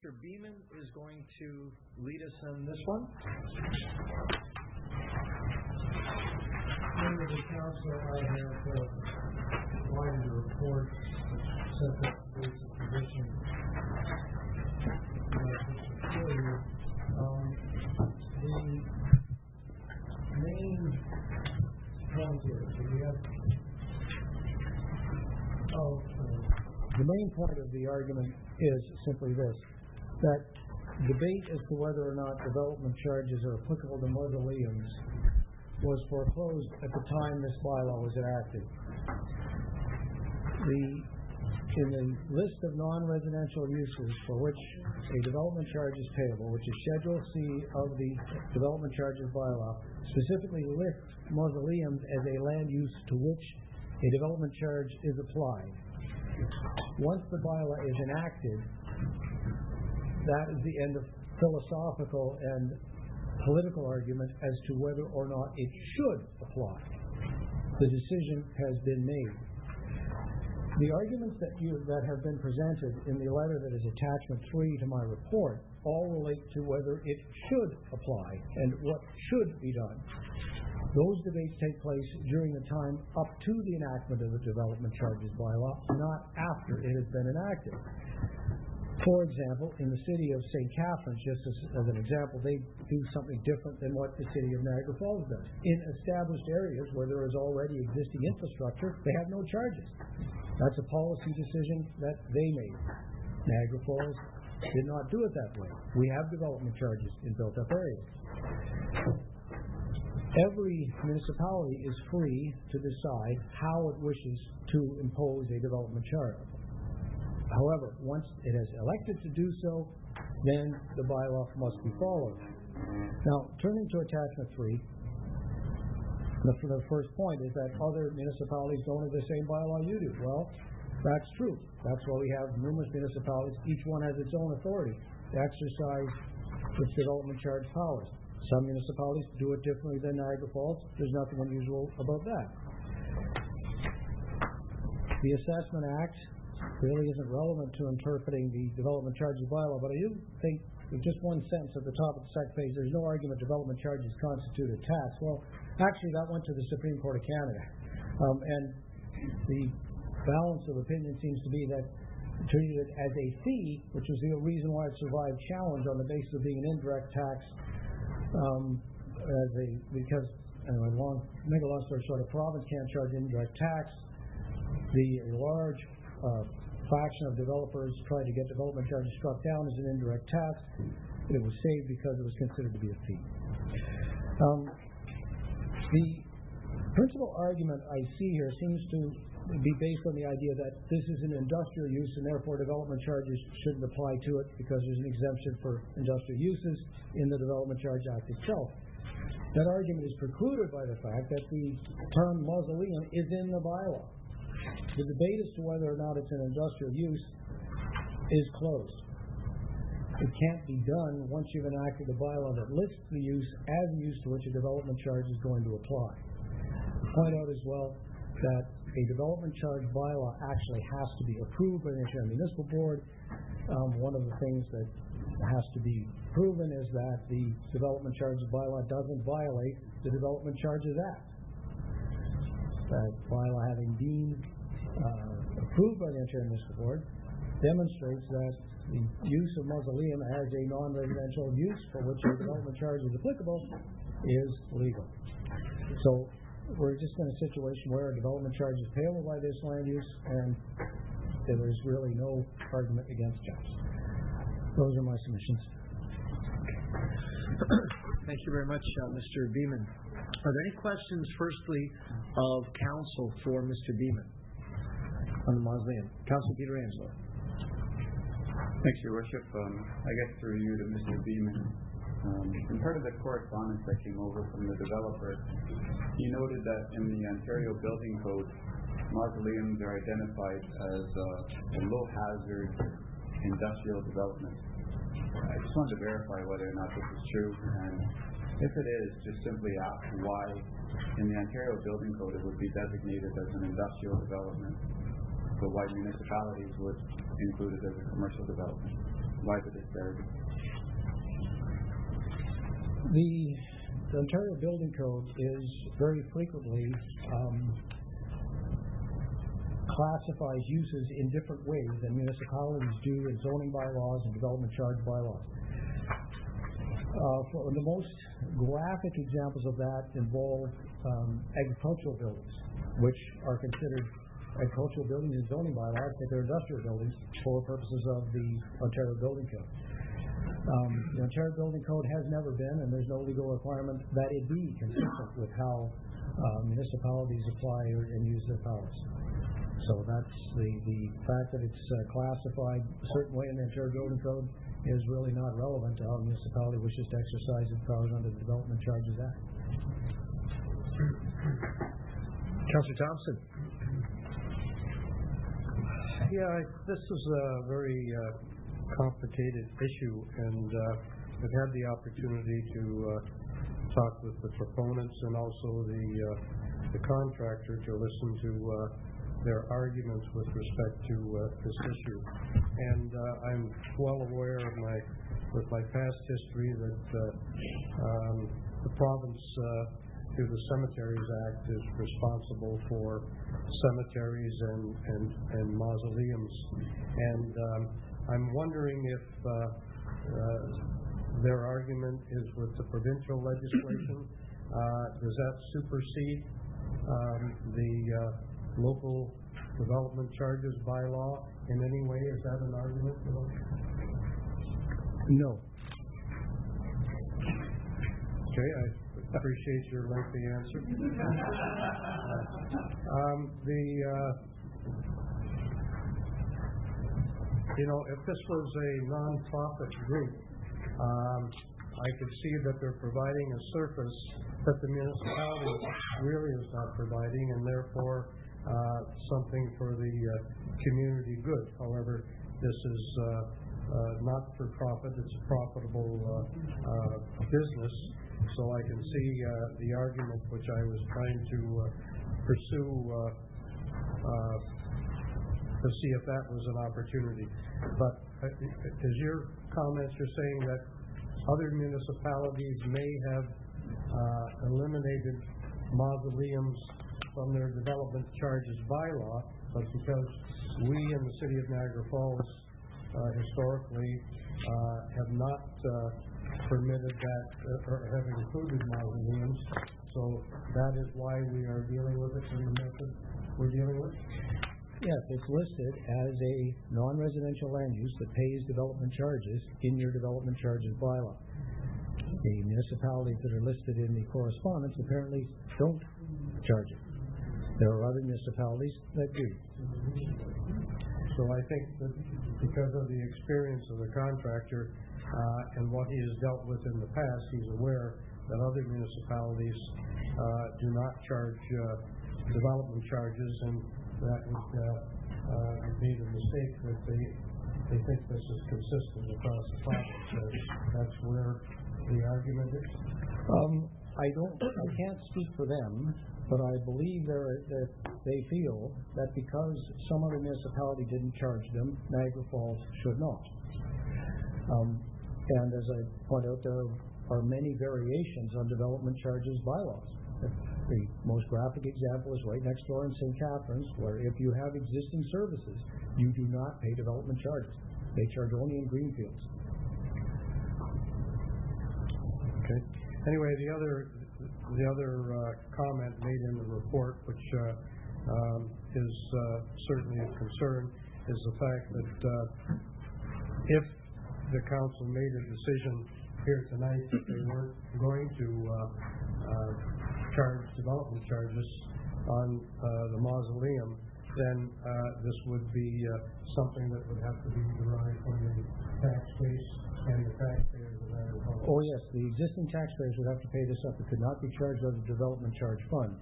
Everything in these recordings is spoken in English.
Mr. Beeman is going to lead us on this one. Members of the Council, I have provided a report that sets up the basic position before you. The main point here is that we have the main point of the argument is simply this, that debate as to whether or not development charges are applicable to mausoleums was foreclosed at the time this bylaw was enacted. In the list of non-residential uses for which a development charge is payable, which is Schedule C of the Development Charges Bylaw, specifically lists mausoleums as a land use to which a development charge is applied. Once the bylaw is enacted, that is the end of philosophical and political argument as to whether or not it should apply. The decision has been made. The arguments that have been presented in the letter that is attachment 3 to my report all relate to whether it should apply and what should be done. Those debates take place during the time up to the enactment of the Development Charges Bylaw, not after it has been enacted. For example, in the city of St. Catharines, just as an example, they do something different than what the city of Niagara Falls does. In established areas where there is already existing infrastructure, they have no charges. That's a policy decision that they made. Niagara Falls did not do it that way. We have development charges in built-up areas. Every municipality is free to decide how it wishes to impose a development charge. However, once it has elected to do so, then the bylaw must be followed. Now, turning to attachment 3, the first point is that other municipalities don't have the same bylaw you do. Well, that's true. That's why we have numerous municipalities. Each one has its own authority to exercise its development charge powers. Some municipalities do it differently than Niagara Falls. There's nothing unusual about that. The Assessment Act really isn't relevant to interpreting the Development Charges Bylaw, but I do think, with just one sentence at the top of the second page, there's no argument development charges constitute a tax. Well, actually, that went to the Supreme Court of Canada. And the balance of opinion seems to be that treated it as a fee, which was the reason why it survived challenge on the basis of being an indirect tax, because, anyway, make a long story short, a province can't charge indirect tax. The large fraction of developers tried to get development charges struck down as an indirect tax. It was saved because it was considered to be a fee. The principal argument I see here seems to be based on the idea that this is an industrial use and therefore development charges shouldn't apply to it because there's an exemption for industrial uses in the Development Charge Act itself. That argument is precluded by the fact that the term mausoleum is in the bylaw. The debate as to whether or not it's an industrial use is closed. It can't be done once you've enacted a bylaw that lists the use as a use to which a development charge is going to apply. I'll point out as well that a development charge bylaw actually has to be approved by the Niagara Municipal Board. One of the things that has to be proven is that the development charges bylaw doesn't violate the Development Charges Act. That bylaw having been approved by the Niagara Municipal Board demonstrates that the use of mausoleum as a non-residential use for which a development charge is applicable is legal. So we're just in a situation where a development charge is payable by this land use, and there is really no argument against that. Those are my submissions. Thank you very much, Mr. Beeman. Are there any questions, firstly, of council for Mr. Beeman on the mausoleum? Councilor Peter Angelo. Thanks, Your Worship. I guess through you to Mr. Beeman. In part of the correspondence that came over from the developer, he noted that in the Ontario Building Code, mausoleums are identified as a low-hazard industrial development. I just wanted to verify whether or not this is true, and if it is, just simply ask why in the Ontario Building Code it would be designated as an industrial development, but why municipalities would include it as a commercial development. Why the disparity? The Ontario Building Code is very frequently classifies uses in different ways than municipalities do in zoning bylaws and development charge bylaws. The most graphic examples of that involve agricultural buildings, which are considered agricultural buildings in zoning bylaws, but they're industrial buildings for purposes of the Ontario Building Code. The Ontario Building Code has never been, and there's no legal requirement that it be consistent with how municipalities apply and use their powers. So that's the fact that it's classified a certain way in the Ontario Building Code is really not relevant to how a municipality wishes to exercise its powers under the Development Charges Act. Councillor Thompson. Yeah, this is a very complicated issue, and I've had the opportunity to talk with the proponents and also the contractor to listen to their arguments with respect to this issue. And I'm well aware of with my past history that the province, through the Cemeteries Act, is responsible for cemeteries and mausoleums. And I'm wondering if their argument is with the provincial legislation. Does that supersede the local development charges bylaw in any way? Is that an argument? No. Okay, I appreciate your lengthy answer. If this was a non-profit group, I could see that they're providing a service that the municipality really is not providing, and therefore something for the community good. However, this is not for profit; it's a profitable business. So I can see the argument which I was trying to pursue to see if that was an opportunity. But as your comments are saying that other municipalities may have eliminated mausoleums from their development charges bylaw, but because we in the city of Niagara Falls historically have not permitted that or have included mausoleums, so that is why we are dealing with it in the method we're dealing with? Yes, it's listed as a non-residential land use that pays development charges in your development charges bylaw. The municipalities that are listed in the correspondence apparently don't charge it. There are other municipalities that do. So I think that because of the experience of the contractor and what he has dealt with in the past, he's aware that other municipalities do not charge development charges, and that would be the mistake that they think this is consistent across the province. So that's where the argument is. I can't speak for them, but I believe that they feel that because some other municipality didn't charge them, Niagara Falls should not. And as I point out, there are many variations on development charges bylaws. The most graphic example is right next door in St. Catharines, where if you have existing services, you do not pay development charges. They charge only in greenfields. Okay. Anyway, the other comment made in the report, which is certainly a concern, is the fact that if the council made a decision here tonight that they weren't going to charge development charges on the mausoleum, then this would be something that would have to be derived from the tax base and the taxpayers of Niagara Falls. Oh yes, the existing taxpayers would have to pay this up. It could not be charged out of the development charge fund.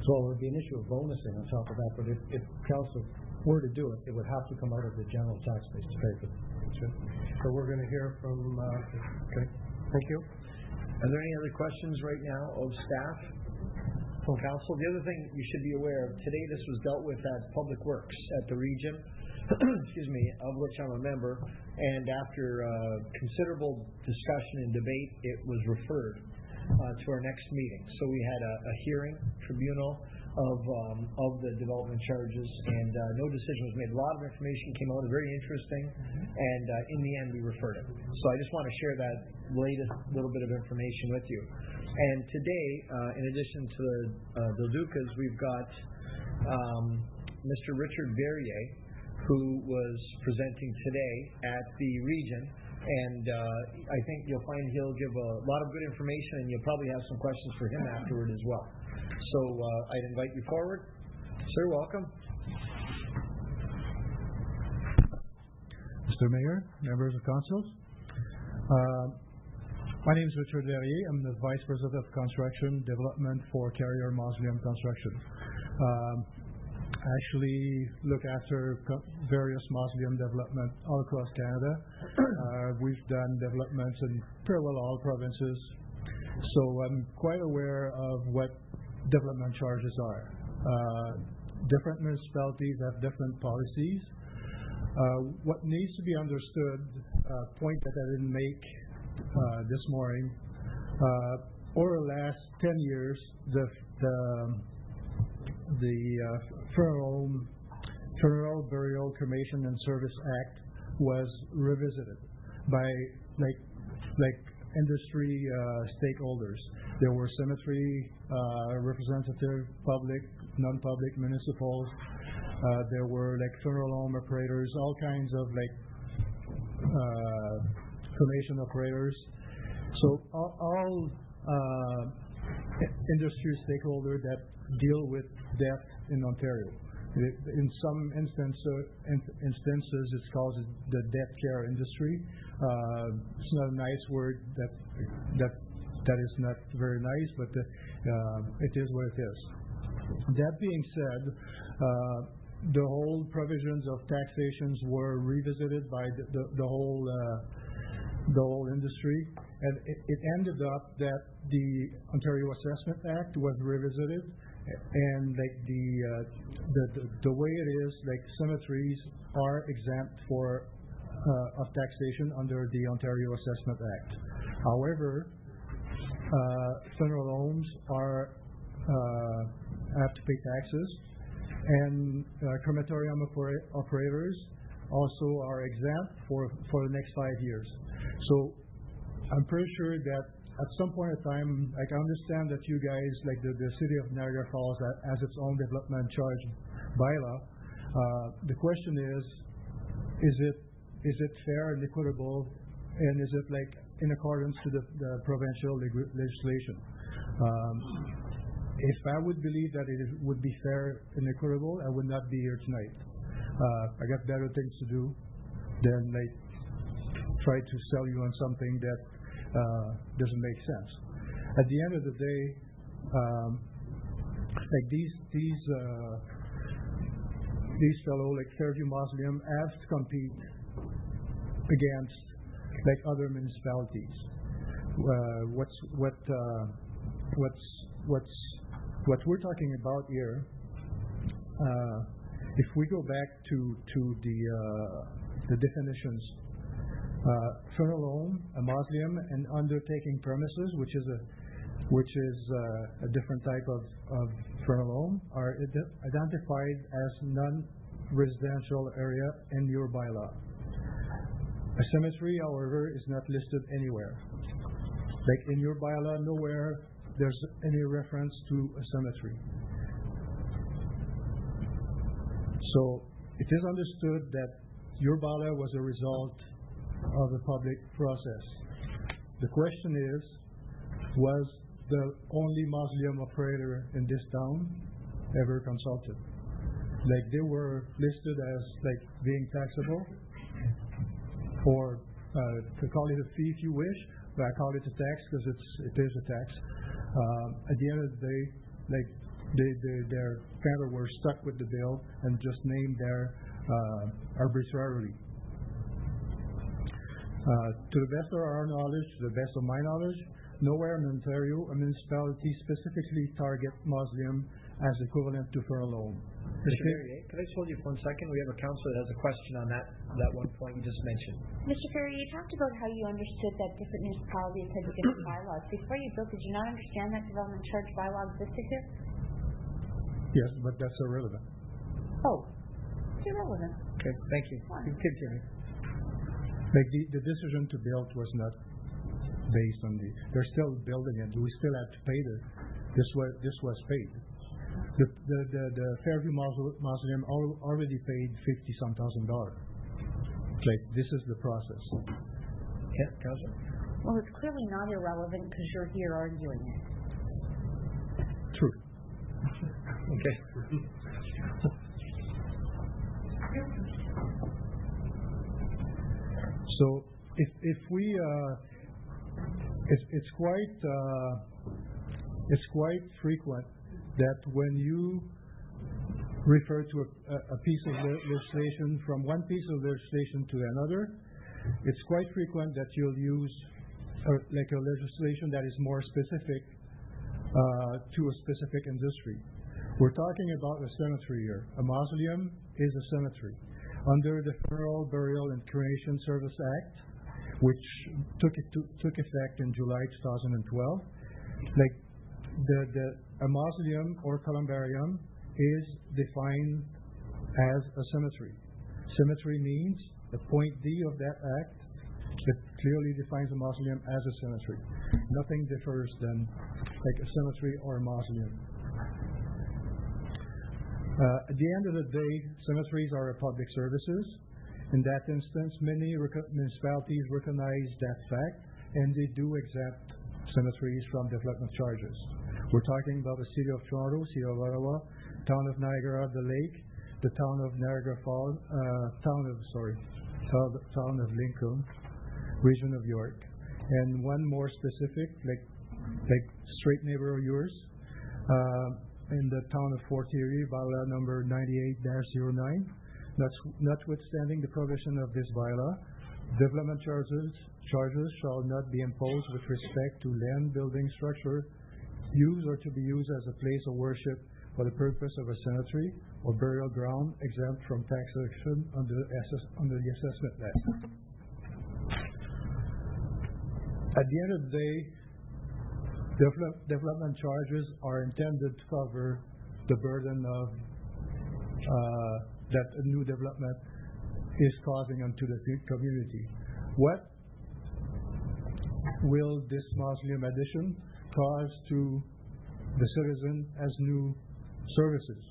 So it would be an issue of bonusing on top of that, but if council were to do it, it would have to come out of the general tax base to pay for it. So we're going to hear from, okay, thank you. Are there any other questions right now of staff from council? The other thing you should be aware of, today this was dealt with at Public Works at the region. excuse me, of which I'm a member, and after considerable discussion and debate, it was referred to our next meeting. So we had a hearing, tribunal of the development charges, and no decision was made. A lot of information came out, very interesting, and in the end we referred it. So I just want to share that latest little bit of information with you. And today, in addition to the Del Ducas, we've got Mr. Richard Verrier, who was presenting today at the region, and I think you'll find he'll give a lot of good information, and you'll probably have some questions for him afterward as well. So I'd invite you forward. Sir, welcome. Mr. Mayor, members of council. My name is Richard Verrier. I'm the Vice President of Construction Development for Carrier Mausoleum Construction. I actually look after various mausoleum development all across Canada. We've done developments in pretty well all provinces, so I'm quite aware of what development charges are. Different municipalities have different policies. What needs to be understood, point that I didn't make this morning, over the last 10 years, the Funeral, Burial, Cremation and Service Act was revisited by industry stakeholders. There were cemetery representative, public, non-public, municipals. There were funeral home operators, all kinds of cremation operators. So all industry stakeholders that deal with death in Ontario. In some instances, it's called the death care industry. It's not a nice word. That is not very nice, but it is what it is. That being said, the whole provisions of taxations were revisited by the whole industry, and it ended up that the Ontario Assessment Act was revisited, and the way it is, cemeteries are exempt of taxation under the Ontario Assessment Act. However, funeral homes have to pay taxes, and crematorium operators also are exempt for the next 5 years. So I'm pretty sure that at some point in time, I understand that you guys, the city of Niagara Falls, has its own development charge bylaw. The question is it fair and equitable, and is it in accordance to the provincial legislation? If I would believe that it would be fair and equitable, I would not be here tonight. I got better things to do than try to sell you on something that doesn't make sense. At the end of the day, these fellow Fairview Mausoleum have to compete against other municipalities. What we're talking about here, if we go back to the definitions, funeral home, a mausoleum, and undertaking premises, which is a different type of funeral home, are identified as non-residential area in your bylaw. A cemetery, however, is not listed anywhere. In your bylaw, nowhere there's any reference to a cemetery. So it is understood that your bylaw was a result of a public process. The question is, was the only mausoleum operator in this town ever consulted? They were listed as being taxable, or to call it a fee if you wish, but I call it a tax because it is a tax. At the end of the day, their family were stuck with the bill and just named there arbitrarily. To the best of our knowledge, to the best of my knowledge, nowhere in Ontario a municipality specifically target mausoleum as equivalent to furlough. Mr. Ferrier, could I just hold you for 1 second? We have a councillor that has a question on that one point you just mentioned. Mr. Ferrier, you talked about how you understood that different municipalities had different bylaws. Before you built, did you not understand that development charge bylaw existed here? Yes, but that's irrelevant. Oh, it's irrelevant. Okay, thank you. You continue. Like the decision to build was not based on they're still building it. We still have to pay this was paid. The Fairview Mausoleum already paid $50,000. Like this is the process. Yeah, Councillor? Well, it's clearly not irrelevant because you're here arguing it. True. Okay. So if we it's quite frequent that when you refer to a piece of legislation from one piece of legislation to another, it's quite frequent that you'll use like a legislation that is more specific to a specific industry. We're talking about a cemetery here. A mausoleum is a cemetery. Under the Funeral, Burial, and Cremation Service Act, which took effect in July 2012, like a mausoleum or columbarium is defined as a cemetery. Cemetery means the point D of that act that clearly defines a mausoleum as a cemetery. Nothing differs than like a cemetery or a mausoleum. At the end of the day, cemeteries are public services. In that instance, many municipalities recognize that fact, and they do exempt cemeteries from development charges. We're talking about the City of Toronto, City of Ottawa, Town of Niagara, the Lake, the Town of Niagara Falls, Town of Lincoln, Region of York, and one more specific, like straight neighbor of yours, in the Town of Fort Erie, bylaw number 98-09. Notwithstanding the provision of this bylaw, development charges shall not be imposed with respect to land, building, structure, used or to be used as a place of worship for the purpose of a cemetery or burial ground exempt from taxation under the assessment act. At the end of the day, development charges are intended to cover the burden of that a new development is causing onto the community. What will this mausoleum addition cause to the citizen as new services?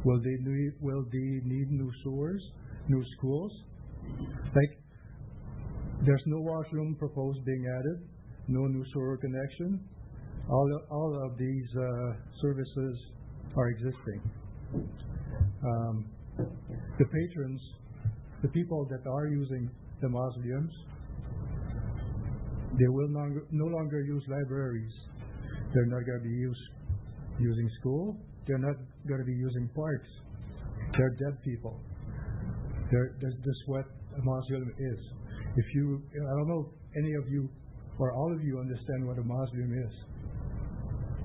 Will they need new sewers, new schools? Like, there's no washroom proposed being added, no new sewer connection. All of these services are existing. The patrons, the people that are using the mausoleums, they will no longer use libraries. They're not going to be using school. They're not going to be using parks. They're dead people. That's what a mausoleum is. I don't know if any of you or all of you understand what a mausoleum is.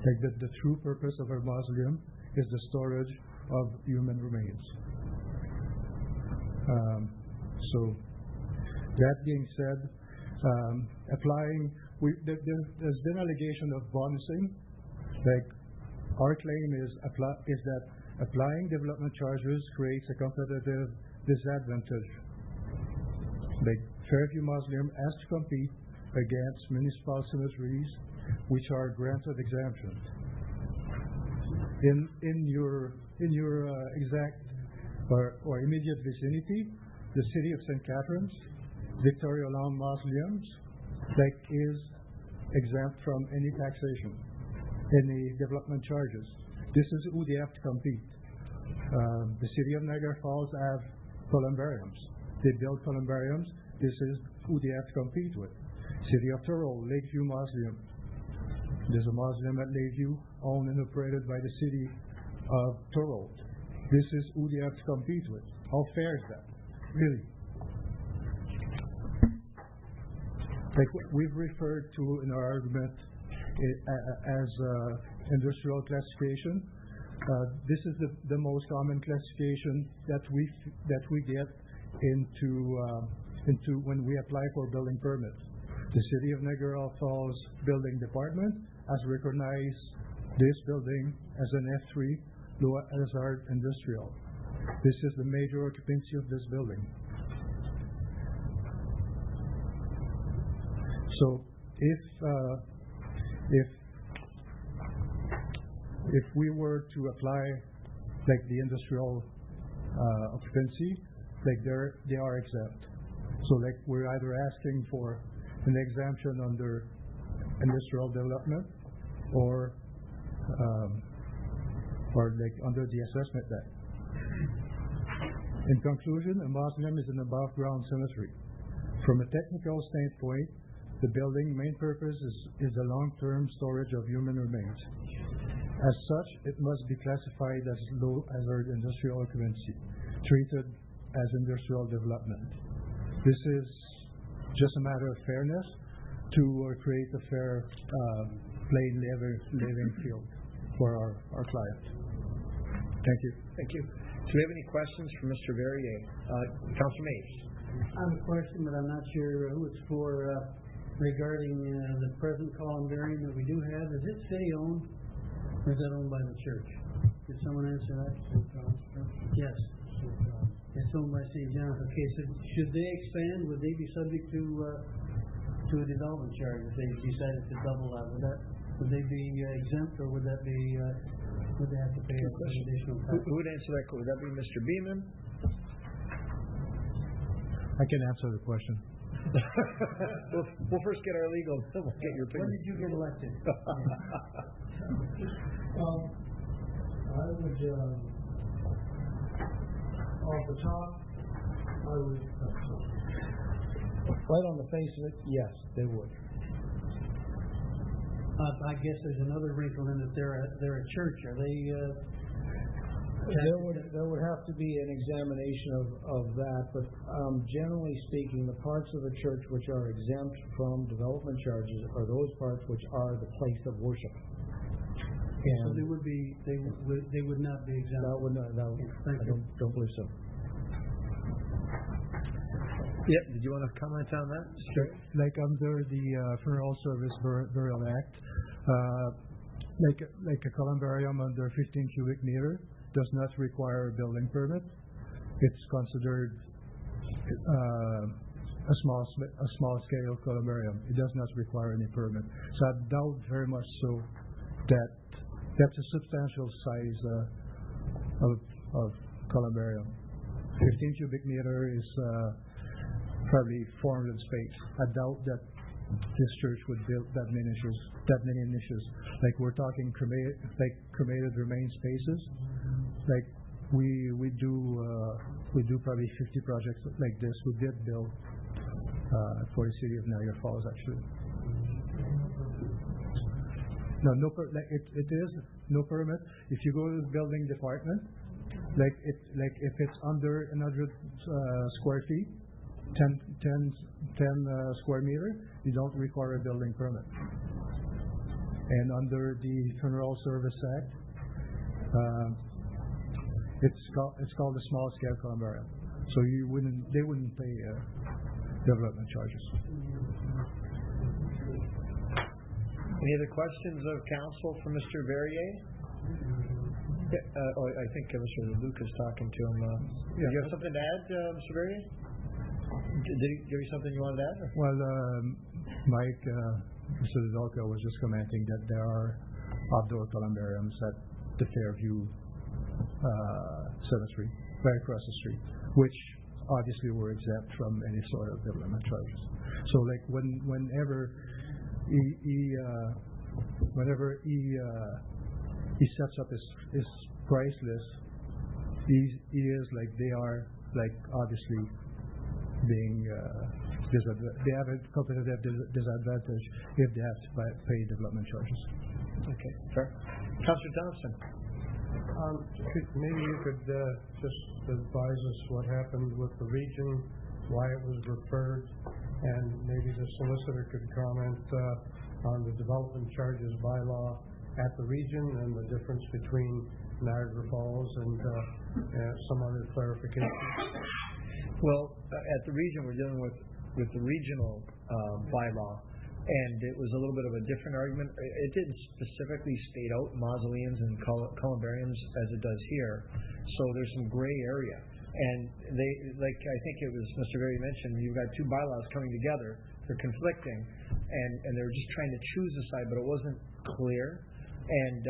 Like the true purpose of a mausoleum is the storage of human remains. So that being said, there's been allegation of bonusing. Like, our claim is that applying development charges creates a competitive disadvantage. Like, Fairview Mausoleum has to compete against municipal cemeteries which are granted exemptions. In your exact or immediate vicinity, the City of St. Catharines, Victoria Lawn Mausoleums, is exempt from any taxation, any development charges. This is who they have to compete. The City of Niagara Falls have columbariums. They build columbariums. This is who they have to compete with. City of Toronto, Lakeview Mausoleum. There's a mausoleum at Lakeview, owned and operated by the City of Toronto. This is who they have to compete with. How fair is that? Really? Like we've referred to in our argument as industrial classification. This is the most common classification that we get into when we apply for building permits. The City of Niagara Falls Building Department has recognized this building as an F3 low hazard industrial. This is the major occupancy of this building. So if we were to apply like the industrial occupancy, like they are exempt. So like we're either asking for an exemption under industrial development or like under the assessment deck. In conclusion, a mausoleum is an above-ground cemetery. From a technical standpoint, the building's main purpose is the long-term storage of human remains. As such, it must be classified as low-hazard industrial occupancy, treated as industrial development. This is just a matter of fairness to create a fair, plain living field for our client. Thank you. Thank you. Do we have any questions for Mr. Verrier? Councilor Mays. I have a question, but I'm not sure who it's for. Regarding the present columbarium that we do have, is it city-owned or is that owned by the church? Did someone answer that? Yes. It's owned by St. John's. Okay, so should they expand? Would they be subject to a development charge if they decided to double that? Would they be exempt, or would that be would they have to pay an additional tax? Who would answer that? Would that be Mr. Beeman? I can answer the question. We'll first get our legal, then we'll get your opinion. When did you get elected? I would, off the top, right on the face of it, yes, they would. I guess there's another wrinkle in that they're a church. Are they? There would have to be an examination of that, but generally speaking, the parts of the church which are exempt from development charges are those parts which are the place of worship. So they would not be exempt. That would not. I don't believe so. Yeah. Did you want to comment on that? Sure. Like under the Funeral Service Burial Act, like a columbarium under 15 cubic meter does not require a building permit. It's considered a small scale columbarium. It does not require any permit. So I doubt very much so that that's a substantial size of columbarium. 15 cubic meter is probably 400 space. I doubt that this church would build that many niches. Like we're talking cremated remain spaces. Like we do probably 50 projects like this. We did build for the city of Niagara Falls actually. It is no permit. If you go to the building department, if it's under 100 square feet, 10 square meter, you don't require a building permit. And under the Funeral Service Act, it's called a small scale columbarium. So they wouldn't pay development charges. Any other questions of council for Mr. Verrier? I think Mr. Luke is talking to him. Do you have something to add, Mr. Verrier? Did he give you something you wanted to add? Well, Mike, Mr. Zolka was just commenting that there are outdoor columbariums at the Fairview Cemetery, right across the street, which obviously were exempt from any sort of development charges. So, like whenever he sets up his price list, he is like they are like obviously being they have a competitive disadvantage if they have to pay development charges. Okay, fair. Councillor Thompson. Maybe you could just advise us what happened with the region, why it was referred, and maybe the solicitor could comment on the development charges bylaw at the region and the difference between Niagara Falls and some other clarification? Well, at the region, we're dealing with the regional bylaw, and it was a little bit of a different argument. It didn't specifically state out mausoleums and columbariums as it does here, so there's some gray area. And they, like I think it was Mr. Berry mentioned, you've got two bylaws coming together, they're conflicting, and they were just trying to choose a side, but it wasn't clear. And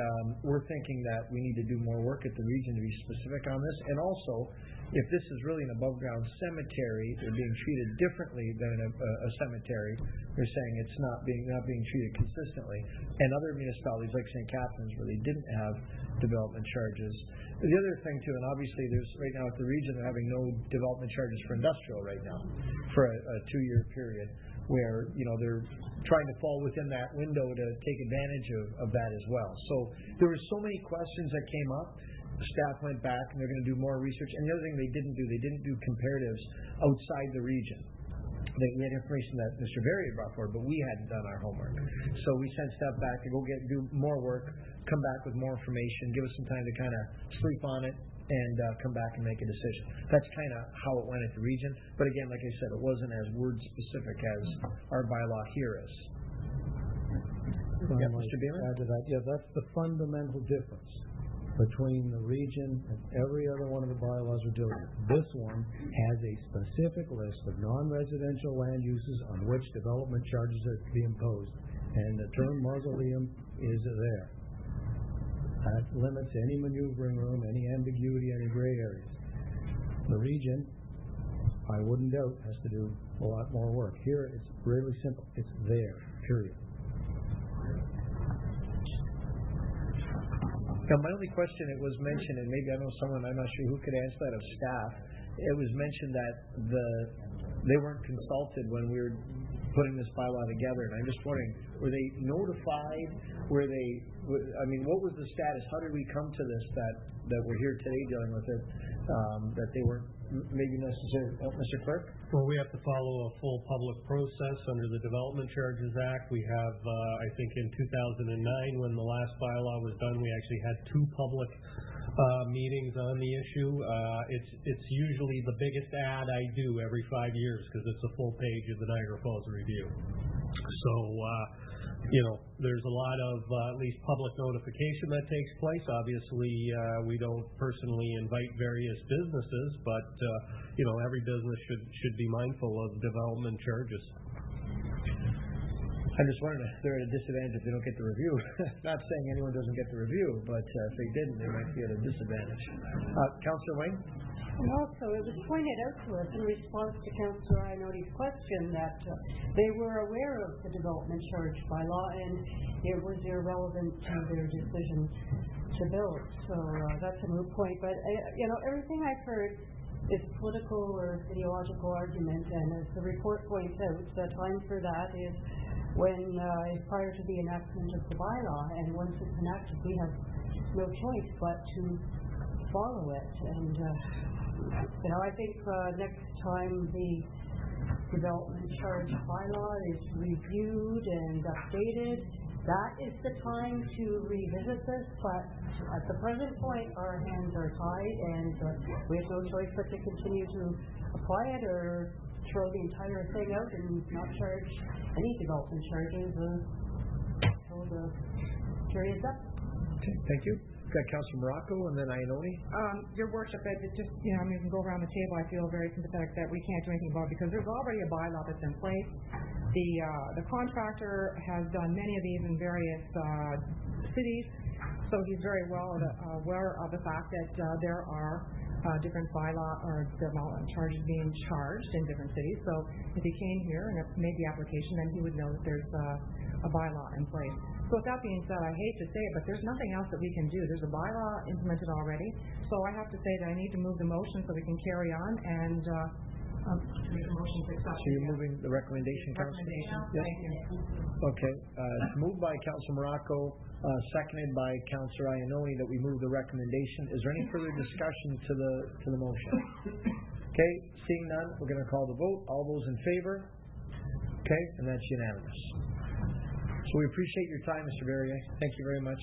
we're thinking that we need to do more work at the region to be specific on this. And also, if this is really an above-ground cemetery, they're being treated differently than a cemetery. They're saying it's not being treated consistently. And other municipalities like St. Catharines, where they didn't have development charges. The other thing too, and obviously there's right now at the region they're having no development charges for industrial right now for a 2-year period, where they're trying to fall within that window to take advantage of that as well. So there were so many questions that came up. Staff went back and they're going to do more research. And the other thing they didn't do comparatives outside the region. We had information that Mr. Berry had brought forward, but we hadn't done our homework. So we sent staff back to go do more work, come back with more information, give us some time to kind of sleep on it, and come back and make a decision. That's kind of how it went at the region. But again, like I said, it wasn't as word specific as our bylaw here is. Yeah, Mr. Beeman? Add to that. Yeah, that's the fundamental difference between the region and every other one of the bylaws we're dealing with. This one has a specific list of non-residential land uses on which development charges are to be imposed, and the term mausoleum is there. That limits any maneuvering room, any ambiguity, any gray areas. The region, I wouldn't doubt, has to do a lot more work. Here, it's really simple. It's there, period. Now, my only question, it was mentioned, and maybe I know someone, I'm not sure who could answer that of staff, it was mentioned that they weren't consulted when we were putting this bylaw together, and I'm just wondering, were they notified? What was the status? How did we come to this that we're here today dealing with it, that they weren't maybe necessary? Mr. Clerk? Well, we have to follow a full public process under the Development Charges Act. We have, I think in 2009, when the last bylaw was done, we actually had 2 public meetings on the issue. It's usually the biggest ad I do every 5 years because it's a full page of the Niagara Falls Review. So, there's a lot of at least public notification that takes place. Obviously, we don't personally invite various businesses, but every business should be mindful of development charges. I'm just wondering if they're at a disadvantage if they don't get the review. Not saying anyone doesn't get the review, but if they didn't, they might be at a disadvantage. Councillor Wayne? And also, it was pointed out to us in response to Councillor Ioannoni's question that they were aware of the development charge bylaw and it was irrelevant to their decision to build. So that's a moot point. But, everything I've heard is political or ideological argument, and as the report points out, the time for that is when prior to the enactment of the bylaw, and once it's enacted, we have no choice but to follow it. And I think next time the development charge bylaw is reviewed and updated, that is the time to revisit this. But at the present point, our hands are tied, and we have no choice but to continue to apply it or throw the entire thing out and not charge any development charges until the period's up. Okay, thank you. We've got Councillor Morocco and then Ioannoni. Your Worship, you can go around the table. I feel very sympathetic that we can't do anything about it because there's already a bylaw that's in place. The contractor has done many of these in various cities, so he's very well aware of the fact that there are different bylaw or development charges being charged in different cities. So if he came here and made the application, then he would know that there's a bylaw in place. So with that being said, I hate to say it, but there's nothing else that we can do. There's a bylaw implemented already. So I have to say that I need to move the motion so we can carry on and make a motion to accept. So you're moving the recommendation, Councillor? Recommendation. Yes. Thank you. Okay. It's moved by Councillor Morocco, seconded by Councillor Ioannoni that we move the recommendation. Is there any further discussion to the motion? Okay. Seeing none, we're going to call the vote. All those in favor? Okay. And that's unanimous. So we appreciate your time, Mr. Verrier. Thank you very much.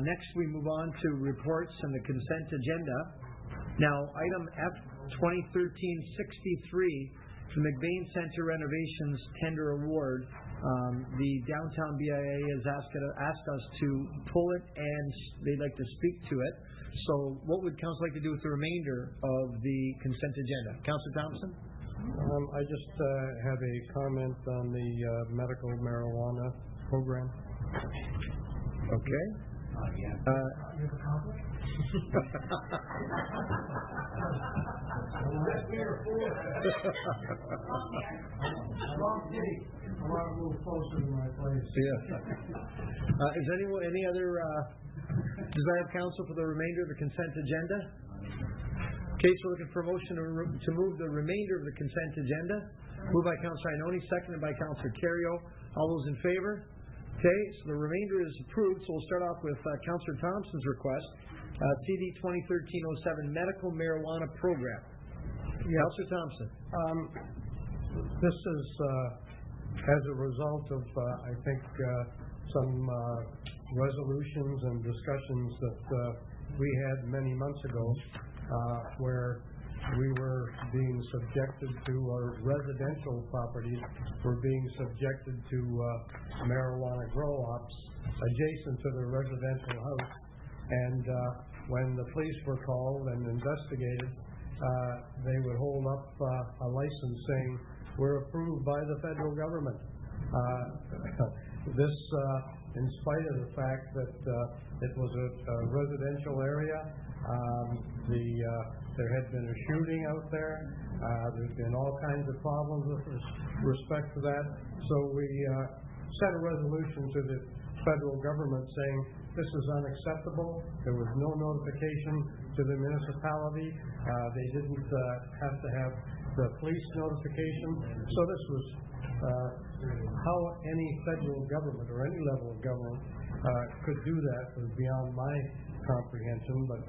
Next, we move on to reports and the consent agenda. Now, item F, 2013-63, the McBain Center renovations tender award. The downtown BIA has asked us to pull it, and they'd like to speak to it. So, what would council like to do with the remainder of the consent agenda? Councilor Thompson? I just have a comment on the medical marijuana program. Okay. I want to move closer to my place. Yeah. Is anyone any other desire of council for the remainder of the consent agenda? Okay, so looking for a motion to move the remainder of the consent agenda. Moved by Councilor Ioannoni, seconded by Councilor Carrio. All those in favor? Okay, so the remainder is approved. So we'll start off with Councilor Thompson's request, CD 2013-07 Medical Marijuana Program. Councilor Thompson. This is as a result of, I think, some resolutions and discussions that we had many months ago, where we were being subjected to, our residential properties were being subjected to marijuana grow-ops adjacent to the residential house. And when the police were called and investigated, they would hold up a license saying, "We're approved by the federal government." This, in spite of the fact that it was a residential area, there had been a shooting out there. There's been all kinds of problems with respect to that. So we sent a resolution to the federal government saying this is unacceptable. There was no notification to the municipality. They didn't have to have the police notification. So this was how any federal government or any level of government could do that was beyond my comprehension. But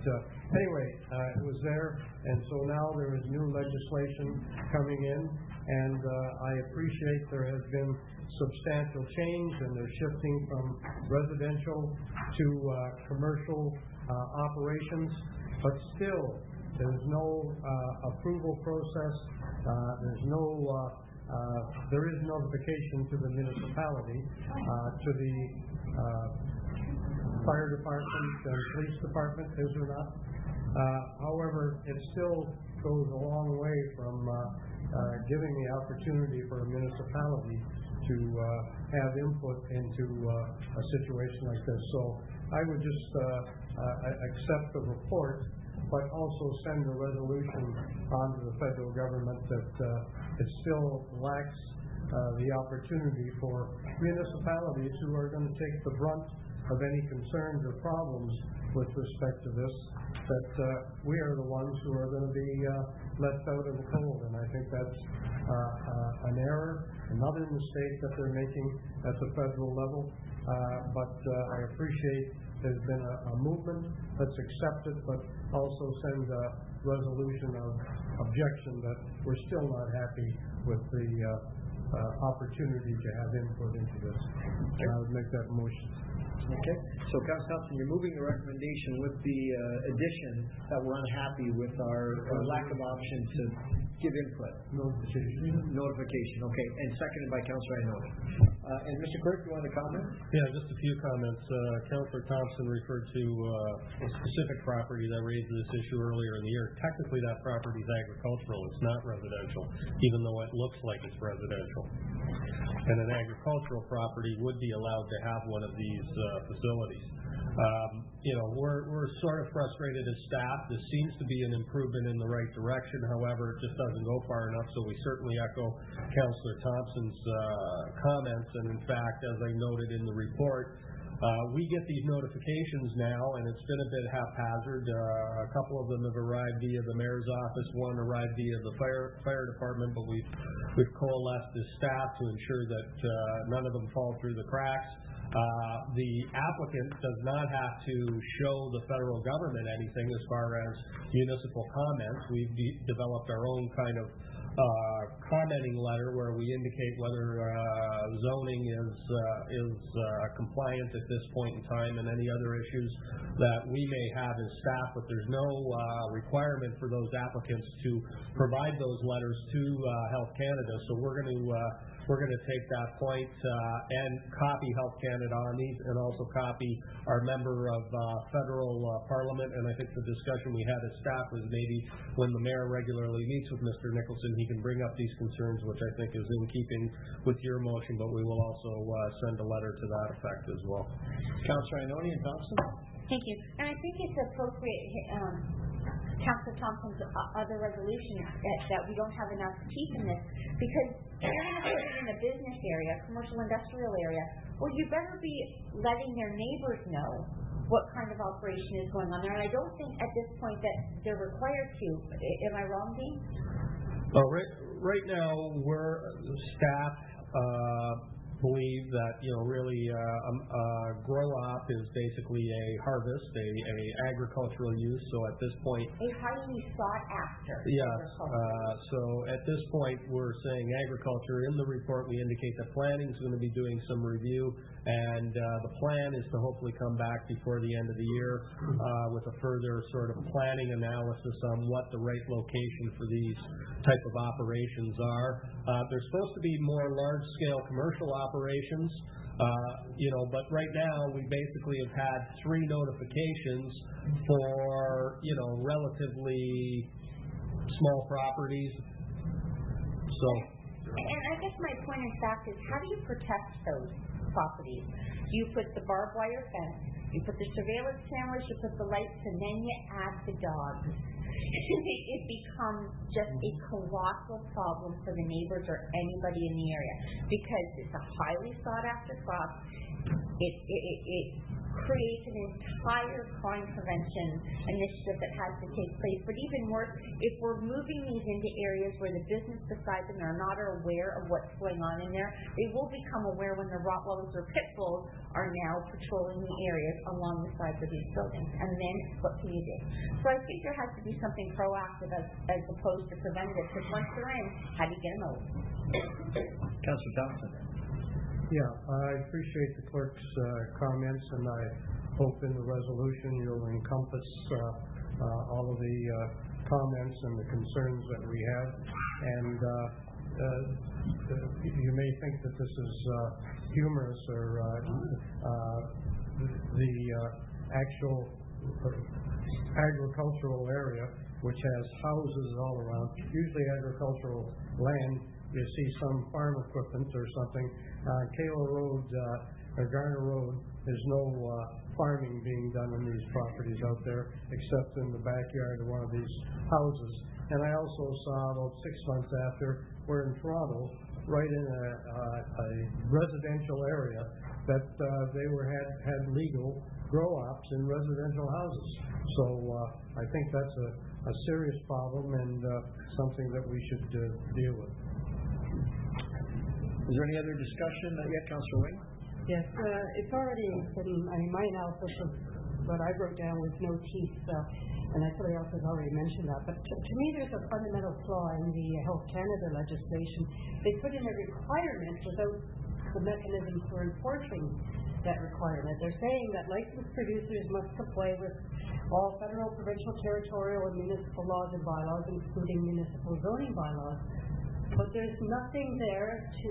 anyway, it was there, and so now there is new legislation coming in, and I appreciate there has been substantial change, and they're shifting from residential to commercial operations, but still there's no approval process. There is notification to the municipality, to the fire department and police department, is there not? However, it still goes a long way from giving the opportunity for a municipality to have input into a situation like this. So I would just accept the report, but also send a resolution on to the federal government that it still lacks the opportunity for municipalities who are going to take the brunt of any concerns or problems with respect to this, that we are the ones who are going to be left out in the cold. And I think that's an error, another mistake that they're making at the federal level. But I appreciate there's been a movement that's accepted, but also send a resolution of objection that we're still not happy with the opportunity to have input into this. I would make that motion. Okay. So, Councilor Thompson, you're moving the recommendation with the addition that we're unhappy with our lack of option to give input. Notification. Okay. And seconded by Councilor Ioannoni. And Mr. Clerk, you want to comment? Yeah, just a few comments. Councilor Thompson referred to a specific property that raised this issue earlier in the year. Technically, that property is agricultural. It's not residential, even though it looks like it's residential. And an agricultural property would be allowed to have one of these facilities. We're sort of frustrated as staff. This seems to be an improvement in the right direction. However, it just doesn't go far enough. So we certainly echo Councilor Thompson's comments. And in fact, as I noted in the report, we get these notifications now, and it's been a bit haphazard. A couple of them have arrived via the mayor's office. One arrived via the fire department, but we've coalesced as staff to ensure that none of them fall through the cracks. The applicant does not have to show the federal government anything as far as municipal comments. We've developed our own kind of commenting letter where we indicate whether zoning is compliant at this point in time and any other issues that we may have as staff, but there's no requirement for those applicants to provide those letters to Health Canada. So we're going to take that point and copy Health Canada on these, and also copy our member of federal parliament. And I think the discussion we had as staff was maybe when the mayor regularly meets with Mr. Nicholson, he can bring up these concerns, which I think is in keeping with your motion, but we will also send a letter to that effect as well. Councillor Ioannoni and Thompson? Thank you. And I think it's appropriate, Councillor Thompson's other resolution, that we don't have enough teeth in this, because if you're going to put it in a business area, commercial industrial area, well, you better be letting their neighbors know what kind of operation is going on there. And I don't think at this point that they're required to. Am I wrong, Dean? Well, right now, we're staff believe that really grow-op is basically a harvest, a agricultural use. So at this point, a highly sought after. Yes. So at this point, we're saying agriculture. In the report, we indicate that planning is going to be doing some review, and the plan is to hopefully come back before the end of the year with a further sort of planning analysis on what the right location for these type of operations are. There's supposed to be more large-scale commercial operations, but right now we basically have had 3 notifications for, relatively small properties. So. And I guess my point in fact is, how do you protect those properties? You put the barbed wire fence, you put the surveillance cameras, you put the lights, and then you add the dogs. It becomes just a colossal problem for the neighbors or anybody in the area, because it's a highly sought after crop. It creates an entire crime prevention initiative that has to take place. But even worse, if we're moving these into areas where the business beside them are not aware of what's going on in there, they will become aware when the Rottweilers or pit bulls are now patrolling the areas along the sides of these buildings. And then what can you do? So I think there has to be something proactive as opposed to preventative, because once they're in, how do you get them out? Councillor Thompson. Yeah, I appreciate the clerk's comments, and I hope in the resolution you'll encompass all of the comments and the concerns that we have. And you may think that this is humorous, or the actual agricultural area, which has houses all around, usually agricultural land. You see some farm equipment or something. Kayla Road, Garner Road, there's no farming being done in these properties out there, except in the backyard of one of these houses. And I also saw about 6 months after, we're in Toronto, right in a residential area, that they had legal grow-ops in residential houses. So I think that's a serious problem, and something that we should deal with. Is there any other discussion yet, Councillor Wing? Yes, it's already been, my analysis of what I wrote down was no teeth, and somebody else has already mentioned that. But to me, there's a fundamental flaw in the Health Canada legislation. They put in a requirement without the mechanism for enforcing that requirement. They're saying that licensed producers must comply with all federal, provincial, territorial, and municipal laws and bylaws, including municipal zoning bylaws. But there's nothing there to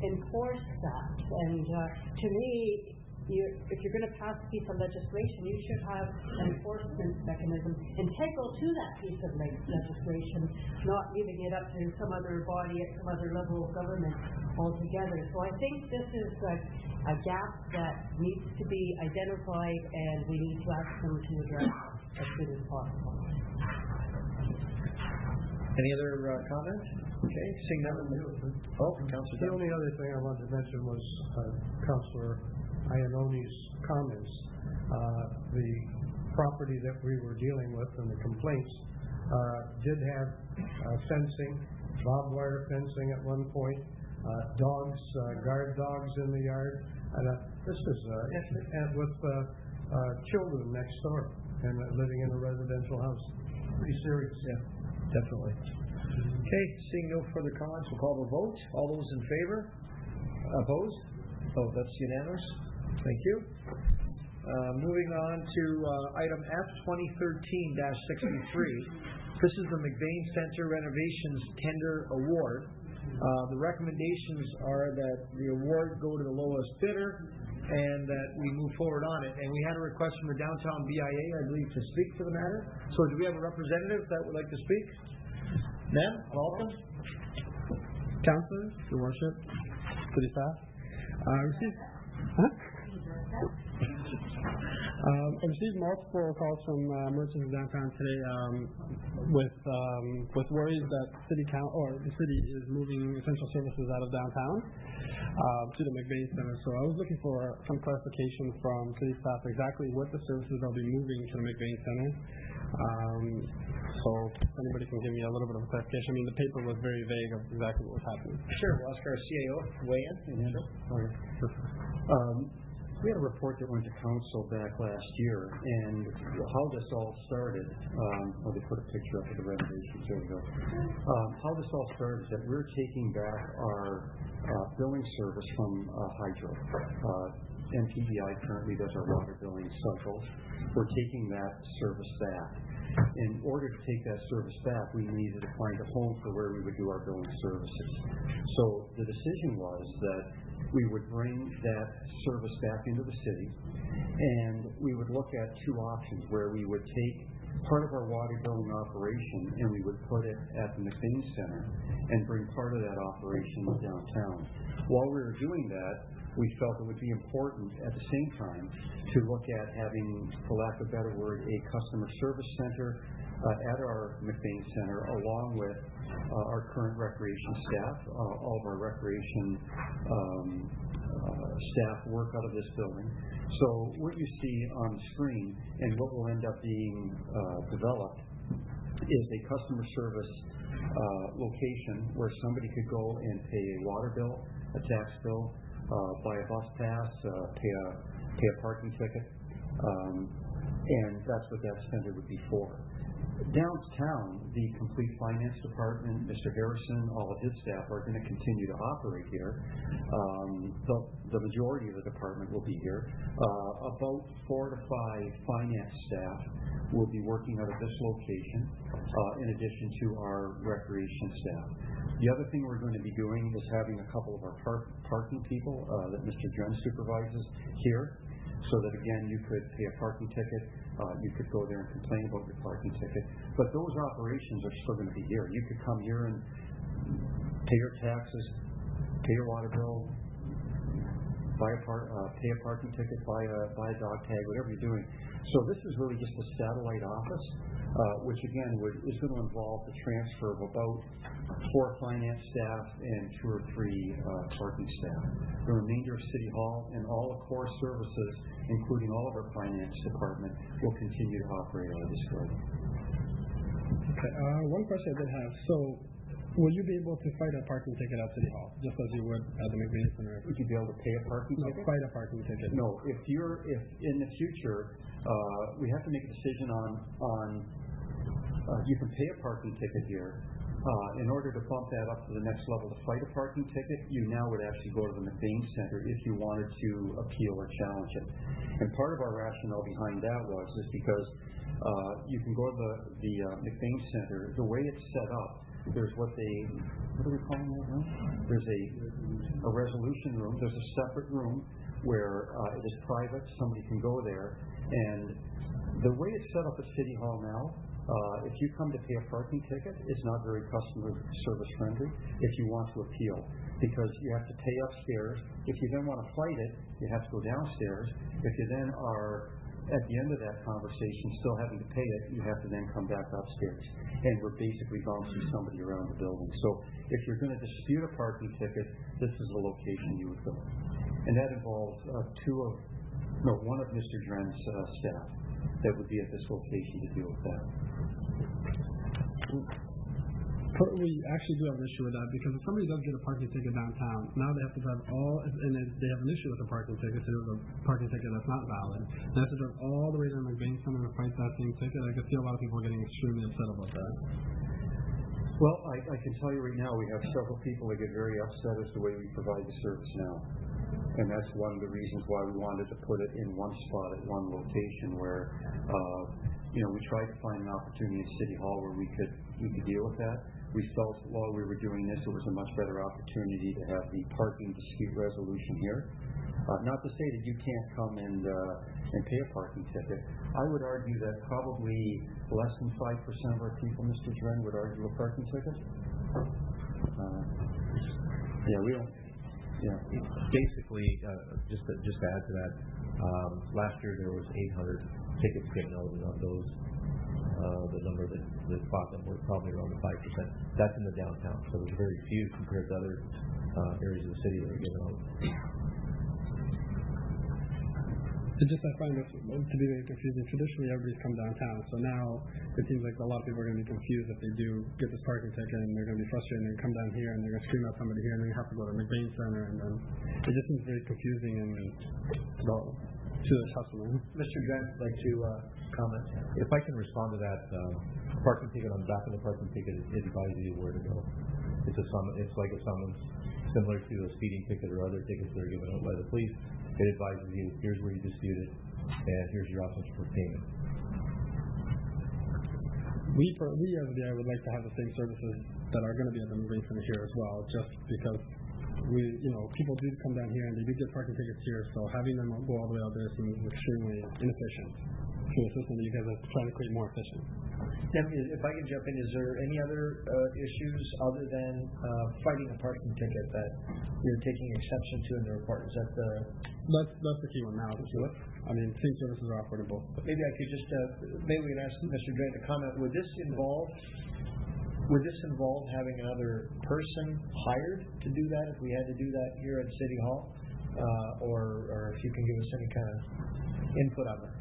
enforce that. And to me, if you're going to pass a piece of legislation, you should have an enforcement mechanism integral to that piece of legislation, not leaving it up to some other body at some other level of government altogether. So I think this is a gap that needs to be identified, and we need to ask them to address as soon as possible. Any other comments? Okay, seeing none. Councillor. The only other thing I wanted to mention was Councillor Ioannoni's comments. The property that we were dealing with and the complaints did have fencing, barbed wire fencing at one point, dogs, guard dogs in the yard. And This is and with children next door and living in a residential house. Pretty serious. Yeah, definitely. Okay, seeing no further comments, we'll call the vote. All those in favor? Opposed? Oh, that's unanimous. Thank you. Moving on to item F 2013-63. This is the McBain Center Renovations Tender Award. The recommendations are that the award go to the lowest bidder and that we move forward on it. And we had a request from the Downtown BIA, I believe, to speak to the matter. So do we have a representative that would like to speak? Ma'am, welcome. Councilors, Your Worship, City staff. I received multiple calls from merchants in downtown today with worries that the city is moving essential services out of downtown to the McBain Center. So I was looking for some clarification from city staff exactly what the services they'll be moving to the McBain Center. So if anybody can give me a little bit of a clarification. I mean, the paper was very vague of exactly what was happening. Sure, we'll ask our CAO to weigh in. We had a report that went to council back last year, and how this all started, they put a picture up of the renovations, there we go. How this all started is that we're taking back our billing service from Hydro. NPDI currently does our water billing cycles. We're taking that service back. In order to take that service back, we needed to find a home for where we would do our billing services. So the decision was that we would bring that service back into the city, and we would look at two options where we would take part of our water billing operation and we would put it at the McBain Center and bring part of that operation downtown. While we were doing that, we felt it would be important at the same time to look at having, for lack of a better word, a customer service center at our McBain Center, along with our current recreation staff. All of our recreation staff work out of this building. So what you see on the screen and what will end up being developed is a customer service location where somebody could go and pay a water bill, a tax bill, buy a bus pass, pay a parking ticket, and that's what that center would be for. Downtown, the complete finance department, Mr. Harrison, all of his staff are going to continue to operate here. The majority of the department will be here. About 4 to 5 finance staff will be working out of this location, in addition to our recreation staff. The other thing we're going to be doing is having a couple of our parking people that Mr. Dren supervises here, so that again you could pay a parking ticket, you could go there and complain about your parking ticket, but those operations are still going to be here. You could come here and pay your taxes, pay your water bill, pay a parking ticket, buy a dog tag, whatever you're doing. So this is really just a satellite office, which again is going to involve the transfer of about 4 finance staff and 2 or 3 parking staff. The remainder of City Hall and all the core services, including all of our finance department, will continue to operate out of this building. Okay, one question I did have. So, will you be able to fight a parking ticket at City Hall, just as you would at the McBain Center? Would you be able to pay a parking ticket? Fight a parking ticket. No. If in the future, we have to make a decision on you can pay a parking ticket here. In order to bump that up to the next level to fight a parking ticket, you now would actually go to the McBain Center if you wanted to appeal or challenge it. And part of our rationale behind that was because you can go to the McBain Center. The way it's set up, there's what are we calling that room? There's a resolution room. There's a separate room where it is private. Somebody can go there. And the way it's set up at City Hall now, if you come to pay a parking ticket, it's not very customer service friendly if you want to appeal, because you have to pay upstairs. If you then want to fight it, you have to go downstairs. If you then are at the end of that conversation still having to pay it, you have to then come back upstairs. And we're basically bouncing somebody around the building. So if you're going to dispute a parking ticket, this is the location you would go. And that involves one of Mr. Dren's staff that would be at this location to deal with that. We actually do have an issue with that because if somebody does get a parking ticket downtown, now they have to drive and they have an issue with the parking ticket. So there's a parking ticket that's not valid. They have to drive all the way to McBain Center to fight that same ticket. I can see a lot of people getting extremely upset about that. Well, I can tell you right now, we have several people that get very upset as the way we provide the service now. And that's one of the reasons why we wanted to put it in one spot at one location where, we tried to find an opportunity at City Hall where we could deal with that. We felt while we were doing this, it was a much better opportunity to have the parking dispute resolution here. Not to say that you can't come and pay a parking ticket. I would argue that probably less than 5% of our people, Mr. Dren, would argue a parking ticket. We don't. Yeah. Basically, just to add to that, last year there was 800 tickets given out, and of those, the number that bought them were probably around 5%. That's in the downtown, so there's very few compared to other areas of the city that are given out. I find this to be very confusing. Traditionally, everybody's come downtown, so now it seems like a lot of people are going to be confused if they do get this parking ticket, and they're going to be frustrated, and they're going to come down here, and they're going to scream at somebody here, and then you have to go to McBain Center, and then it just seems very confusing to the customer. Mr. Grant would like to comment. If I can respond to that, parking ticket on the back of the parking ticket, it advises you where to go. It's like a summons, similar to a speeding ticket or other tickets that are given out by the police. It advises you, here's where you dispute it, and here's your options for payment. We as the DI would like to have the same services that are going to be at the McBain Center here as well, just because people do come down here and they do get parking tickets here, so having them go all the way out there seems extremely inefficient to the system that you guys are trying to create more efficient. If I can jump in, is there any other issues other than fighting a parking ticket that you're taking exception to in the report? Is that that's the key one now. I mean, same services are offered in both. Maybe I could just maybe we can ask Mr. Dre to comment. Would this involve having another person hired to do that if we had to do that here at City Hall, or if you can give us any kind of input on that?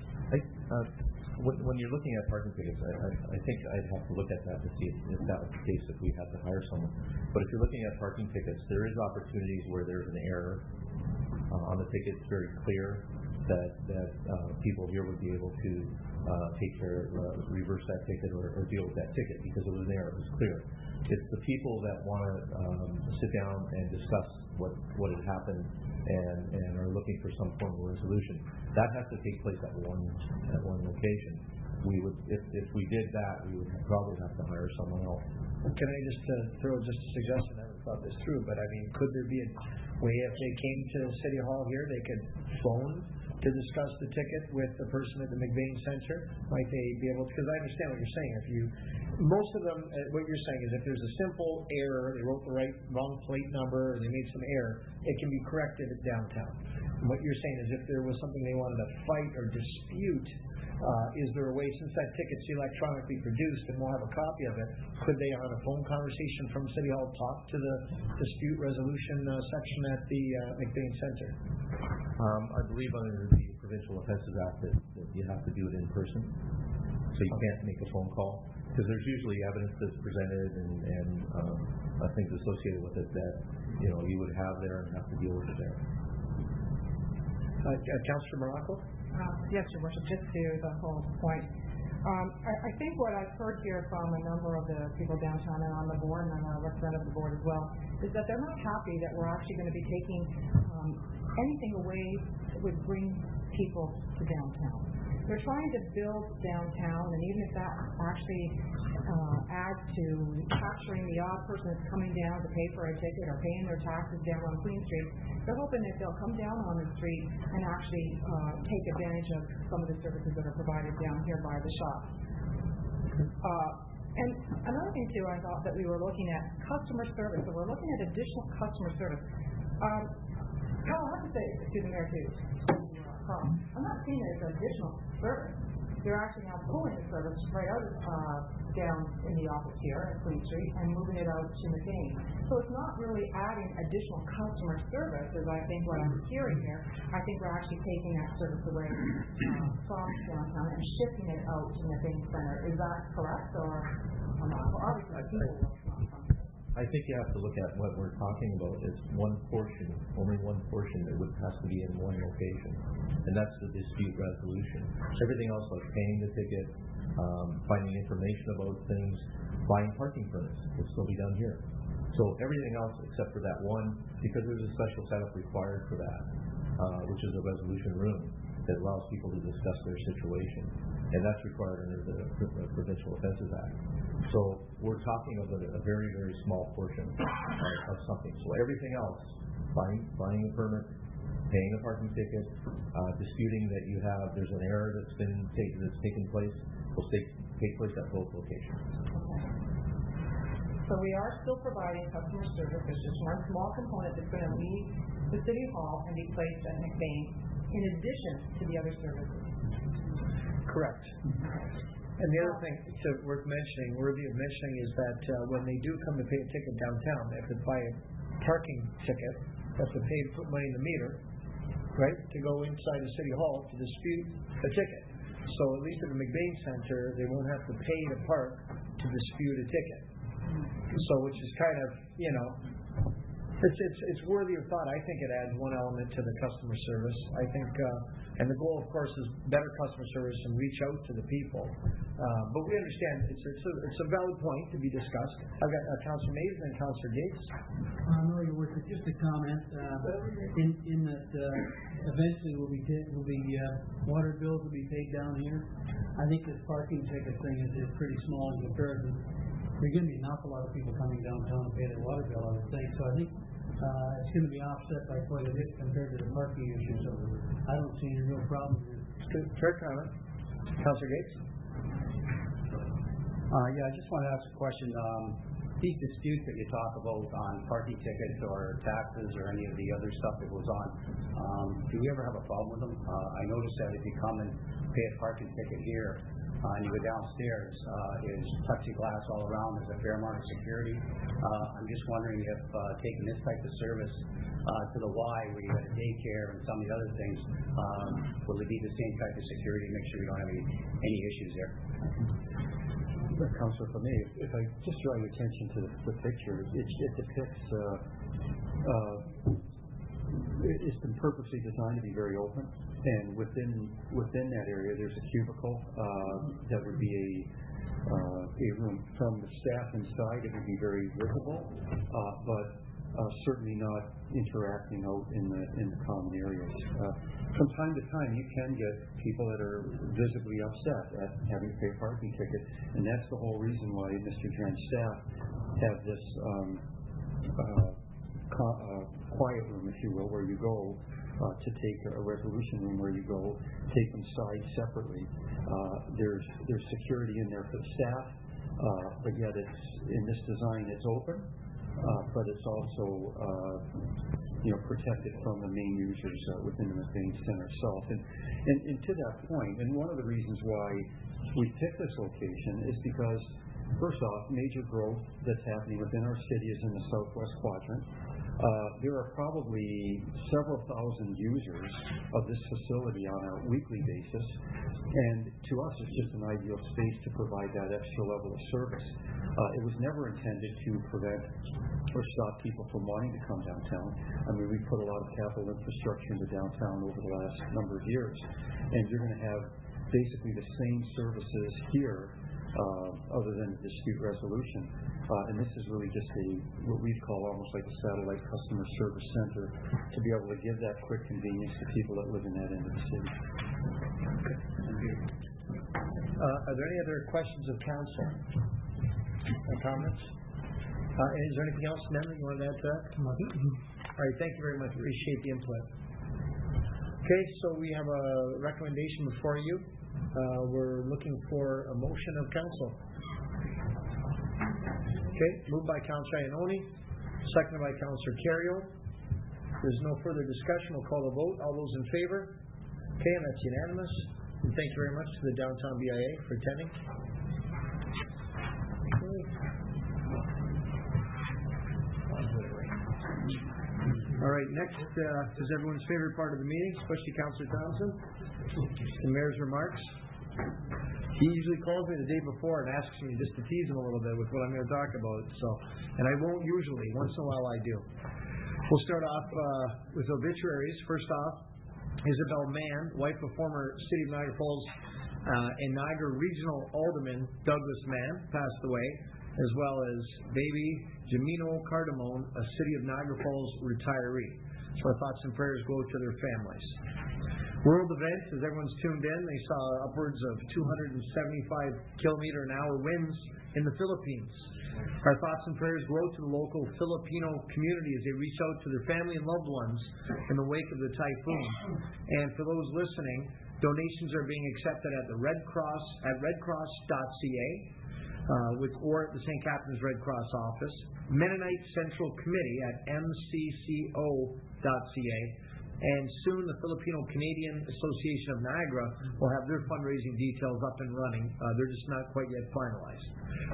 When you're looking at parking tickets, I think I'd have to look at that to see if that was the case, if we had to hire someone. But if you're looking at parking tickets, there is opportunities where there's an error on the ticket. It's very clear that people here would be able to reverse that ticket or deal with that ticket because it was an error. It was clear. It's the people that want to sit down and discuss what had happened and are looking for some form of resolution. That has to take place at one location. If we did that, we would probably have to hire someone else. Can I just throw a suggestion? I haven't thought this through, but I mean, could there be a way if they came to City Hall here, they could phone to discuss the ticket with the person at the McBain Center? Might they be able to? Because I understand what you're saying. Most of them, what you're saying is if there's a simple error, they wrote the wrong plate number, or they made some error, it can be corrected at downtown. And what you're saying is if there was something they wanted to fight or dispute, is there a way, since that ticket's electronically produced and we'll have a copy of it, could they on a phone conversation from City Hall talk to the dispute resolution section at the McBain Center? I believe under the Provincial Offences Act that you have to do it in person, so you can't make a phone call because there's usually evidence that's presented and things associated with it that you would have there and have to deal with it there. Councillor Morocco? Yes, Your Worship, just to the whole point. I think what I've heard here from a number of the people downtown and on the board, and I'm a representative of the board as well, is that they're not happy that we're actually going to be taking anything away that would bring people to downtown. They're trying to build downtown, and even if that actually adds to capturing the odd person that's coming down to pay for a ticket or paying their taxes down on Queen Street, they're hoping that they'll come down on the street and actually take advantage of some of the services that are provided down here by the shop. And another thing too, I thought that we were looking at customer service. So we're looking at additional customer service. I have to say, excuse me, Mayor, too. I'm not seeing it as additional service. They're actually now pulling the service right out of down in the office here at Queen Street and moving it out to McBain. So it's not really adding additional customer service, as I think what I'm hearing here. I think we're actually taking that service away from downtown and shifting it out to McBain Center. Is that correct or not? Well, obviously, people will not. I think you have to look at what we're talking about as one portion, only one portion that has to be in one location, and that's the dispute resolution. Everything else, like paying the ticket, finding information about things, buying parking permits, will still be done here. So everything else except for that one, because there's a special setup required for that, which is a resolution room that allows people to discuss their situation, and that's required under the Provincial Offences Act. So we're talking about a very, very small portion of something. So everything else, buying a permit, paying a parking ticket, disputing that there's an error that's taken place, will take place at both locations. So we are still providing customer service. There's just one small component that's going to leave the City Hall and be placed at McBain in addition to the other services. Correct. And the other thing worthy of mentioning is that when they do come to pay a ticket downtown, they have to buy a parking ticket, they have to pay to put money in the meter, right, to go inside the City Hall to dispute a ticket. So at least at the McBain Center, they won't have to pay to park to dispute a ticket. So which is kind of, it's worthy of thought. I think it adds one element to the customer service. I think, and the goal, of course, is better customer service and reach out to the people. But we understand it's a valid point to be discussed. I've got Councillor Mays and Councillor Gates. No, Your Worship, just a comment. In that eventually water bills will be paid down here. I think this parking ticket thing is pretty small in comparison. There's going to be an awful lot of people coming downtown to pay their water bill, I would think. So I think it's going to be offset by quite a bit compared to the parking issue. So I don't see any real problem here. Fair comment. Councillor Gates? I just want to ask a question. These disputes that you talk about on parking tickets or taxes or any of the other stuff that goes on, do we ever have a problem with them? I noticed that if you come and pay a parking ticket here, and you go downstairs, is plexiglass all around. There's a fair amount of security. I'm just wondering if taking this type of service to the Y, where you got a daycare and some of the other things, will it be the same type of security to make sure we don't have any issues there? Councillor, for me, if I just draw your attention to the picture, it depicts it's been purposely designed to be very open. And within that area, there's a cubicle that would be a room. From the staff inside, it would be very visible, but certainly not interacting out in the common areas. From time to time, you can get people that are visibly upset at having to pay a parking ticket, and that's the whole reason why Mr. Dren's staff have this quiet room, if you will, where you go to take a resolution room, where you go take them side separately. There's security in there for the staff, but yet it's in this design it's open, but it's also protected from the main users within the McBain Center itself. And to that point, and one of the reasons why we picked this location is because, first off, major growth that's happening within our city is in the southwest quadrant. There are probably several thousand users of this facility on a weekly basis, and to us it's just an ideal space to provide that extra level of service. It was never intended to prevent or stop people from wanting to come downtown. I mean, we put a lot of capital infrastructure into downtown over the last number of years, and you're going to have basically the same services here other than the dispute resolution. And this is really just what we'd call almost like a satellite customer service center to be able to give that quick convenience to people that live in that end of the city. Are there any other questions of council or comments? Is there anything else, Ned, you want to add to that? All right, thank you very much. Appreciate the input. Okay, so we have a recommendation before you. We're looking for a motion of council. Okay, moved by Councillor Iannone, seconded by Councillor Carrier. There's no further discussion. We'll call the vote. All those in favor? Okay, and that's unanimous. And thank you very much to the Downtown BIA for attending. All right, next is everyone's favorite part of the meeting, especially Councillor Thompson, the Mayor's remarks. He usually calls me the day before and asks me just to tease him a little bit with what I'm going to talk about. So, and I won't usually. Once in a while I do. We'll start off with obituaries. First off, Isabel Mann, wife of former City of Niagara Falls and Niagara Regional Alderman Douglas Mann, passed away, as well as baby Jamino Cardamone, a City of Niagara Falls retiree. So our thoughts and prayers go to their families. World events, as everyone's tuned in, they saw upwards of 275 km/h winds in the Philippines. Our thoughts and prayers go to the local Filipino community as they reach out to their family and loved ones in the wake of the typhoon. And for those listening, donations are being accepted at the Red Cross at redcross.ca or at the St. Catherine's Red Cross office, Mennonite Central Committee at mcco.ca, and soon the Filipino Canadian Association of Niagara will have their fundraising details up and running. They're just not quite yet finalized.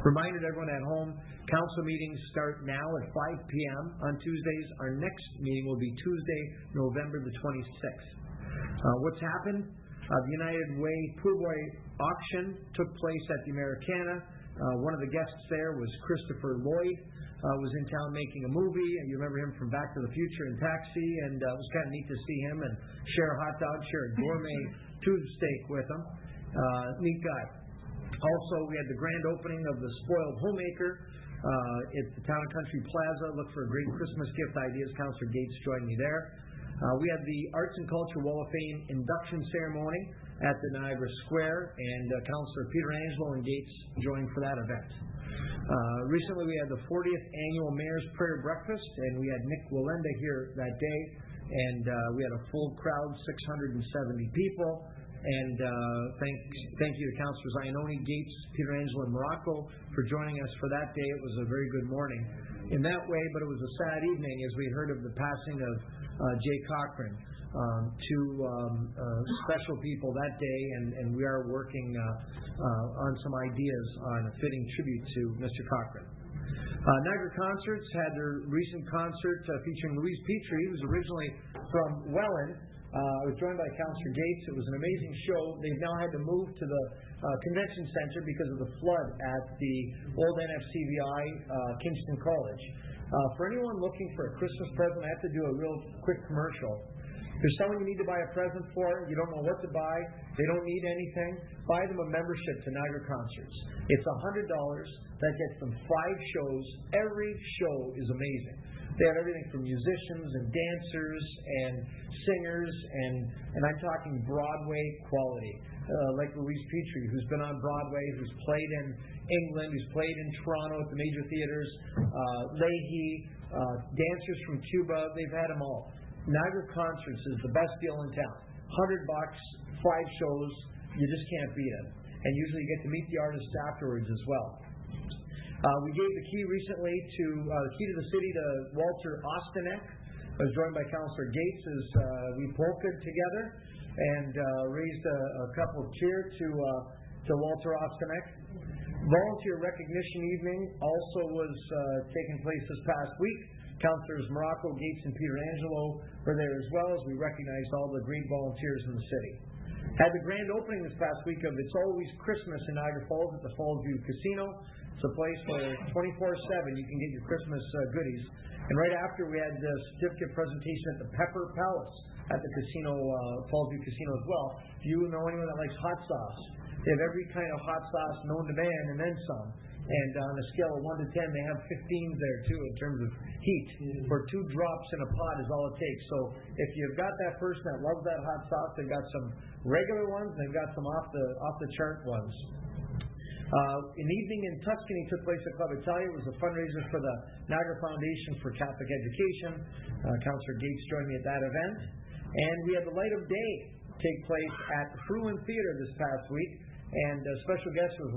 Reminder to everyone at home, council meetings start now at 5 p.m. on Tuesdays. Our next meeting will be Tuesday, November the 26th. What's happened? The United Way Pool Boy auction took place at the Americana. One of the guests there was Christopher Lloyd. Was in town making a movie, and you remember him from Back to the Future and Taxi, and it was kind of neat to see him and share a hot dog, share a gourmet tube steak with him. Neat guy. Also, we had the grand opening of the Spoiled Homemaker at the Town and Country Plaza. Look for great Christmas gift ideas. Councillor Gates joined me there. We had the Arts and Culture Wall of Fame induction ceremony at the Niagara Square, and Councillor Peter Angelo and Gates joined for that event. Recently, we had the 40th annual Mayor's Prayer Breakfast, and we had Nick Walenda here that day, and we had a full crowd, 670 people. And thank you to Councillors Iannone, Gates, Peter Angelo, and Morocco for joining us for that day. It was a very good morning in that way, but it was a sad evening as we heard of the passing of Jay Cochran. Two special people that day, and we are working on some ideas on a fitting tribute to Mr. Cochran. Niagara Concerts had their recent concert featuring Louise Petrie, who's originally from Welland. I was joined by Councillor Gates. It was an amazing show. They've now had to move to the convention center because of the flood at the old NFCVI Kingston College. For anyone looking for a Christmas present, I have to do a real quick commercial. If there's someone you need to buy a present for, you don't know what to buy, they don't need anything, buy them a membership to Niagara Concerts. It's $100. That gets them 5 shows. Every show is amazing. They have everything from musicians and dancers and singers, and I'm talking Broadway quality. Like Louise Petrie, who's been on Broadway, who's played in England, who's played in Toronto at the major theaters, Leahy, dancers from Cuba, they've had them all. Niagara Concerts is the best deal in town. $100, 5 shows, you just can't beat it. And usually you get to meet the artists afterwards as well. We gave the key recently to the key to the city to Walter Ostanek. I was joined by Councillor Gates as we polkaed together and raised a couple of cheers to Walter Ostanek. Volunteer recognition evening also was taking place this past week. Councillors Morocco, Gates, and Peter Angelo were there as well as we recognized all the great volunteers in the city. Had the grand opening this past week of It's Always Christmas in Niagara Falls at the Fallsview Casino. It's a place where 24/7 you can get your Christmas goodies. And right after we had the certificate presentation at the Pepper Palace at the casino, Fallsview Casino as well. If you know anyone that likes hot sauce, they have every kind of hot sauce known to man and then some. And on a scale of 1 to 10, they have 15s there too in terms of heat. Where 2 drops in a pot is all it takes. So if you've got that person that loves that hot sauce, they've got some regular ones, and they've got some off the chart ones. An evening in Tuscany took place at Club Italia. It was a fundraiser for the Niagara Foundation for Catholic Education. Councillor Gates joined me at that event. And we had the Light of Day take place at the Fruin Theatre this past week. And a special guest was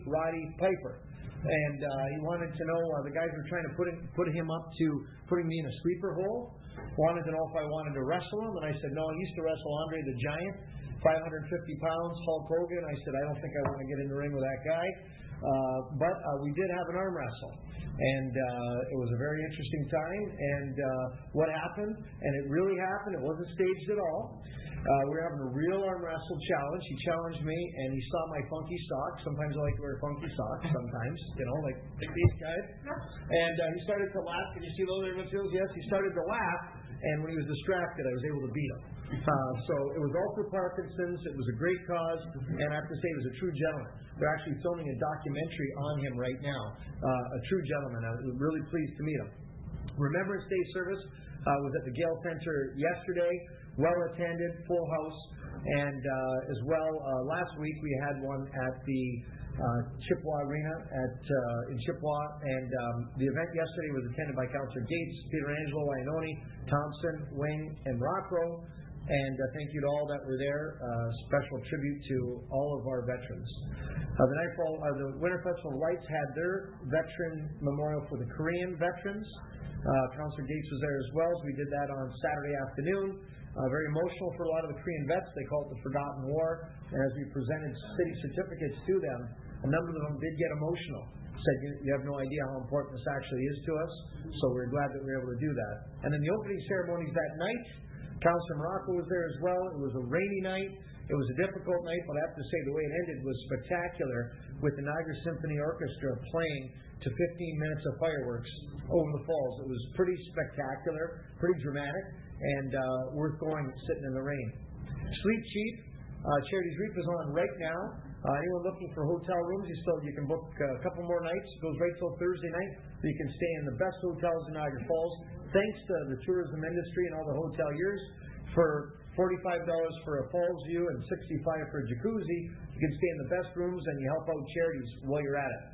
Roddy Piper. And he wanted to know, the guys were trying to put him up to putting me in a sleeper hole. Wanted to know if I wanted to wrestle him. And I said, no, I used to wrestle Andre the Giant, 550 pounds, Hulk Hogan. I said, I don't think I want to get in the ring with that guy. But we did have an arm wrestle. And it was a very interesting time. And what happened, and it really happened, it wasn't staged at all. We were having a real arm wrestle challenge. He challenged me, and he saw my funky socks. Sometimes I like to wear funky socks, sometimes, like these guys. And he started to laugh. Can you see those materials? Yes, he started to laugh. And when he was distracted, I was able to beat him. So it was all for Parkinson's. It was a great cause. And I have to say, he was a true gentleman. They're actually filming a documentary on him right now. A true gentleman. I was really pleased to meet him. Remembrance Day service was at the Gale Center yesterday. Well attended, full house. And as well, last week we had one at the Chippewa Arena in Chippewa, and the event yesterday was attended by Councillor Gates, Peter Angelo, Iannone, Thompson, Wing, and Rockwell. And thank you to all that were there. Special tribute to all of our veterans. The Winter Festival of Lights had their veteran memorial for the Korean veterans. Councillor Gates was there as well. So we did that on Saturday afternoon. Very emotional for a lot of the Korean vets. They call it the Forgotten War. And as we presented city certificates to them, a number of them did get emotional. Said, you have no idea how important this actually is to us. So we're glad that we were able to do that. And then the opening ceremonies that night, Councillor Morocco was there as well. It was a rainy night. It was a difficult night, but I have to say the way it ended was spectacular with the Niagara Symphony Orchestra playing to 15 minutes of fireworks over the falls. It was pretty spectacular, pretty dramatic, and worth going sitting in the rain. Sleep Cheap, Charities Reap is on right now. Anyone looking for hotel rooms, you can book a couple more nights. It goes right till Thursday night. You can stay in the best hotels in Niagara Falls. Thanks to the tourism industry and all the hoteliers for $45 for a falls view and $65 for a jacuzzi. You can stay in the best rooms and you help out charities while you're at it.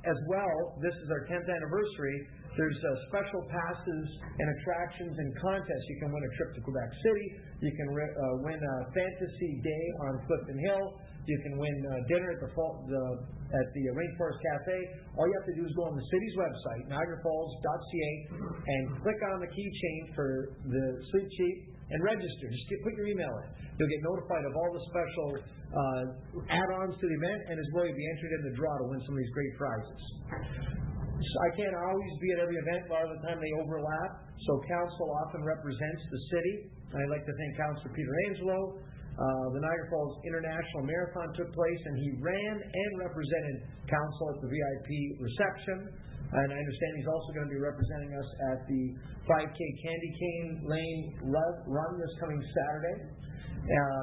As well, this is our 10th anniversary. There's special passes and attractions and contests. You can win a trip to Quebec City. You can win a fantasy day on Clifton Hill. You can win dinner at the Rainforest Cafe. All you have to do is go on the city's website, niagarafalls.ca, and click on the keychain for the Sleep Cheap and register. Just put your email in. You'll get notified of all the special add-ons to the event, and as well, you'll be entered in the draw to win some of these great prizes. I can't always be at every event. A lot of the time they overlap, so council often represents the city. I'd like to thank Councillor Peter Angelo. The Niagara Falls International Marathon took place, and he ran and represented council at the VIP reception. And I understand he's also going to be representing us at the 5K Candy Cane Lane run this coming Saturday.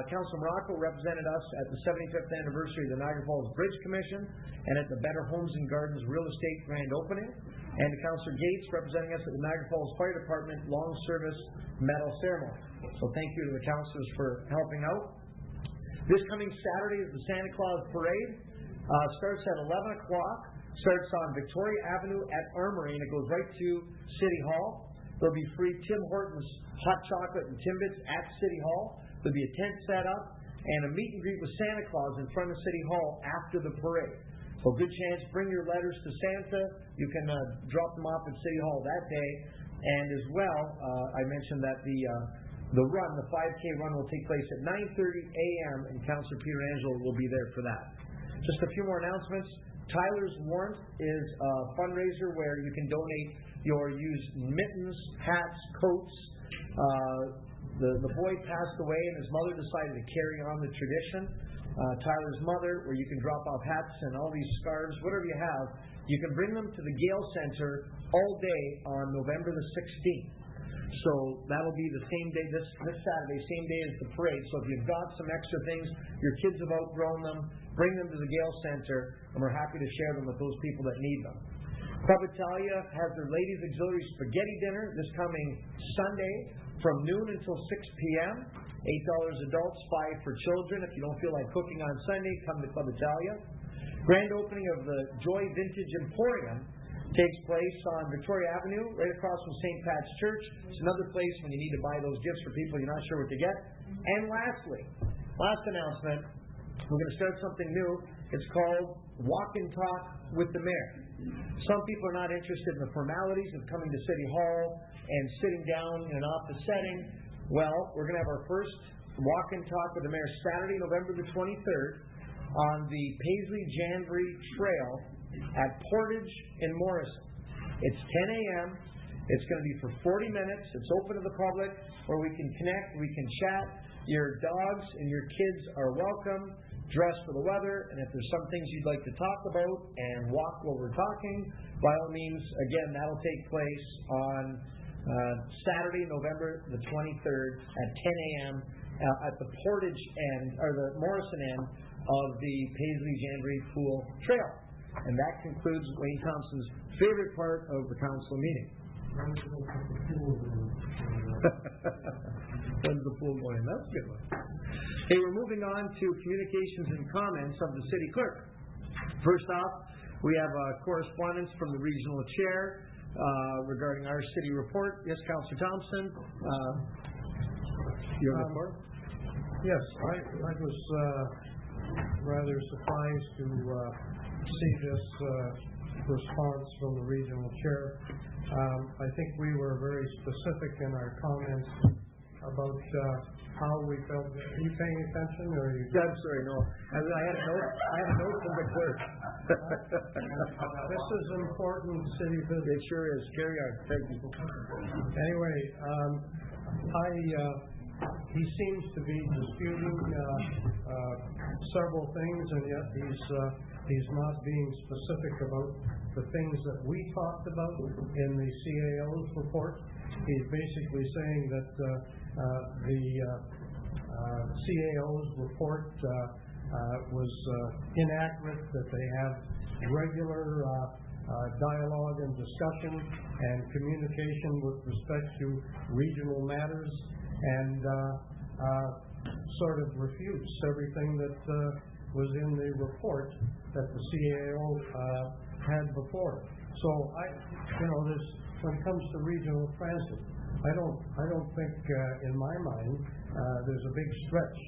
Councillor Morocco represented us at the 75th anniversary of the Niagara Falls Bridge Commission and at the Better Homes and Gardens Real Estate Grand Opening. And Councillor Gates representing us at the Niagara Falls Fire Department Long Service Medal Ceremony. So thank you to the councillors for helping out. This coming Saturday is the Santa Claus Parade. Starts at 11 o'clock. Starts on Victoria Avenue at Armory, and it goes right to City Hall. There'll be free Tim Hortons hot chocolate and Timbits at City Hall. There'll be a tent set up and a meet and greet with Santa Claus in front of City Hall after the parade. So good chance, bring your letters to Santa. You can drop them off at City Hall that day. And as well, I mentioned that the run, the 5K run, will take place at 9:30 a.m. and Councillor Peter Angelo will be there for that. Just a few more announcements. Tyler's Warmth is a fundraiser where you can donate your used mittens, hats, coats. The boy passed away and his mother decided to carry on the tradition. Tyler's mother, where you can drop off hats and all these scarves, whatever you have, you can bring them to the Gale Center all day on November the 16th. So that'll be the same day, this Saturday, same day as the parade. So if you've got some extra things, your kids have outgrown them, bring them to the Gale Center, and we're happy to share them with those people that need them. Club Italia has their Ladies Auxiliary Spaghetti Dinner this coming Sunday from noon until 6 p.m. $8 adults, $5 for children. If you don't feel like cooking on Sunday, come to Club Italia. Grand opening of the Joy Vintage Emporium takes place on Victoria Avenue, right across from St. Pat's Church. It's another place when you need to buy those gifts for people you're not sure what to get. And lastly, last announcement, we're going to start something new. It's called Walk and Talk with the Mayor. Some people are not interested in the formalities of coming to City Hall and sitting down in an office setting. Well, we're going to have our first Walk and Talk with the Mayor Saturday, November the 23rd on the Paisley-Janbury Trail at Portage in Morrison. It's 10 a.m. It's going to be for 40 minutes. It's open to the public where we can connect, we can chat. Your dogs and your kids are welcome. Dress for the weather, and if there's some things you'd like to talk about and walk while we're talking, by all means, again, that'll take place on Saturday, November the 23rd at 10 a.m. At the Portage end, or the Morrison end of the Paisley-Janbury Pool Trail. And that concludes Wayne Thompson's favorite part of the council meeting. When's the pool going? That's a good one. Hey, we're moving on to communications and comments of the city clerk. First off, we have correspondence from the regional chair regarding our city report. Yes, Councillor Thompson. You have the floor. Yes, I was rather surprised to see this response from the regional chair. I think we were very specific in our comments about how we felt. Are you paying attention, or are you? I'm sorry, no. I had a note from the clerk. This is important city business. It sure is. Carry on. Thank you. Anyway, he seems to be disputing several things, and yet he's not being specific about the things that we talked about in the CAO's report. He's basically saying that the CAO's report was inaccurate, that they have regular dialogue and discussion and communication with respect to regional matters, and sort of refutes everything that was in the report that the CAO had before. So when it comes to regional transit, I don't think in my mind there's a big stretch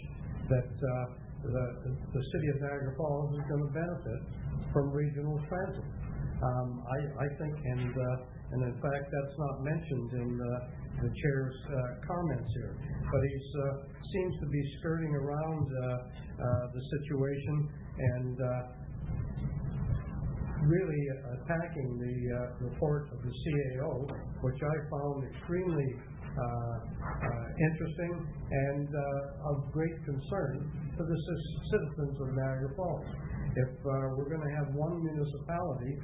that the city of Niagara Falls is going to benefit from regional transit. I think, and in fact that's not mentioned in the chair's comments here, but he seems to be skirting around the situation and really attacking the report of the CAO, which I found extremely interesting and of great concern to the citizens of Niagara Falls. If we're going to have one municipality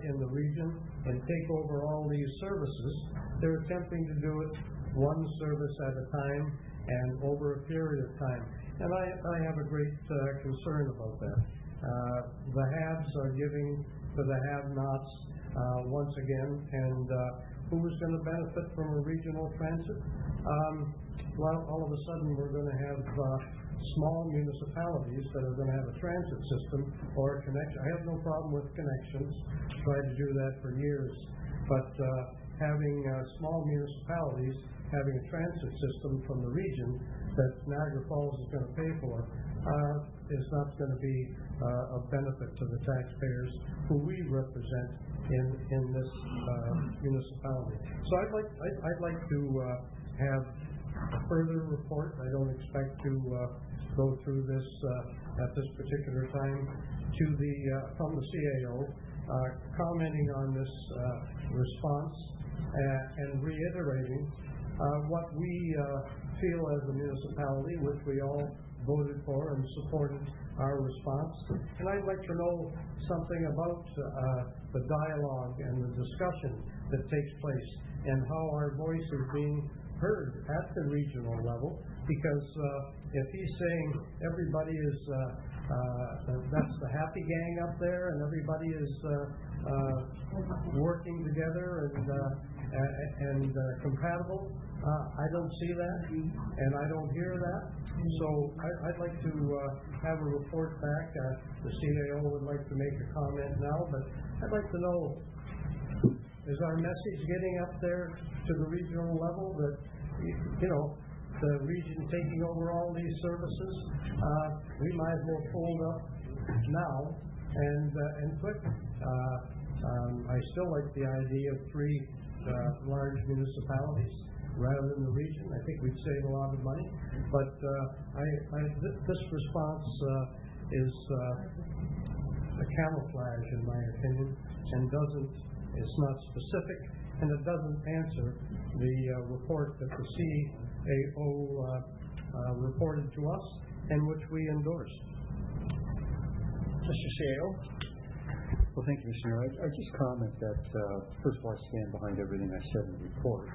in the region and take over all these services, they're attempting to do it one service at a time and over a period of time. And I have a great concern about that. The haves are giving to the have-nots once again, and who's going to benefit from a regional transit? Well, all of a sudden we're going to have small municipalities that are going to have a transit system or a connection. I have no problem with connections. Tried to do that for years. But having small municipalities having a transit system from the region that Niagara Falls is going to pay for is not going to be of benefit to the taxpayers who we represent in this municipality. So I'd like to have a further report. I don't expect to go through this at this particular time from the CAO, commenting on this response and reiterating what we feel as a municipality, which we all voted for and supported our response. And I'd like to know something about the dialogue and the discussion that takes place and how our voice is being heard at the regional level, because if he's saying everybody is that's the happy gang up there and everybody is working together and compatible, I don't see that and I don't hear that. So I'd like to have a report back. The CAO would like to make a comment now, but I'd like to know, is our message getting up there to the regional level that, the region taking over all these services, we might as well fold up now and quit. I still like the idea of 3 large municipalities rather than the region. I think we'd save a lot of money. But this response is a camouflage, in my opinion, and it's not specific, and it doesn't answer the report that the CAO reported to us and which we endorsed. Mr. CAO? Well, thank you, Mr. Mayor. I just comment that, first of all, I stand behind everything I said in the report.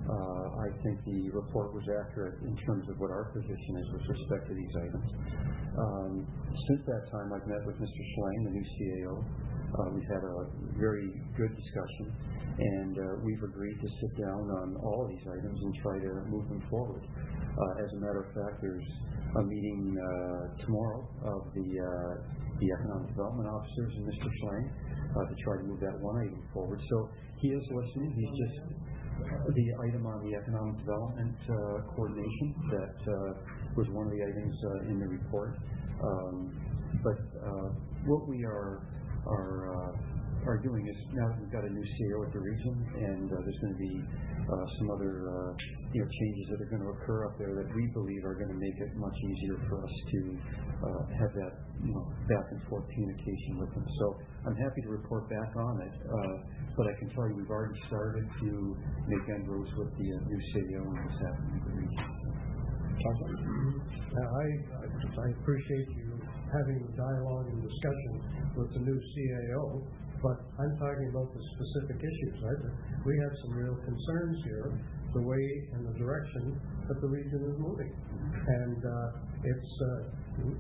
I think the report was accurate in terms of what our position is with respect to these items. Since that time, I've met with Mr. Schlang, the new CAO. We've had a very good discussion, and we've agreed to sit down on all of these items and try to move them forward. As a matter of fact, there's a meeting tomorrow of the economic development officers and Mr. Schlang to try to move that one item forward. So he is listening. He's just the item on the economic development coordination that was one of the items in the report. But what we are doing is, now that we've got a new CEO at the region, and there's going to be some other changes that are going to occur up there that we believe are going to make it much easier for us to have that back and forth communication with them. So I'm happy to report back on it, but I can tell you we've already started to make inroads with the new CEO and what's happening at the region. I appreciate you having the dialogue and discussion with the new CAO, but I'm talking about the specific issues. We have some real concerns here, the way and the direction that the region is moving. And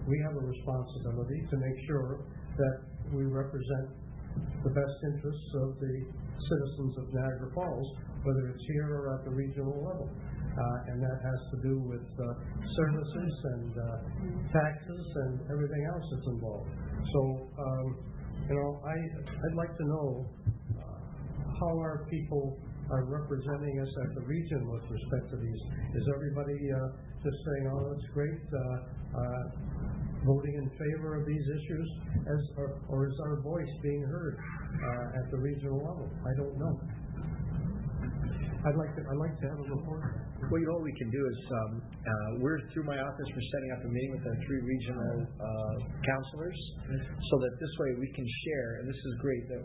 we have a responsibility to make sure that we represent the best interests of the citizens of Niagara Falls, whether it's here or at the regional level. And that has to do with services and taxes and everything else that's involved. So, I'd like to know how our people are representing us at the region with respect to these. Is everybody just saying, oh, that's great, voting in favor of these issues, or is our voice being heard at the regional level? I don't know. I'd like to have a report. Well, what we can do is, we're through my office, we're setting up a meeting with our 3 regional councillors, so that this way we can share, and this is great that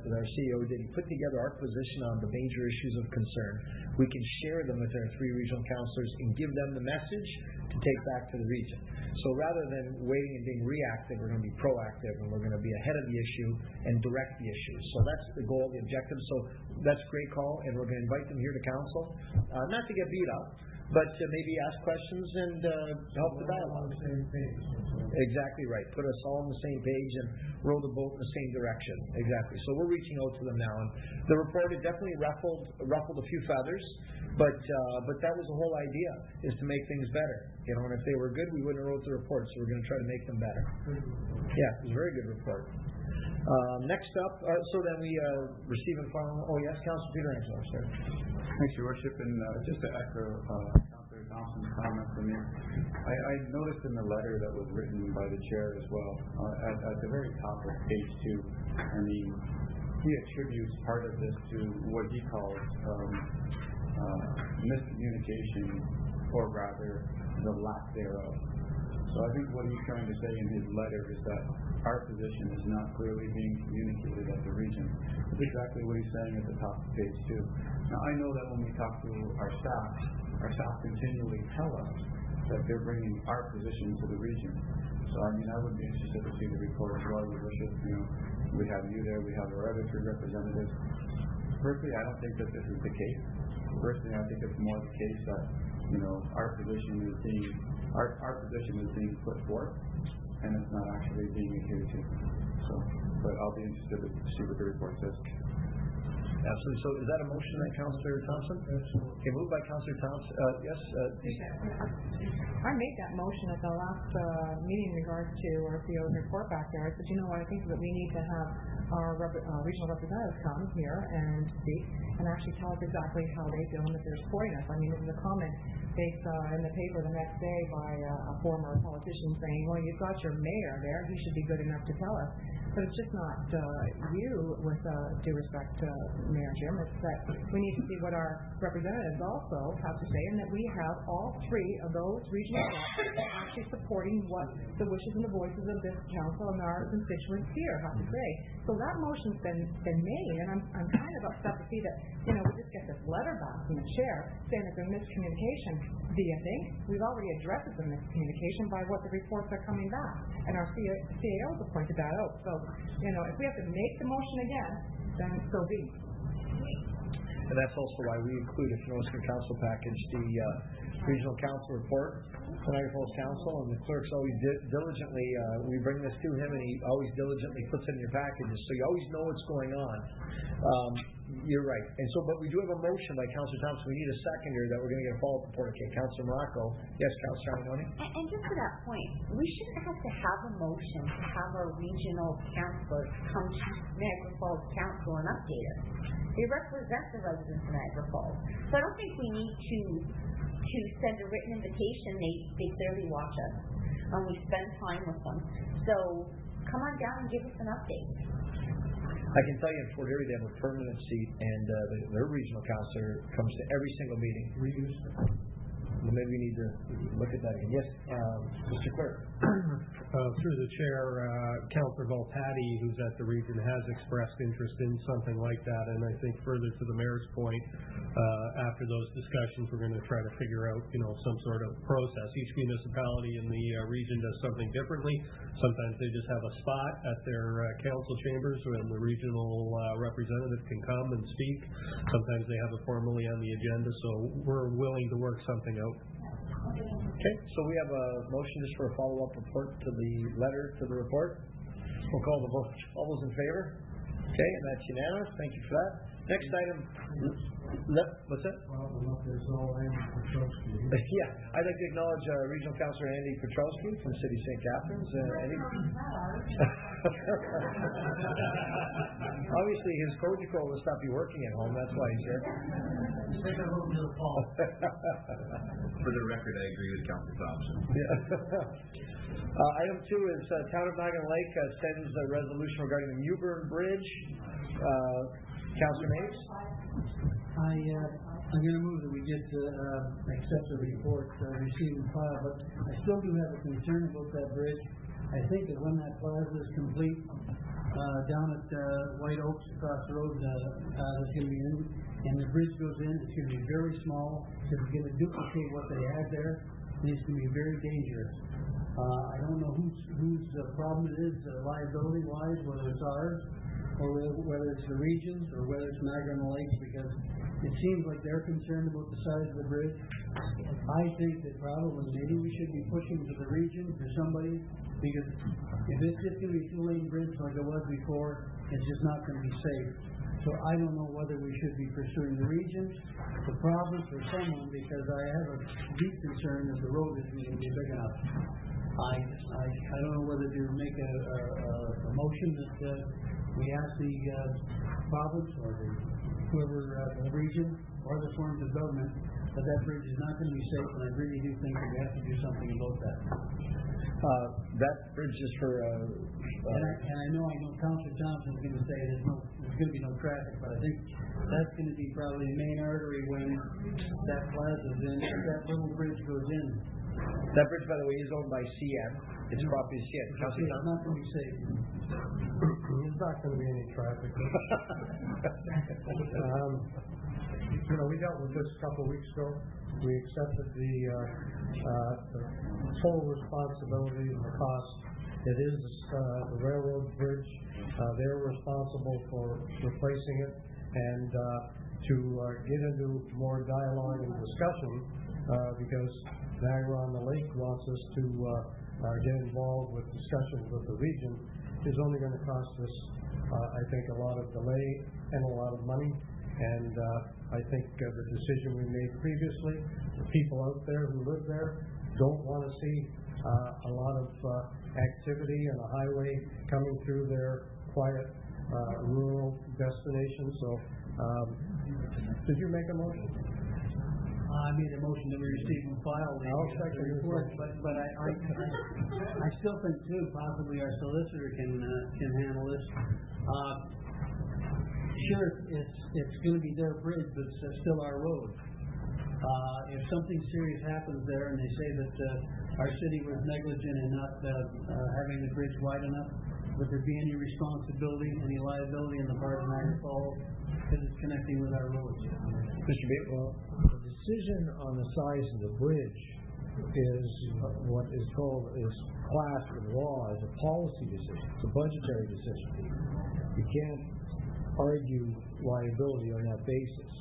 our CEO did. He put together our position on the major issues of concern. We can share them with our 3 regional councillors and give them the message to take back to the region. So rather than waiting and being reactive, we're going to be proactive, and we're going to be ahead of the issue and direct the issue. So that's the goal, the objective. So that's a great call, and we're going to invite them here to council, not to get beat up, but to maybe ask questions and help the dialogue. Exactly right. Put us all on the same page and row the boat in the same direction. Exactly. So we're reaching out to them now, and the report had definitely ruffled a few feathers, but that was the whole idea, is to make things better. And if they were good, we wouldn't have wrote the report. So we're going to try to make them better. Yeah, it was a very good report. Next up, so then we receive and file. Oh yes, Councilor Peter Angelo, sir. Thanks, Your Worship, and just to echo Councilor Thompson's comment from me, I noticed in the letter that was written by the chair as well, at the very top of page 2, he attributes part of this to what he calls miscommunication, or rather the lack thereof. So I think what he's trying to say in his letter is that our position is not clearly being communicated at the region. That's exactly what he's saying at the top of page 2. Now, I know that when we talk to our staff continually tell us that they're bringing our position to the region. So, I would be interested to see the report as well, Your Worship. We have you there, we have our other 3 representatives. Personally, I don't think that this is the case. Personally, I think it's more the case that, our position is being put forth, and it's not actually being adhered to. So, but I'll be interested to see what the report says. Absolutely. So is that a motion then, Councilor Thompson? Absolutely. Okay, moved by Councilor Thompson. Yes? I made that motion at the last meeting in regards to our CEO's report back there. I said, I think that we need to have our regional representatives come here and speak and actually tell us exactly how they feel and if they're supporting us. There was a comment based in the paper the next day by a former politician saying, well, you've got your mayor there, he should be good enough to tell us. but it's just not you, with due respect, Mayor Jim. It's that we need to see what our representatives also have to say, and that we have all three of those regional reps actually supporting what the wishes and the voices of this council and our constituents here have to say. So that motion's been made, and I'm kind of upset to see that, we just get this letter back from the chair saying it's a miscommunication. Do you think? We've already addressed the miscommunication by what the reports are coming back, and our CAOs have pointed that out. So, if we have to make the motion again, then so be. And that's also why we included in the Western Council package the regional council report to Niagara Falls Council, and the clerk's always diligently, we bring this to him, and he always diligently puts it in your packages, so you always know what's going on. You're right. And so, but we do have a motion by Councillor Thompson. We need a seconder that we're going to get a follow-up report. Okay, Councillor Morocco. Yes, Councillor Arnone. And just to that point, we shouldn't have to have a motion to have our regional councillors come to Niagara Falls Council and update us. They represent the residents of Niagara Falls. So I don't think we need to send a written invitation. They clearly watch us, and we spend time with them. So come on down and give us an update. I can tell you in Fort Erie they have a permanent seat, and their regional councillor comes to every single meeting. Well, maybe we need to look at that again. Yes, Mr. Clerk. Through the chair, Councillor Volpatti, who's at the region, has expressed interest in something like that, and I think further to the mayor's point, after those discussions, we're going to try to figure out, some sort of process. Each municipality in the region does something differently. Sometimes they just have a spot at their council chambers when the regional representative can come and speak. Sometimes they have it formally on the agenda, so we're willing to work something out. Okay, so we have a motion just for a follow-up report to the letter to the report. We'll call the vote. All those in favor? Okay, and that's unanimous. Thank you for that. Next item. What's that? Yeah, I'd like to acknowledge Regional Councillor Andy Petrowski from the City of St. Catharines. Obviously, his Cogeco will stop be working at home. That's why he's here. For the record, I agree with Councillor Thompson. Item 2 is Town of Niagara Lake sends a resolution regarding the Mewburn Bridge. Councillor Mays? I'm going to move that we get accept the report received and filed, but I still do have a concern about that bridge. I think that when that plaza is complete, down at White Oaks across the road, that's going to be in, and the bridge goes in, it's going to be very small, so it's going to duplicate what they had there, and it's going to be very dangerous. I don't know whose problem it is, liability-wise, whether it's ours, or whether it's the regions, or whether it's Niagara and the Lakes, because it seems like they're concerned about the size of the bridge. I think that probably maybe we should be pushing to the region, to somebody, because if it's just going to be a two-lane bridge like it was before, it's just not going to be safe. So I don't know whether we should be pursuing the regions, the province, or someone, because I have a deep concern that the road isn't going to be big enough. I don't know whether to make a motion that we ask the province or whoever the region or the forms of government that bridge is not going to be safe, and I really do think that we have to do something about that. That bridge is for... and I know Councillor Thompson is going to say there's going to be no traffic, but I think that's going to be probably the main artery when that plaza is in, if that little bridge goes in. That bridge, by the way, is owned by CN. It's property of CN. Councillor Thompson? It's not going to be safe. There's not going to be any traffic. We dealt with this a couple of weeks ago. We accepted the full responsibility of the cost. It is the railroad bridge. They're responsible for replacing it, and to get into more dialogue and discussion, because Niagara on the Lake wants us to get involved with discussions with the region, is only going to cost us, I think, a lot of delay and a lot of money. And I think the decision we made previously, the people out there who live there don't want to see a lot of activity and a highway coming through their quiet rural destination. So, did you make a motion? I made a motion that we receive and file the report, but I still think too possibly our solicitor can handle this. Sure, it's going to be their bridge, but it's still our road. If something serious happens there and they say that our city was negligent in not having the bridge wide enough, would there be any responsibility, any liability on the part of Niagara Falls because it's connecting with our roads? Mr. Bates? Well, the decision on the size of the bridge is what is classed in law as a policy decision. It's a budgetary decision. You can't argue liability on that basis.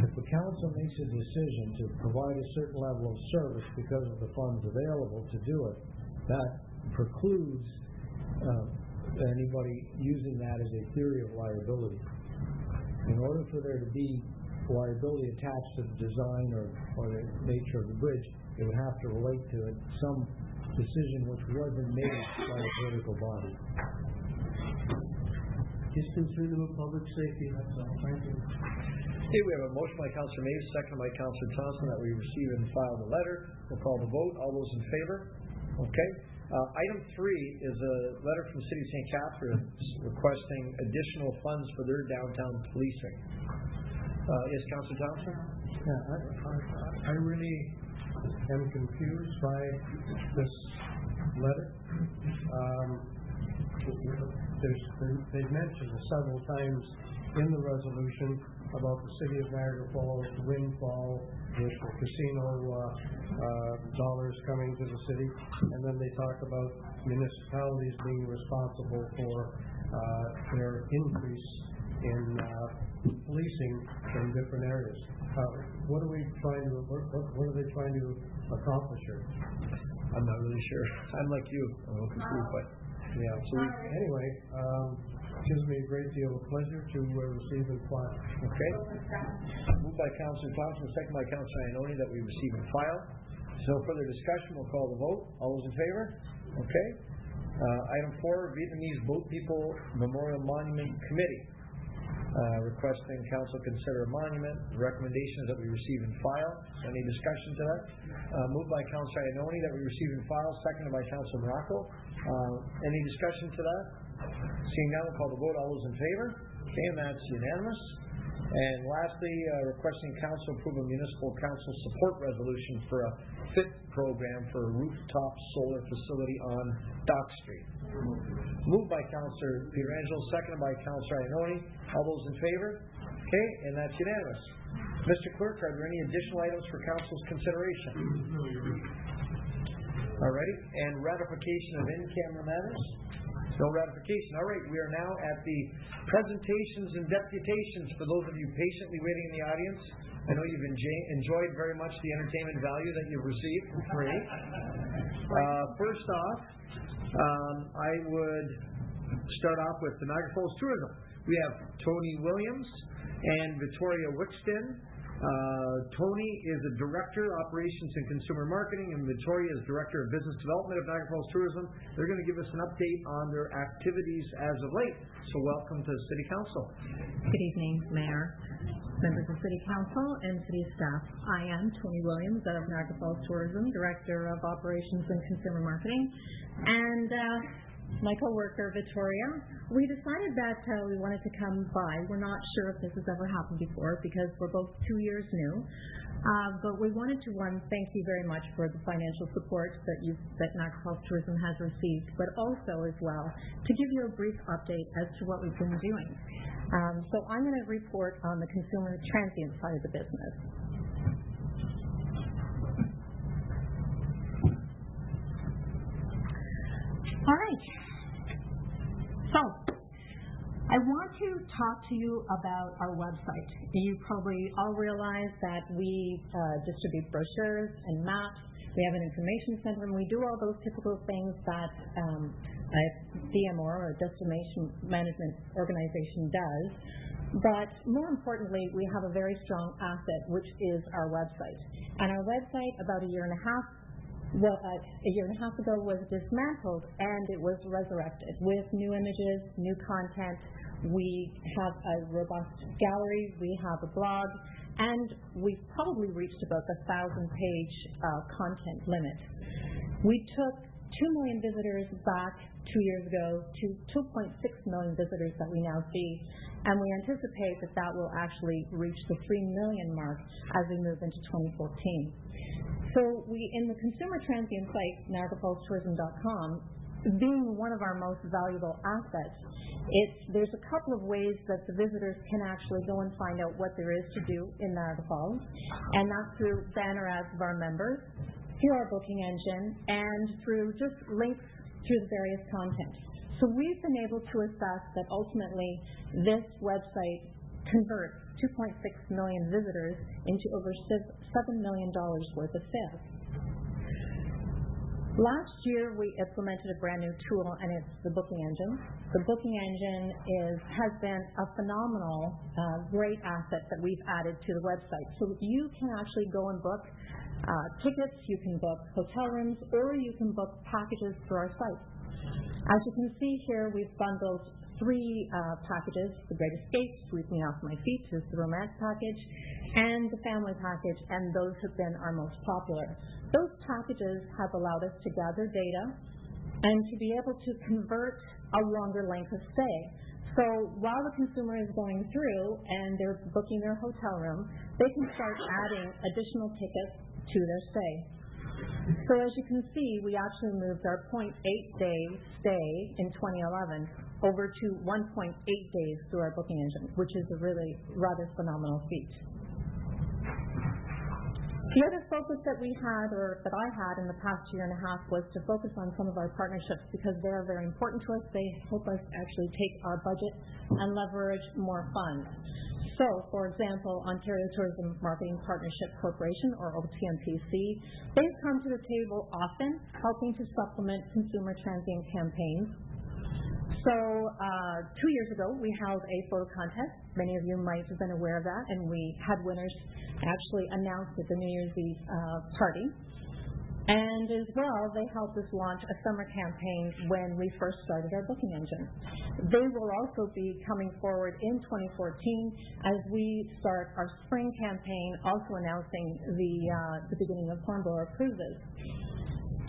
If the council makes a decision to provide a certain level of service because of the funds available to do it, that precludes anybody using that as a theory of liability. In order for there to be liability attached to the design or the nature of the bridge, it would have to relate to some decision which wasn't made by a political body. Just concerned about public safety, that's all. Thank you. Okay, we have a motion by Councillor Maves, second by Councillor Thompson, that we receive and file the letter. We'll call the vote. All those in favor? Okay. Item 3 is a letter from City of St. Catharines requesting additional funds for their downtown policing. Yes, Councillor Thompson? Yeah, I really am confused by this letter. They've mentioned several times in the resolution about the City of Niagara Falls windfall with the casino dollars coming to the city, and then they talk about municipalities being responsible for their increase in policing in different areas. What are they trying to accomplish here? I'm not really sure. I'm like you. I'm a little confused, but yeah. So anyway, gives me a great deal of pleasure to receive and file. Okay. Moved by Councillor Thompson, second by Councillor Iannone, that we receive and file. So no further discussion. We'll call the vote. All those in favor? Okay. Item 4, Vietnamese Boat People Memorial Monument Committee. Requesting council consider a monument. The recommendation is that we receive and file. Any discussion to that? Moved by Councillor Iannone that we receive and file, seconded by Councillor Morocco. Any discussion to that? Seeing none, we'll call the vote. All those in favor? Okay, and that's unanimous. And lastly, requesting council approve a municipal council support resolution for a FIT program for a rooftop solar facility on Dock Street. Moved by Councillor Pietrangelo, seconded by Councillor Iannone. All those in favor? Okay, and that's unanimous. Mr. Clerk, are there any additional items for council's consideration? All righty, and ratification of in-camera matters? No ratification. All right, we are now at the presentations and deputations for those of you patiently waiting in the audience. I know you've enjoyed very much the entertainment value that you've received for free. First off, I would start off with the Niagara Falls Tourism. We have Tony Williams and Victoria Wixton. Tony is a Director, Operations and Consumer Marketing, and Victoria is Director of Business Development of Niagara Falls Tourism. They're going to give us an update on their activities as of late. So welcome to City Council. Good evening, Mayor, members of City Council, and City staff. I am Tony Williams of Niagara Falls Tourism, Director of Operations and Consumer Marketing, and my co-worker, Victoria, we decided that we wanted to come by. We're not sure if this has ever happened before because we're both 2 years new. But we wanted to, thank you very much for the financial support that Niagara Falls Tourism has received, but also as well to give you a brief update as to what we've been doing. So I'm going to report on the consumer transient side of the business. All right. So, I want to talk to you about our website. You probably all realize that we distribute brochures and maps. We have an information center, and we do all those typical things that a DMO or a destination management organization does. But more importantly, we have a very strong asset, which is our website. And our website, about a year and a half ago, was dismantled and it was resurrected with new images, new content. We have a robust gallery, we have a blog, and we've probably reached about the 1,000-page content limit. We took 2 million visitors back 2 years ago to 2.6 million visitors that we now see, and we anticipate that that will actually reach the 3 million mark as we move into 2014. So in the consumer transient site, NiagaraFallsTourism.com, being one of our most valuable assets, there's a couple of ways that the visitors can actually go and find out what there is to do in Niagara Falls, and that's through banner ads of our members, through our booking engine, and through just links through the various content. So we've been able to assess that ultimately this website converts 2.6 million visitors into over $7 million worth of sales. Last year, we implemented a brand new tool, and it's the booking engine. The booking engine has been a phenomenal, great asset that we've added to the website. So you can actually go and book tickets, you can book hotel rooms, or you can book packages through our site. As you can see here, we've bundled 3 packages: the Great Escape, Sweep Me Off My Feet is the romance package, and the family package, and those have been our most popular. Those packages have allowed us to gather data and to be able to convert a longer length of stay. So while the consumer is going through and they're booking their hotel room, they can start adding additional tickets to their stay. So as you can see, we actually moved our 0.8-day stay in 2011 over to 1.8 days through our booking engine, which is a really rather phenomenal feat. The other focus that we had, or that I had in the past year and a half, was to focus on some of our partnerships because they are very important to us. They help us actually take our budget and leverage more funds. So, for example, Ontario Tourism Marketing Partnership Corporation, or OTMPC, they've come to the table often, helping to supplement consumer transient campaigns. So 2 years ago, we held a photo contest. Many of you might have been aware of that, and we had winners actually announced at the New Year's Eve party. And as well, they helped us launch a summer campaign when we first started our booking engine. They will also be coming forward in 2014 as we start our spring campaign, also announcing the beginning of hornblower cruises.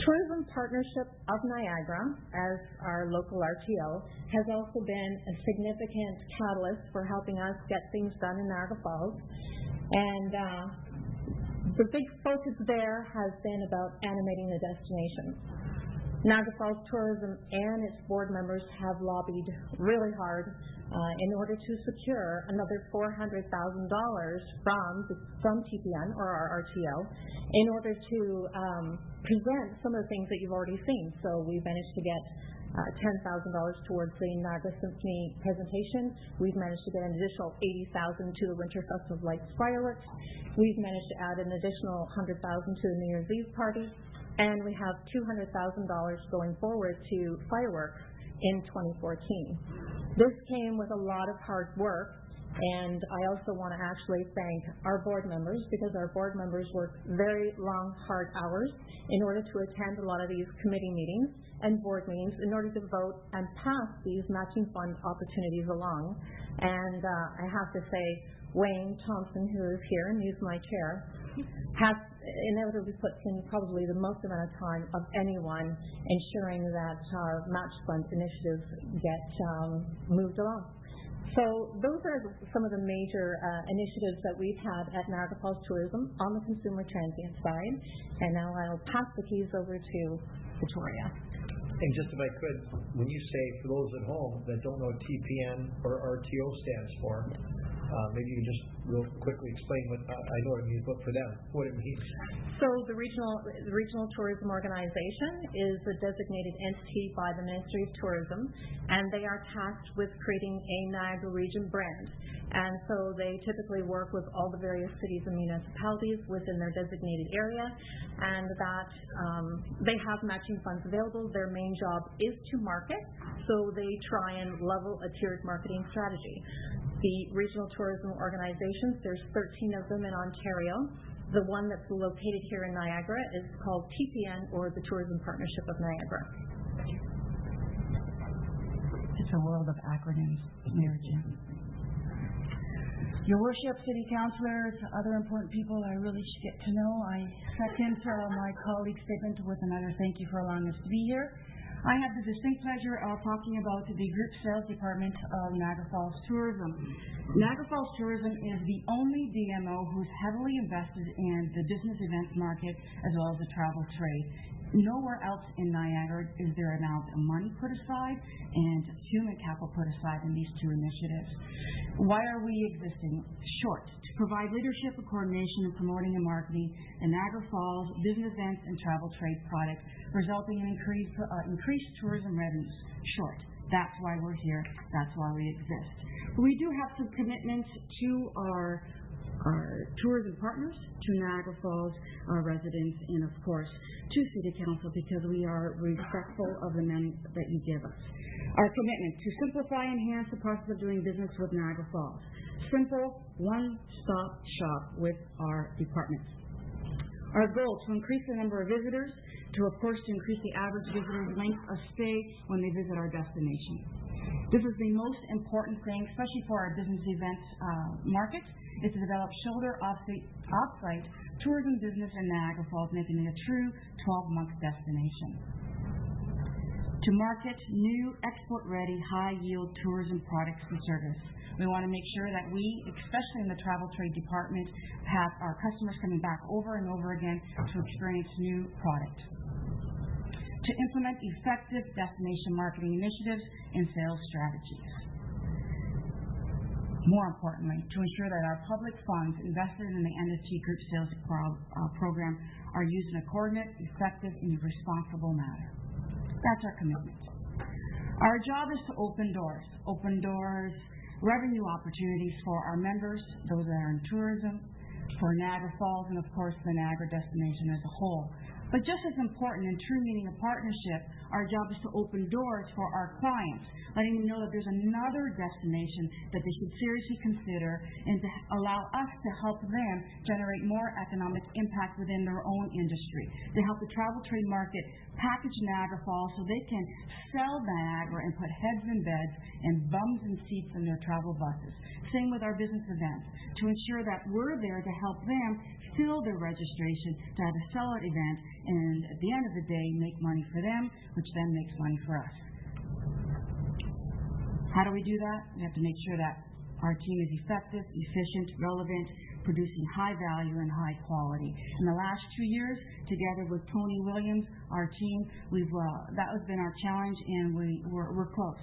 Tourism Partnership of Niagara, as our local RTO, has also been a significant catalyst for helping us get things done in Niagara Falls. And the big focus there has been about animating the destination. Niagara Falls Tourism and its board members have lobbied really hard in order to secure another $400,000 from TPN, or our RTO, in order to present some of the things that you've already seen. So we managed to get $10,000 towards the Niagara Symphony presentation. We've managed to get an additional $80,000 to the Winter Festival of Lights fireworks. We've managed to add an additional $100,000 to the New Year's Eve party. And we have $200,000 going forward to fireworks in 2014. This came with a lot of hard work, and I also want to actually thank our board members, because our board members work very long, hard hours in order to attend a lot of these committee meetings and board meetings in order to vote and pass these matching fund opportunities along. And I have to say, Wayne Thompson, who is here and is my chair, has inevitably put in probably the most amount of time of anyone ensuring that our match fund initiatives get moved along. So those are some of the major initiatives that we've had at Niagara Falls Tourism on the consumer transient side. And now I'll pass the keys over to Victoria. And just if I could, when you say, for those at home that don't know what TPN or RTO stands for, maybe you can just real quickly explain what I know what it means, but for them, what it means. So the Regional Tourism Organization is a designated entity by the Ministry of Tourism, and they are tasked with creating a Niagara Region brand. And so they typically work with all the various cities and municipalities within their designated area, and that they have matching funds available. Their main job is to market, so they try and level a tiered marketing strategy. The Regional Tourism Organizations, there's 13 of them in Ontario. The one that's located here in Niagara is called TPN, or the Tourism Partnership of Niagara. It's a world of acronyms, Mayor Jim. Your Worship, City Councilors, other important people I really should get to know, I second my colleague's statement with another thank you for allowing us to be here. I have the distinct pleasure of talking about the Group Sales Department of Niagara Falls Tourism. Niagara Falls Tourism is the only DMO who's heavily invested in the business events market as well as the travel trade. Nowhere else in Niagara is there an amount of money put aside and human capital put aside in these two initiatives. Why are we existing? Short, to provide leadership and coordination in promoting and marketing the Niagara Falls business events and travel trade products, resulting in increased tourism revenues. Short. That's why we're here. That's why we exist. But we do have some commitments to our tourism partners, to Niagara Falls, our residents, and of course to City Council, because we are respectful of the money that you give us. Our commitment to simplify and enhance the process of doing business with Niagara Falls. Simple, one-stop shop with our departments. Our goal to increase the number of visitors, to of course to increase the average visitor's length of stay when they visit our destination. This is the most important thing, especially for our business events market, is to develop shoulder off-site tourism business in Niagara Falls, making it a true 12-month destination. To market new export-ready, high-yield tourism products and service. We want to make sure that we, especially in the travel trade department, have our customers coming back over and over again to experience new product. To implement effective destination marketing initiatives and sales strategies. More importantly, to ensure that our public funds invested in the NFT Group Sales program are used in a coordinated, effective, and responsible manner. That's our commitment. Our job is to open doors, revenue opportunities for our members, those that are in tourism, for Niagara Falls, and of course the Niagara destination as a whole. But just as important, in true meaning of partnership, our job is to open doors for our clients, letting them know that there's another destination that they should seriously consider, and to allow us to help them generate more economic impact within their own industry. To help the travel trade market package Niagara Falls so they can sell Niagara and put heads in beds and bums in seats in their travel buses. Same with our business events, to ensure that we're there to help them fill their registration to have a sellout event, and at the end of the day make money for them, which then makes money for us. How do we do that? We have to make sure that our team is effective, efficient, relevant, producing high value and high quality. In the last 2 years, together with Tony Williams, our team, that has been our challenge, and we're close.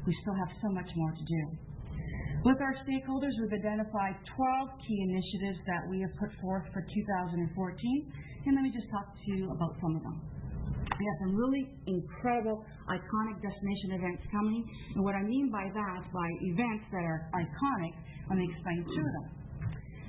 We still have so much more to do. With our stakeholders, we've identified 12 key initiatives that we have put forth for 2014, and let me just talk to you about some of them. We have some really incredible, iconic destination events coming, and what I mean by that, by events that are iconic, let me explain to them.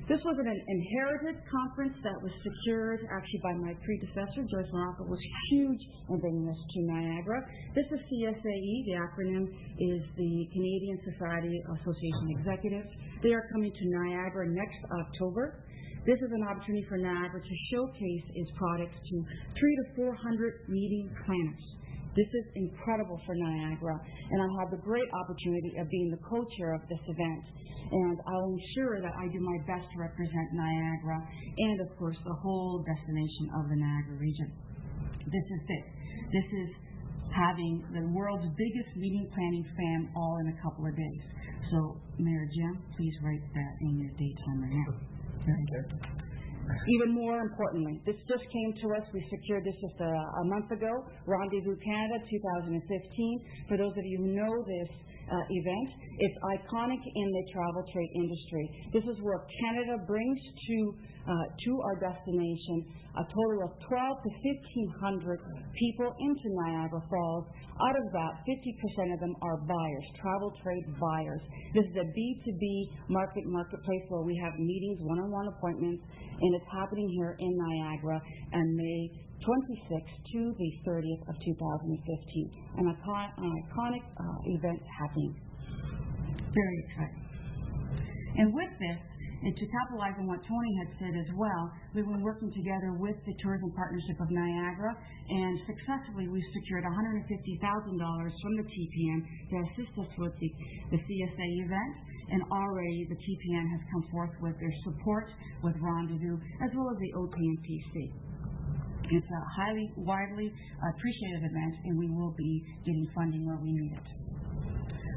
This was an inherited conference that was secured actually by my predecessor, Joyce Morocco, was huge in bringing this to Niagara. This is CSAE. The acronym is the Canadian Society Association Executives. They are coming to Niagara next October. This is an opportunity for Niagara to showcase its products to 300 to 400 meeting planners. This is incredible for Niagara, and I have the great opportunity of being the co-chair of this event. And I'll ensure that I do my best to represent Niagara and, of course, the whole destination of the Niagara region. This is it. This is having the world's biggest meeting planning fan all in a couple of days. So, Mayor Jim, please write that in your date timer now. Very good. Even more importantly, this just came to us. We secured this just a month ago. Rendezvous Canada 2015. For those of you who know this event, it's iconic in the travel trade industry. This is where Canada brings to our destination a total of 12 to 1,500 people into Niagara Falls. Out of that, 50% of them are buyers, travel trade buyers. This is a B2B marketplace where we have meetings, one-on-one appointments, and it's happening here in Niagara on May 26th to the 30th of 2015. An iconic event happening. Very exciting. And with this, and to capitalize on what Tony had said as well, we've been working together with the Tourism Partnership of Niagara, and successfully we've secured $150,000 from the TPM to assist us with the CSA event. and already the TPN has come forth with their support with Rendezvous as well as the OPNPC. It's a highly, widely appreciated event, and we will be getting funding where we need it.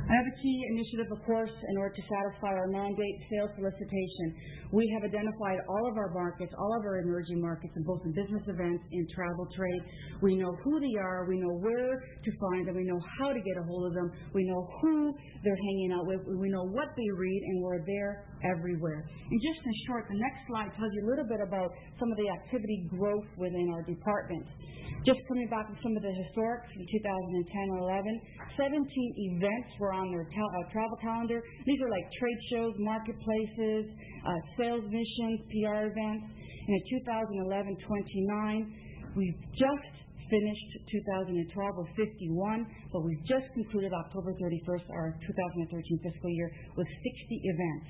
Another key initiative, of course, in order to satisfy our mandate sales solicitation, we have identified all of our markets, all of our emerging markets, in both in business events and travel trade. We know who they are, we know where to find them, we know how to get a hold of them, we know who they're hanging out with, we know what they read, and we're there everywhere. And just in short, the next slide tells you a little bit about some of the activity growth within our department. Just coming back to some of the historics from 2010 or 11, 17 events were on their travel calendar. These are like trade shows, marketplaces, sales missions, PR events. And in 2011, 29. We've just finished 2012 with 51, but we've just concluded October 31st, our 2013 fiscal year, with 60 events.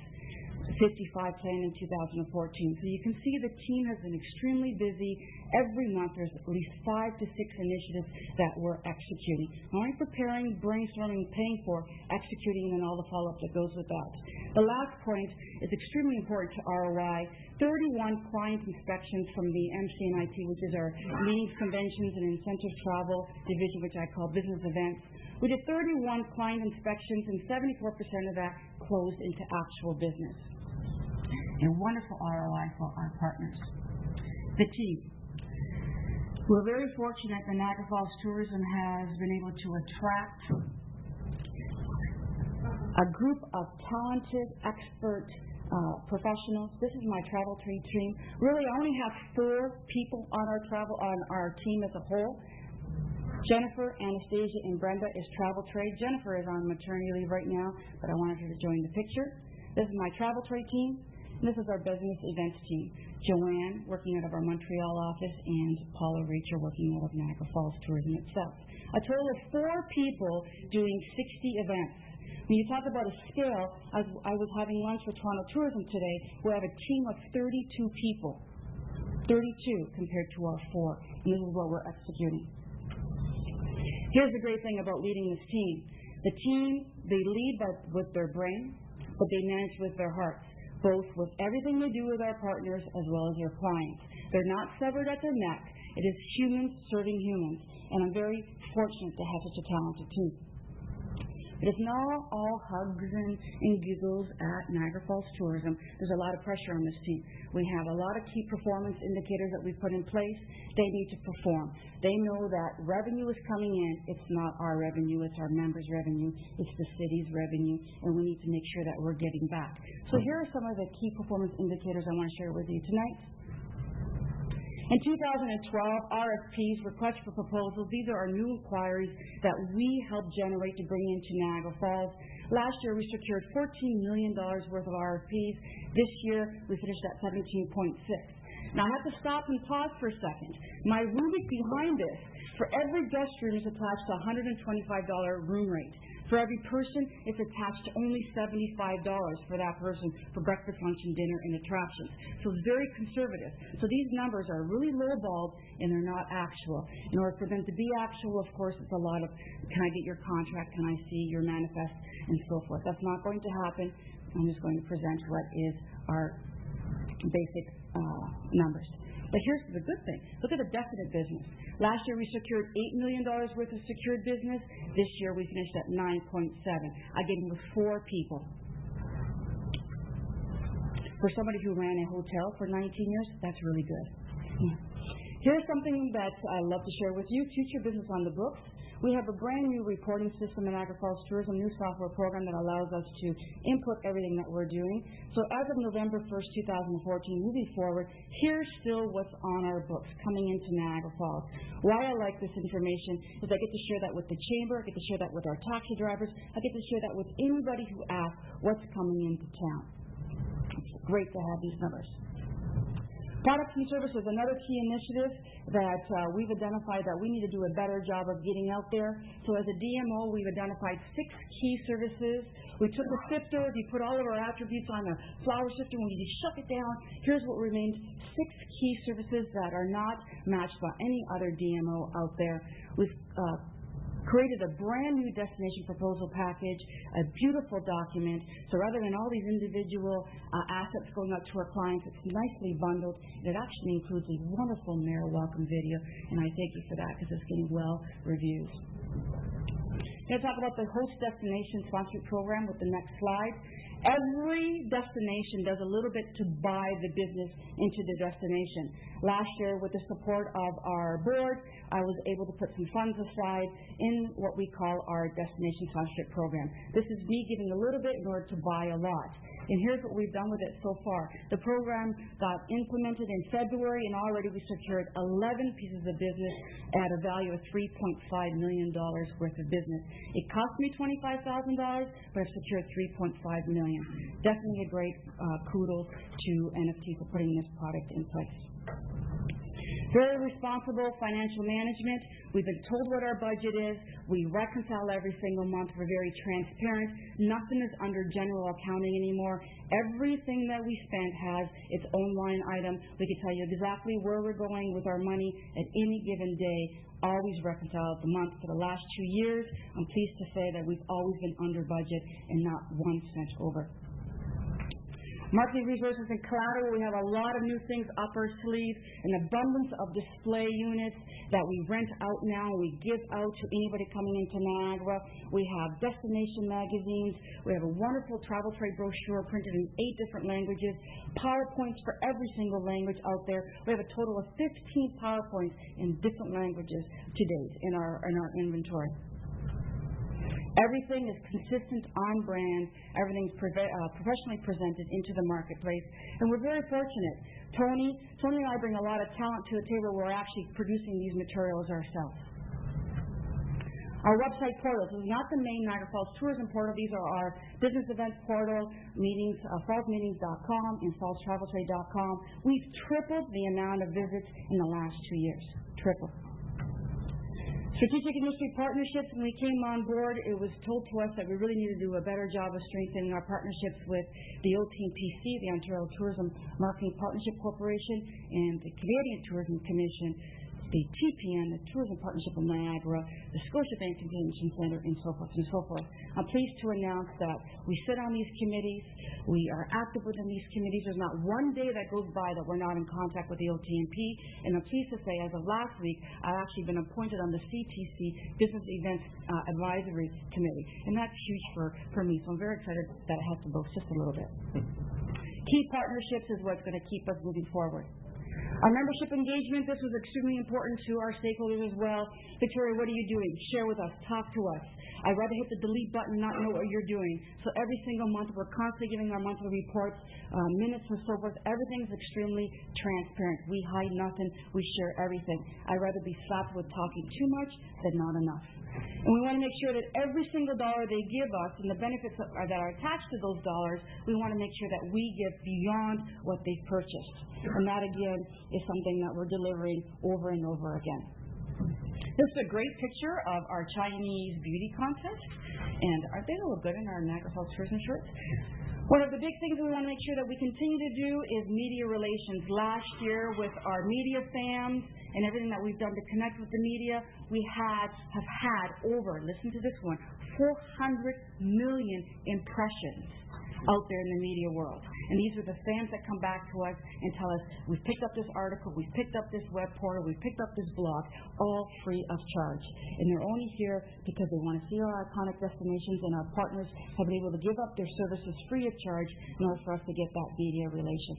55 planned in 2014. So you can see the team has been extremely busy. Every month there's at least 5 to 6 initiatives that we're executing. Not only preparing, brainstorming, paying for, executing, and then all the follow-up that goes with that. The last point is extremely important to ROI. 31 client inspections from the MCNIT, which is our meetings, conventions, and incentive travel division, which I call business events. We did 31 client inspections, and 74% of that closed into actual business. A wonderful ROI for our partners. The team. We're very fortunate that Niagara Falls Tourism has been able to attract a group of talented, expert professionals. This is my travel trade team. Really, I only have 4 people on our team as a whole. Jennifer, Anastasia, and Brenda is travel trade. Jennifer is on maternity leave right now, but I wanted her to join the picture. This is my travel trade team. And this is our business events team. Joanne, working out of our Montreal office, and Paula Rachel, working out of Niagara Falls Tourism itself. A total of 4 people doing 60 events. When you talk about a scale, I was having lunch with Toronto Tourism today. We have a team of 32 people. 32 compared to our 4. And this is what we're executing. Here's the great thing about leading this team. The team, they lead with their brain, but they manage with their hearts, both with everything they do with our partners as well as their clients. They're not severed at the neck. It is humans serving humans, and I'm very fortunate to have such a talented team. It is not all hugs and giggles at Niagara Falls Tourism. There's a lot of pressure on this team. We have a lot of key performance indicators that we've put in place. They need to perform. They know that revenue is coming in. It's not our revenue. It's our members' revenue. It's the city's revenue, and we need to make sure that we're getting back. So here are some of the key performance indicators I want to share with you tonight. In 2012, RFPs, requests for proposals, these are our new inquiries that we helped generate to bring into Niagara Falls. Last year, we secured $14 million worth of RFPs. This year, we finished at 17.6. Now, I have to stop and pause for a second. My rubric behind this, for every guest room is attached to a $125 room rate. For every person, it's attached to only $75 for that person for breakfast, lunch, and dinner and attractions. So it's very conservative. So these numbers are really lowballed, and they're not actual. In order for them to be actual, of course, it's a lot of, can I get your contract, can I see your manifest, and so forth. That's not going to happen. I'm just going to present what is our basic numbers. But here's the good thing. Look at the definite business. Last year we secured $8 million worth of secured business. This year we finished at 9.7. Again, with 4 people. For somebody who ran a hotel for 19 years, that's really good. Here's something that I love to share with you. Future business on the books. We have a brand new reporting system in Niagara Falls Tourism, new software program that allows us to input everything that we're doing. So as of November 1st, 2014, moving forward, here's still what's on our books coming into Niagara Falls. Why I like this information is I get to share that with the Chamber, I get to share that with our taxi drivers, I get to share that with anybody who asks what's coming into town. It's great to have these numbers. Products and services, another key initiative that we've identified that we need to do a better job of getting out there. So as a DMO, we've identified 6 key services. We took a sifter, we put all of our attributes on a flower sifter, and we just shut it down. Here's what remains: 6 key services that are not matched by any other DMO out there. We've created a brand new destination proposal package, a beautiful document. So rather than all these individual assets going out to our clients, it's nicely bundled. It actually includes a wonderful mayor welcome video, and I thank you for that because it's getting well reviews. I'm going to talk about the host destination sponsorship program with the next slide. Every destination does a little bit to buy the business into the destination. Last year, with the support of our board, I was able to put some funds aside in what we call our destination sponsorship program. This is me giving a little bit in order to buy a lot. And here's what we've done with it so far. The program got implemented in February, and already we secured 11 pieces of business at a value of $3.5 million worth of business. It cost me $25,000, but I've secured $3.5 million. Definitely a great kudos to NFT for putting this product in place. Very responsible financial management. We've been told what our budget is. We reconcile every single month. We're very transparent. Nothing is under general accounting anymore. Everything that we spend has its own line item. We can tell you exactly where we're going with our money at any given day. Always reconciled the month. For the last 2 years, I'm pleased to say that we've always been under budget and not 1 cent over. Marketing resources and collateral, we have a lot of new things up our sleeve, an abundance of display units that we rent out now, we give out to anybody coming into Niagara. We have destination magazines, we have a wonderful travel trade brochure printed in 8 different languages, PowerPoints for every single language out there. We have a total of 15 PowerPoints in different languages to date in our inventory. Everything is consistent, on brand. Everything's professionally presented into the marketplace. And we're very fortunate. Tony and I bring a lot of talent to the table. We're actually producing these materials ourselves. Our website portals. This is not the main Niagara Falls Tourism portal. These are our business events portal, meetings, fallsmeetings.com and fallstraveltrade.com. We've tripled the amount of visits in the last 2 years. Tripled. Strategic industry partnerships. When we came on board, it was told to us that we really need to do a better job of strengthening our partnerships with the OTMPC, the Ontario Tourism Marketing Partnership Corporation, and the Canadian Tourism Commission, the TPN, the Tourism Partnership of Niagara, the Scotiabank Convention Centre, and so forth and so forth. I'm pleased to announce that we sit on these committees. We are active within these committees. There's not one day that goes by that we're not in contact with the OTMP. And I'm pleased to say, as of last week, I've actually been appointed on the CTC Business Events Advisory Committee. And that's huge for me. So I'm very excited that it has to boast just a little bit. Key partnerships is what's going to keep us moving forward. Our membership engagement, this was extremely important to our stakeholders as well. Victoria, what are you doing? Share with us. Talk to us. I'd rather hit the delete button and not know what you're doing. So every single month, we're constantly giving our monthly reports, minutes and so forth. Everything is extremely transparent. We hide nothing. We share everything. I'd rather be slapped with talking too much than not enough. And we want to make sure that every single dollar they give us and the benefits that are attached to those dollars, we want to make sure that we give beyond what they've purchased. And that, again, is something that we're delivering over and over again. This is a great picture of our Chinese beauty contest. And aren't they a little good in our Niagara Falls tourism shirts? One of the big things we want to make sure that we continue to do is media relations. Last year, with our media fams and everything that we've done to connect with the media, we have had over, listen to this one, 400 million impressions out there in the media world. And these are the fans that come back to us and tell us, we've picked up this article, we've picked up this web portal, we've picked up this blog, all free of charge. And they're only here because they want to see our iconic destinations, and our partners have been able to give up their services free of charge in order for us to get that media relation.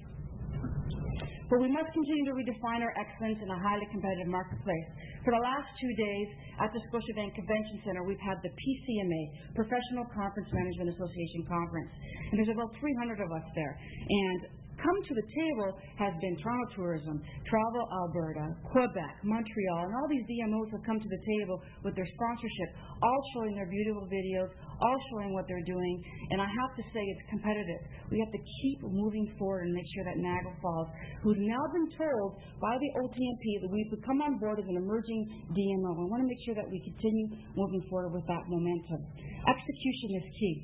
But we must continue to redefine our excellence in a highly competitive marketplace. For the last 2 days at the Scotiabank Convention Centre, we've had the PCMA, Professional Conference Management Association Conference. And there's about 300 of us there. And come to the table has been Toronto Tourism, Travel Alberta, Quebec, Montreal, and all these DMOs have come to the table with their sponsorship, all showing their beautiful videos, all showing what they're doing. And I have to say, it's competitive. We have to keep moving forward and make sure that Niagara Falls, who's now been told by the OTMP that we've come on board as an emerging DMO, I want to make sure that we continue moving forward with that momentum. Execution is key.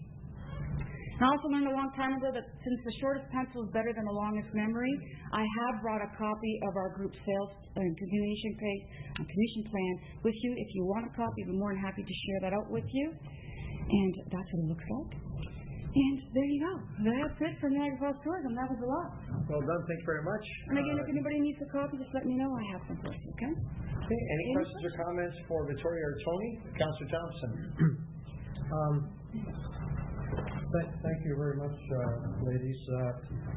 And I also learned a long time ago that since the shortest pencil is better than the longest memory, I have brought a copy of our group sales and communication plan with you. If you want a copy, I'd be more than happy to share that out with you. And that's what it looks like. And there you go. That's it for Niagara Falls Tourism. That was a lot. Well done. Thank you very much. And again, if anybody needs a copy, just let me know. I have some for you, okay? Okay. Any questions or comments for Victoria or Tony? Councillor Thompson. Thank you very much, ladies.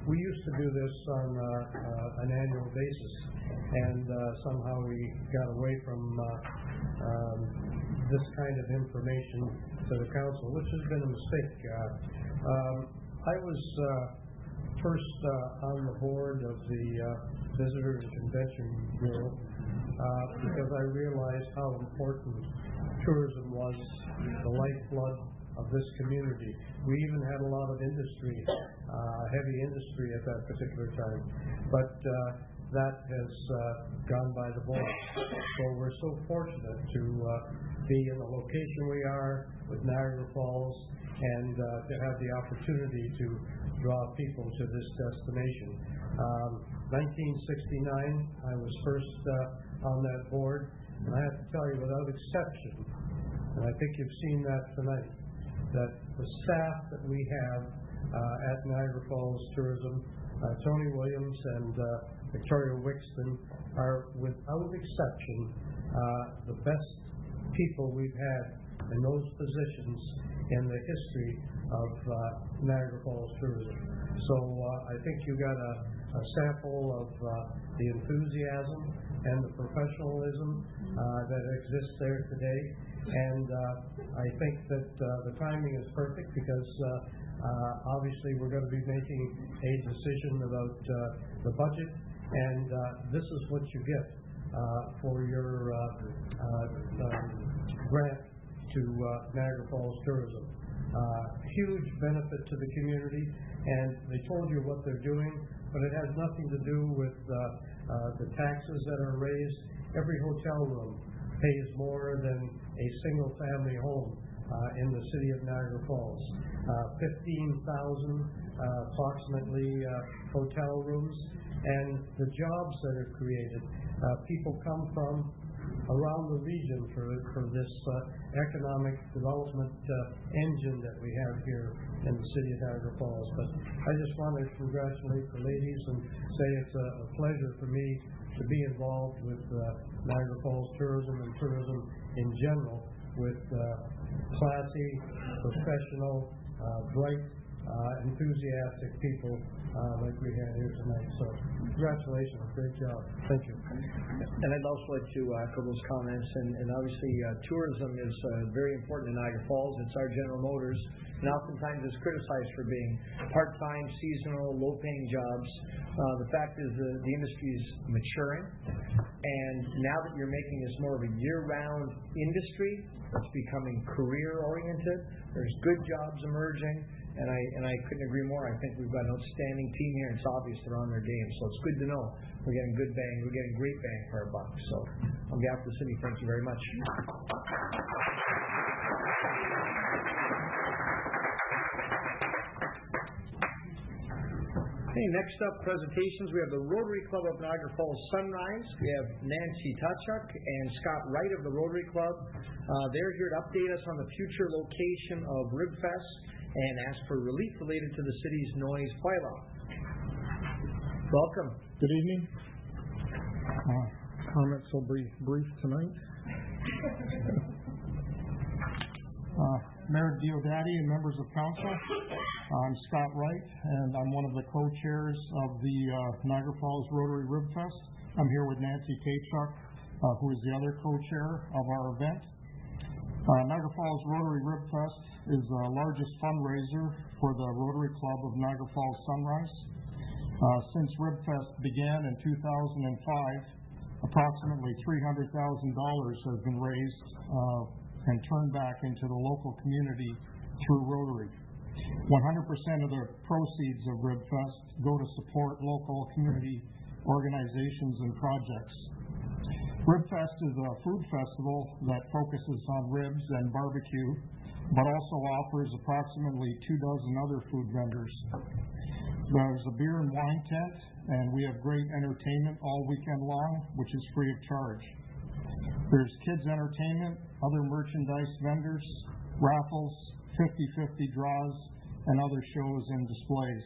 We used to do this on an annual basis, and somehow we got away from this kind of information to the council, which has been a mistake. I was first on the board of the Visitor and Convention Bureau because I realized how important tourism was, the lifeblood of this community. We even had a lot of industry, heavy industry at that particular time, but that has gone by the board. So we're so fortunate to be in the location we are with Niagara Falls and to have the opportunity to draw people to this destination. 1969, I was first on that board, and I have to tell you, without exception, and I think you've seen that tonight, that the staff that we have at Niagara Falls Tourism, Tony Williams and Victoria Wixton, are without exception the best people we've had in those positions in the history of Niagara Falls Tourism. So I think you got a sample of the enthusiasm and the professionalism that exists there today. And I think that the timing is perfect because obviously we're going to be making a decision about the budget, and this is what you get for your grant to Niagara Falls Tourism. Huge benefit to the community, and they told you what they're doing, but it has nothing to do with the taxes that are raised. Every hotel room pays more than a single family home in the city of Niagara Falls. 15,000 approximately hotel rooms, and the jobs that are created. People come from around the region for this economic development engine that we have here in the city of Niagara Falls. But I just want to congratulate the ladies and say it's a pleasure for me to be involved with Niagara Falls Tourism and tourism in general, with classy, professional, bright, enthusiastic people like we had here tonight. So congratulations, great job. Thank you. And I'd also like to echo those comments. And obviously tourism is very important in Niagara Falls. It's our General Motors, and oftentimes it's criticized for being part-time, seasonal, low-paying jobs. The fact is the industry is maturing, and now that you're making this more of a year-round industry, it's becoming career-oriented. There's good jobs emerging, and I couldn't agree more. I think we've got an outstanding team here, and it's obvious they're on their game. So it's good to know we're getting good bang, we're getting great bang for our buck. So on behalf of the city, thank you very much. Okay, next up, presentations. We have the Rotary Club of Niagara Falls Sunrise. We have Nancy Tutchuk and Scott Wright of the Rotary Club. They're here to update us on the future location of RibFest and ask for relief related to the city's noise bylaw. Welcome. Good evening. Comments will be brief tonight. Mayor Diodati and members of council, I'm Scott Wright, and I'm one of the co-chairs of the Niagara Falls Rotary RibFest. I'm here with Nancy Tutchuk, who is the other co-chair of our event. Niagara Falls Rotary RibFest is the largest fundraiser for the Rotary Club of Niagara Falls Sunrise. Since RibFest began in 2005, approximately $300,000 has been raised and turned back into the local community through Rotary. 100% of the proceeds of RibFest go to support local community organizations and projects. RibFest is a food festival that focuses on ribs and barbecue. but also offers approximately 24 other food vendors. There's a beer and wine tent, and we have great entertainment all weekend long, which is free of charge. There's kids entertainment, other merchandise vendors, raffles, 50/50 draws, and other shows and displays.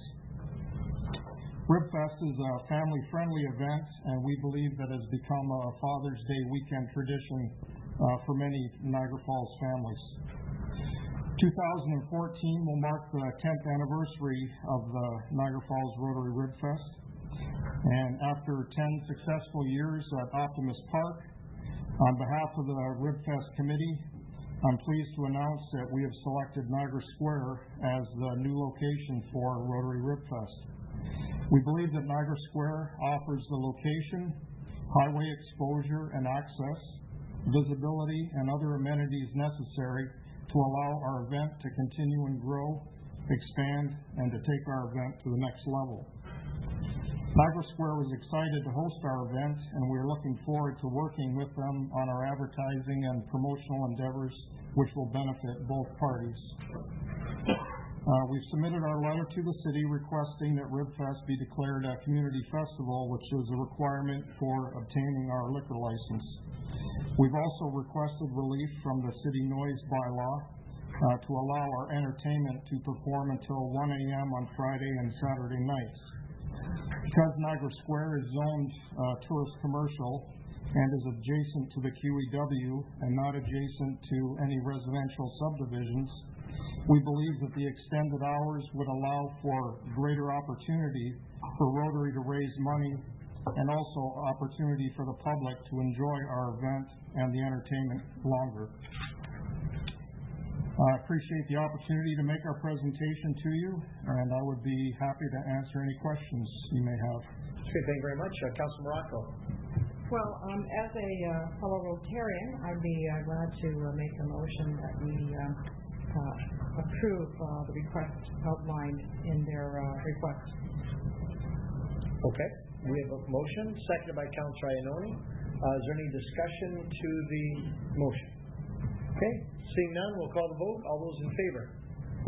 Ribfest is a family-friendly event, and we believe that has become a Father's Day weekend tradition for many Niagara Falls families. 2014 will mark the 10th anniversary of the Niagara Falls Rotary Ribfest, and after 10 successful years at Optimist Park, on behalf of the Ribfest Committee, I'm pleased to announce that we have selected Niagara Square as the new location for Rotary Ribfest. We believe that Niagara Square offers the location, highway exposure and access, visibility, and other amenities necessary to allow our event to continue and grow, expand, and to take our event to the next level. Niagara Square was excited to host our event, and we're looking forward to working with them on our advertising and promotional endeavors, which will benefit both parties. We've submitted our letter to the city requesting that Ribfest be declared a community festival, which is a requirement for obtaining our liquor license. We've also requested relief from the city noise bylaw to allow our entertainment to perform until 1 a.m. on Friday and Saturday nights. Because Niagara Square is zoned tourist commercial and is adjacent to the QEW and not adjacent to any residential subdivisions, we believe that the extended hours would allow for greater opportunity for Rotary to raise money and also opportunity for the public to enjoy our event and the entertainment longer. I appreciate the opportunity to make our presentation to you, and I would be happy to answer any questions you may have. Okay, thank you very much. Councilor Morocco. Well, as a fellow Rotarian, I'd be glad to make a motion that we approve the request outlined in their request. Okay, we have a motion, seconded by Councilor Iannone. Is there any discussion to the motion? Okay, seeing none, we'll call the vote. All those in favor?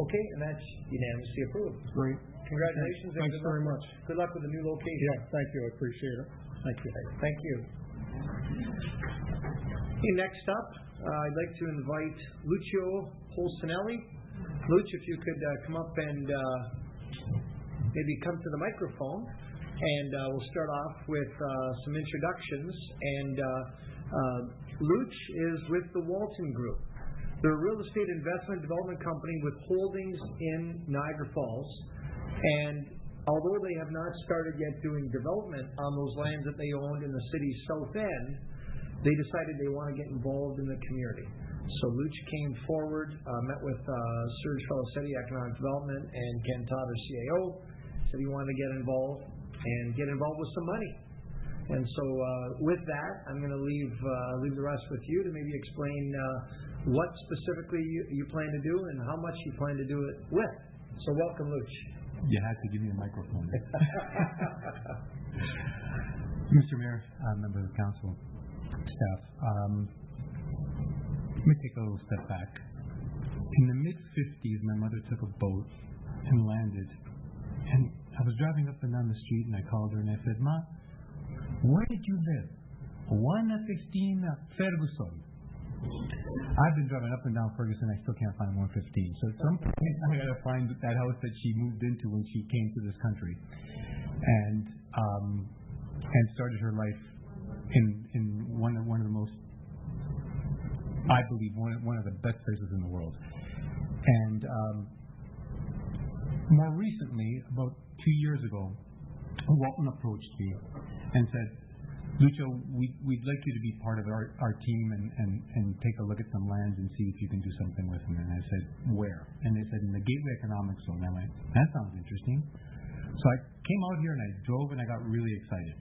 Okay, and that's unanimously approved. Great. Congratulations. Thanks very much. Good luck with the new location. Yeah, thank you. I appreciate it. Thank you. Thank you. Okay, next up, I'd like to invite Lucio Polsinelli. Lucio, if you could come up and maybe come to the microphone, and we'll start off with some introductions. And Luch is with the Walton Group. They're a real estate investment development company with holdings in Niagara Falls. And although they have not started yet doing development on those lands that they owned in the city's south end, they decided they want to get involved in the community. So Luch came forward, met with Serge Felicetti, Economic Development, and Ken Todd, CAO, said he wanted to get involved with some money. And so with that, I'm going to leave the rest with you to maybe explain what specifically you plan to do and how much you plan to do it with. So welcome, Luch. You had to give me a microphone. Mr. Mayor, members of council, staff, let me take a little step back. In the mid-50s, my mother took a boat and landed. And I was driving up and down the street, and I called her and I said, Ma, where did you live? 115 Ferguson. I've been driving up and down Ferguson. I still can't find 115. So at some point, I got to find that house that she moved into when she came to this country, and started her life in one of the most, I believe, one of the best places in the world. And more recently, about 2 years ago, Walton approached me and said, Lucio, we'd like you to be part of our team and take a look at some lands and see if you can do something with them. And I said, where? And they said, in the Gateway Economic Zone. I went, that sounds interesting. So I came out here and I drove and I got really excited.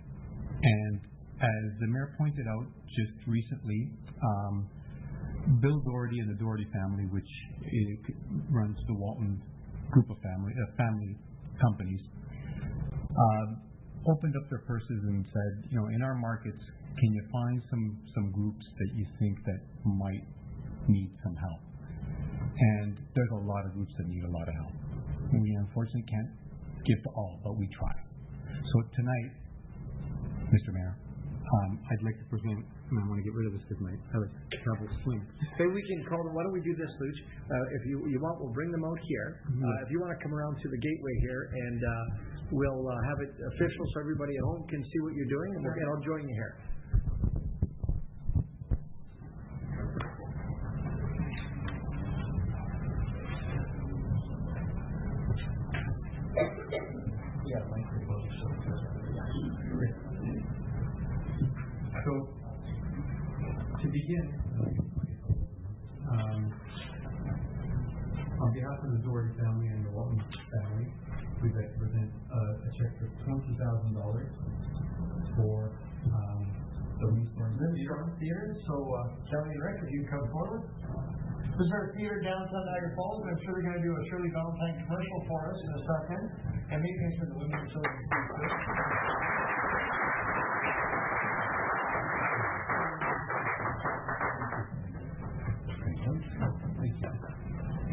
And as the mayor pointed out just recently, Bill Doherty and the Doherty family, which runs the Walton group of family companies, opened up their purses and said, in our markets, can you find some groups that you think that might need some help? And there's a lot of groups that need a lot of help. And we unfortunately can't give to all, but we try. So tonight, Mr. Mayor, I'd like to present, and I want to get rid of this because my travel swing. Maybe we can call them. Why don't we do this, Luch? If you want, we'll bring them out here. If you want to come around to the gateway here, and we'll have it official so everybody at home can see what you're doing, and I'll join you here. So, to begin, on behalf of the Doherty family and the Walton family, we'd like to present a check for $20,000 for the Windstorm Theater. So, Kelly and Rick, if you can come forward. This is our theater downtown Niagara Falls, and I'm sure they're going to do a Shirley Valentine commercial for us in a second. And maybe thanks for the women and children.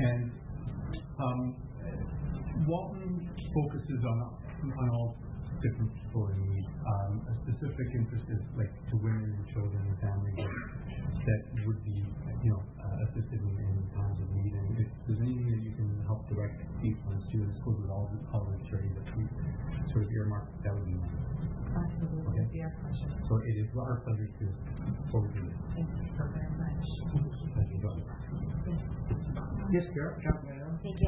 And Walton focuses on all different people in need. A specific interest is like to women and children and families that would be, assisted in times of need. And if there's anything that you can help direct these funds to, this goes with all the charities that we sort of earmark, that would be nice. Absolutely. Okay. It'd be our pleasure. So it is our pleasure to forward to this. Thank you so very much. Thank you, brother. Yes, Garrett. Thank you.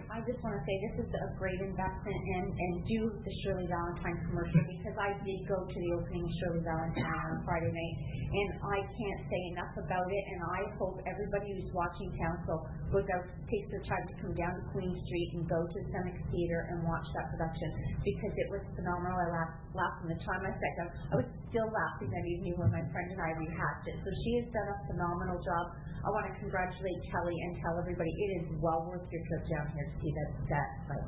I just want to say this is a great investment and do the Shirley Valentine commercial because I did go to the opening of Shirley Valentine on Friday night and I can't say enough about it, and I hope everybody who's watching council goes out, takes their time to come down to Queen Street and go to the Senex Theatre and watch that production because it was phenomenal. I laughed from the time I sat down. I was still laughing that evening when my friend and I rehashed it. So she has done a phenomenal job. I want to congratulate Kelly and tell everybody it is well worth your trip down here to see that site.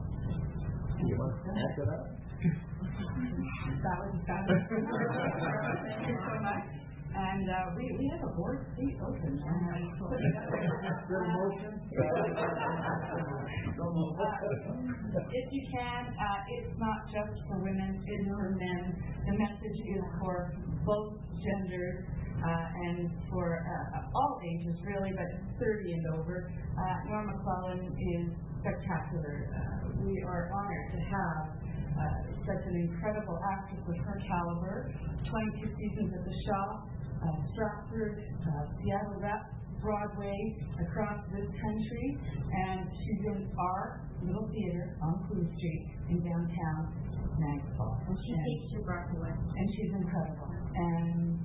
You want to add to that? That was fabulous. Thank you so much. And we have a board seat open. If you can, it's not just for women, it's for men. The message is for both genders and for all ages, really, but 30 and over. Norma McClellan is spectacular. We are honored to have such an incredible actress of her caliber. 22 seasons at the Shaw, Stratford, Seattle Rep, Broadway, across this country, and she's in our little theater on Queen Street in downtown Niagara Falls. And she takes your breath away. And she's incredible. And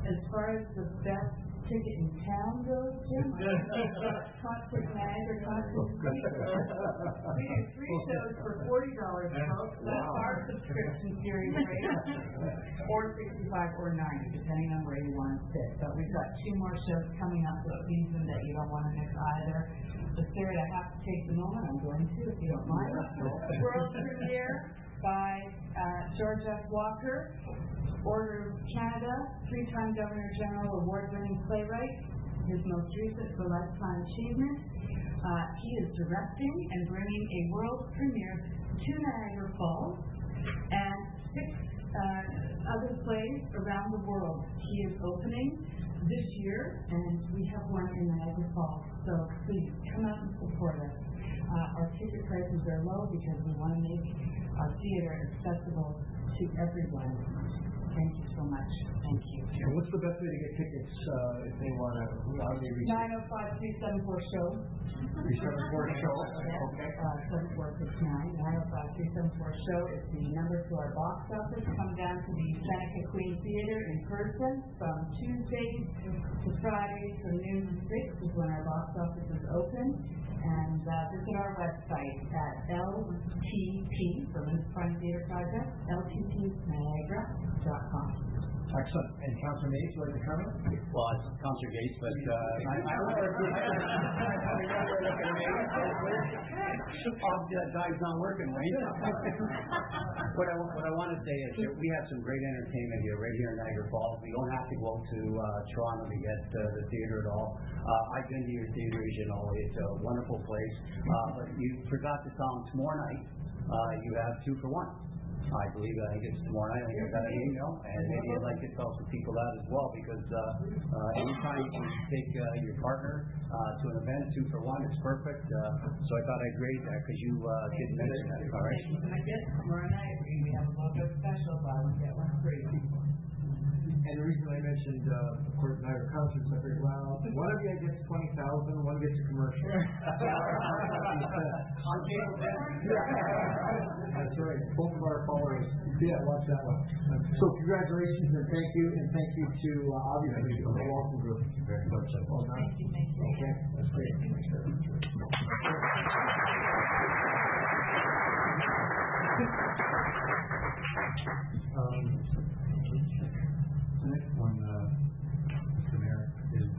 as far as the best ticket in town goes, Jim, Concert Niagara, Concert we do 3 shows for $40, folks. That's our subscription series rate, or $65 or $90, depending on where you want to sit. But we've got 2 more shows coming up this season that you don't want to miss either. The third, I have to take the moment, I'm going to, if you don't mind. World premiere by George F. Walker. Order of Canada, 3-time Governor General, award-winning playwright. His most recent for Lifetime Achievement. He is directing and bringing a world premiere to Niagara Falls and 6 other plays around the world. He is opening this year, and we have one in Niagara Falls. So please come out and support us. Our ticket prices are low because we want to make our theater accessible to everyone. Thank you so much. Thank you. And what's the best way to get tickets if they want to? How do they reach? 905-374-SHOW. 374-SHOW. Okay. 7469. 905-374-SHOW is the number to our box office. Come down to the Seneca Queen Theatre in person from Tuesdays to Fridays from noon to 6 is when our box office is open. And visit our website at LTP, for Women's Prime Theatre Project, lttniagara.com. Excellent. And Councillor Mays, would you like to comment? Well, it's Councillor Gates, but that guy's not working, Wayne. What I want to say is that we have some great entertainment here, right here in Niagara Falls. We don't have to go to Toronto to get the theater at all. I've been to your theater, as you know. It's a wonderful place. But you forgot to tell them tomorrow night you have 2 for 1. I think it's tomorrow night. I think I got an email, and maybe I'd like to tell some people that as well, because anytime you can take your partner to an event, 2 for 1, it's perfect. So I thought I'd raise that because you didn't mention that. All right. Tomorrow night we have a little bit special, buy one get one free. And the reason I mentioned, of course, Niagara Concerts, I figured, well, one of you gets 20,000, one gets a commercial. On cable That's right. Both of our followers. Yeah, watch that one. So congratulations and thank you to obviously the Walton Group. Very much. Well done. Thank you. Okay, that's great. The next one, Mr. Mayor, is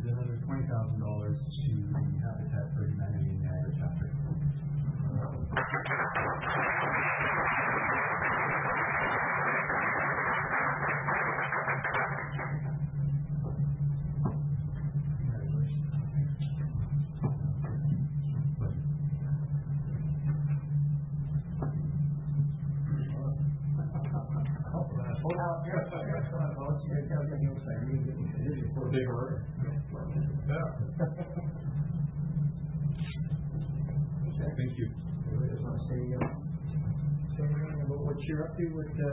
another $20,000 to the Habitat for Humanity Niagara chapter. Thank you. About what you're up to with the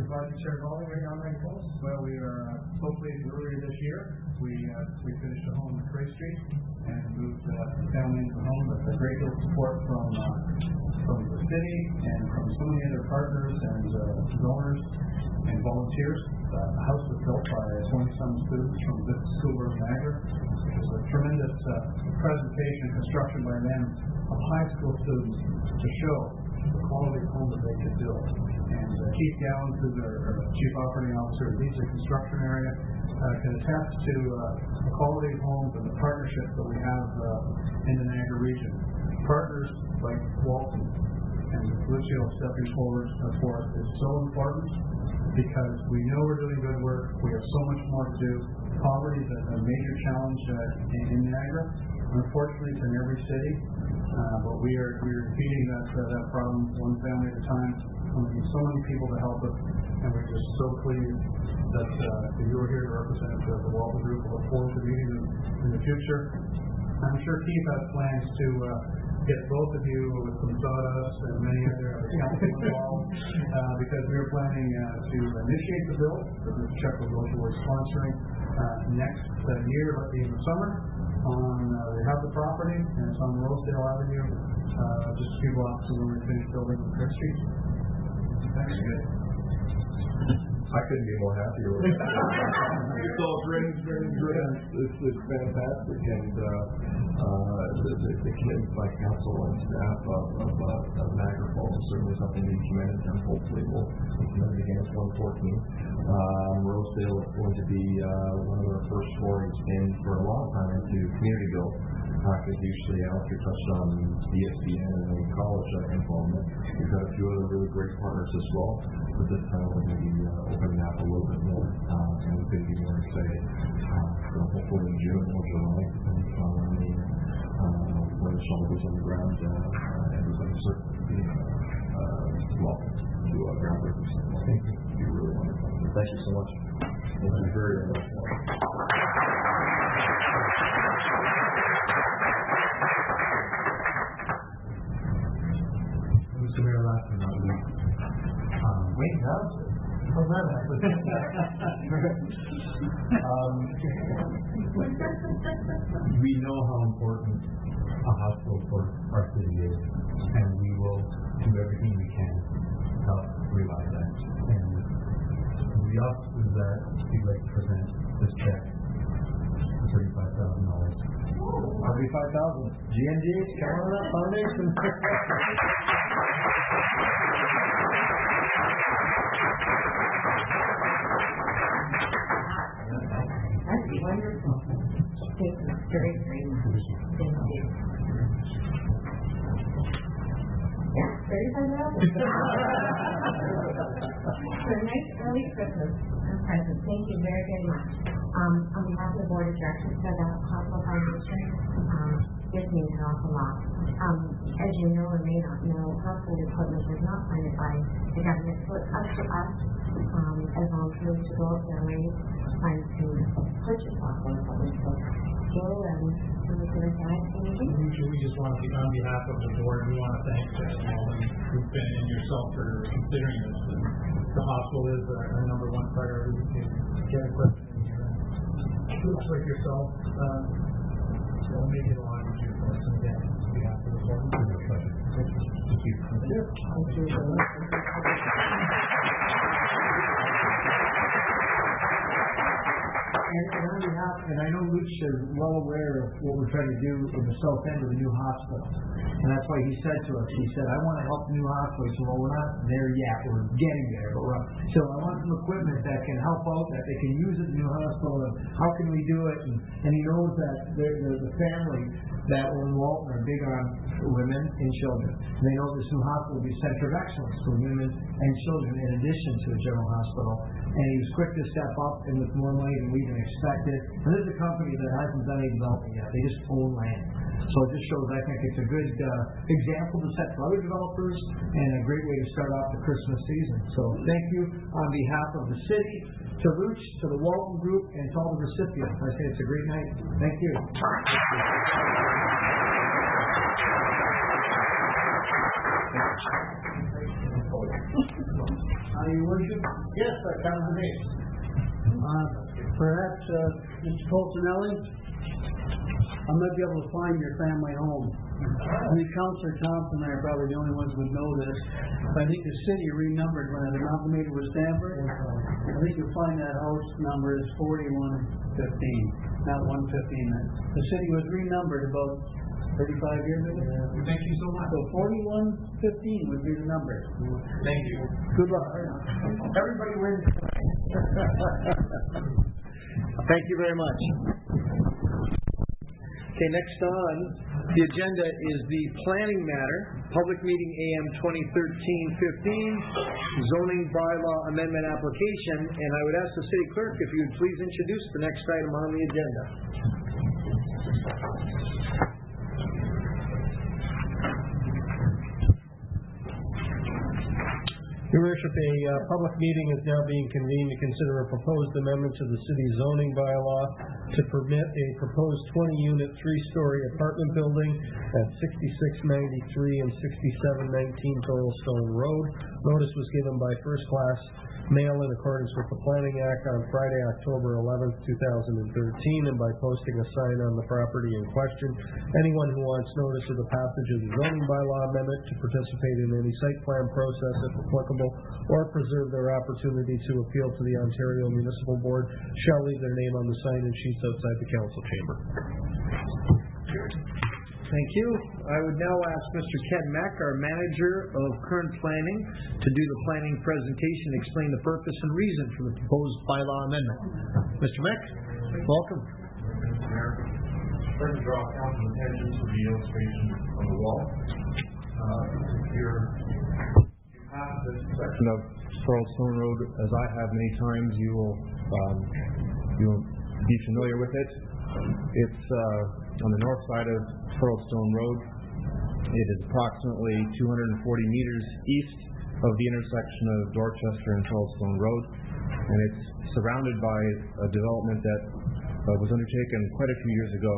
project started rolling right now, Niagara Falls? Well, we are hopefully earlier this year. We finished a home on Cray Street and moved the family into the home with a great deal of support from the city and from so many other partners and donors and volunteers. The house was built by 20-some students from the School of Niagara, which was a tremendous presentation and construction by them of high school students to show the quality of home that they could build. And Keith Gowan, who's our Chief Operating Officer of the construction area, can attest to the quality of homes and the partnerships that we have in the Niagara region. Partners like Walton and Lucio stepping forward for us is so important, because we know we're doing good work. We have so much more to do. Poverty is a major challenge in Niagara. Unfortunately, it's in every city, but we are defeating that problem one family at a time. We need so many people to help us, and we're just so pleased that you are here to represent the Walton Group. I look forward to meeting them in the future. I'm sure Keith has plans to get both of you with some sawdust and many other council involved, because we are planning to initiate the bill that Mr. Check will go towards sponsoring next year, likely in the summer. We have the property, and it's on Rosedale Avenue, just a few blocks from where we finished building on Cray Street. Thanks. Good. I couldn't be more happier with it. It's all great. It's fantastic, and the kids, my council and staff of Niagara Falls is certainly something to be commended, and hopefully we'll be commended again at 114. Rosedale is going to be one of our first forays for a long time into community build. Because usually Alfie touched on ESPN and then college involvement. We've got a few other really great partners as well, but this time we're going to be opening up a little bit more, and we couldn't be more excited. So hopefully in June or July, depending on when the shovel goes on the ground, everybody's certainly welcome to groundbreakers. Thank you. It'd be really wonderful. Thank you so much. Thank you very, very much. Mr. Mayor, last but not least, Wait, no? How's that happen? We know how important a hospital for our city is, and we will do everything we can to help realize that. And the officers that we'd like to present this check for $35,000. $35,000. G&G, Carolina Foundation. That's wonderful. Thank you. Very, very much. Thank you. ready to find out? So a nice early Christmas present. Thank you very, very much. On behalf of the Board of Directors for the Hospital Foundation, this means an awful lot. As you know or may not know, hospital equipment is not funded by the government, so it's up to us as volunteers to go out there and raise funds to purchase hospital equipment. So, Joe and we just want to, on behalf of the board, we want to thank Alan Group and yourself for considering this. The hospital is our number one priority to get equipment in here. Groups like yourself will make it a lot easier for us. And again, on behalf of the board, it's a pleasure. Thank you. Thank you. Thank you. And on behalf, and I know Luch is well aware of what we're trying to do in the south end of the new hospital. And that's why he said to us, he said, I want to help the new hospital. He said, well, we're not there yet. We're getting there. But so I want some equipment that can help out, that they can use at the new hospital. And how can we do it? And he knows that the family that were in Walton are big on women and children. And they know this new hospital will be a center of excellence for women and children in addition to a general hospital. And he was quick to step up and with more money than we even expected. And this is a company that hasn't done any development yet. They just own land. So it just shows, I think it's a good example to set for other developers and a great way to start off the Christmas season. So thank you on behalf of the city, to Luch, to the Walton Group, and to all the recipients. I say it's a great night. Thank you. Your Worship? Yes, Councilor Bates. Perhaps, Mr. Coltonelli, I might be able to find your family home. I think Councilor Thompson and I are probably the only ones who would know this. I think the city renumbered when it amalgamated with Stanford. I think you'll find that house number is 4115, not 115. The city was renumbered about 35 years ago. Thank you so much. So 4115 would be the number. Thank you. Good luck. Everybody wins. Thank you very much. Okay, next on the agenda is the planning matter, public meeting AM 2013-15, zoning bylaw amendment application, and I would ask the city clerk if you would please introduce the next item on the agenda. Your Worship, a public meeting is now being convened to consider a proposed amendment to the city's zoning bylaw to permit a proposed 20-unit, 3-story apartment building at 6693 and 6719 Thorlstone Road. Notice was given by first-class mail in accordance with the Planning Act on Friday, October 11th, 2013, and by posting a sign on the property in question. Anyone who wants notice of the passage of the zoning bylaw amendment to participate in any site plan process, if applicable, or preserve their opportunity to appeal to the Ontario Municipal Board shall leave their name on the sign-in sheets outside the council chamber. Thank you. I would now ask Mr. Ken Mack, our manager of current planning, to do the planning presentation, explain the purpose and reason for the proposed bylaw amendment. Mr. Mack, welcome. I'd like to draw council's attention to the illustration on the wall. You have this section of Thorlstone Road, as I have many times. You'll be familiar with it. It's on the north side of Thorlstone Road. It is approximately 240 meters east of the intersection of Dorchester and Thorlstone Road, and it's surrounded by a development that was undertaken quite a few years ago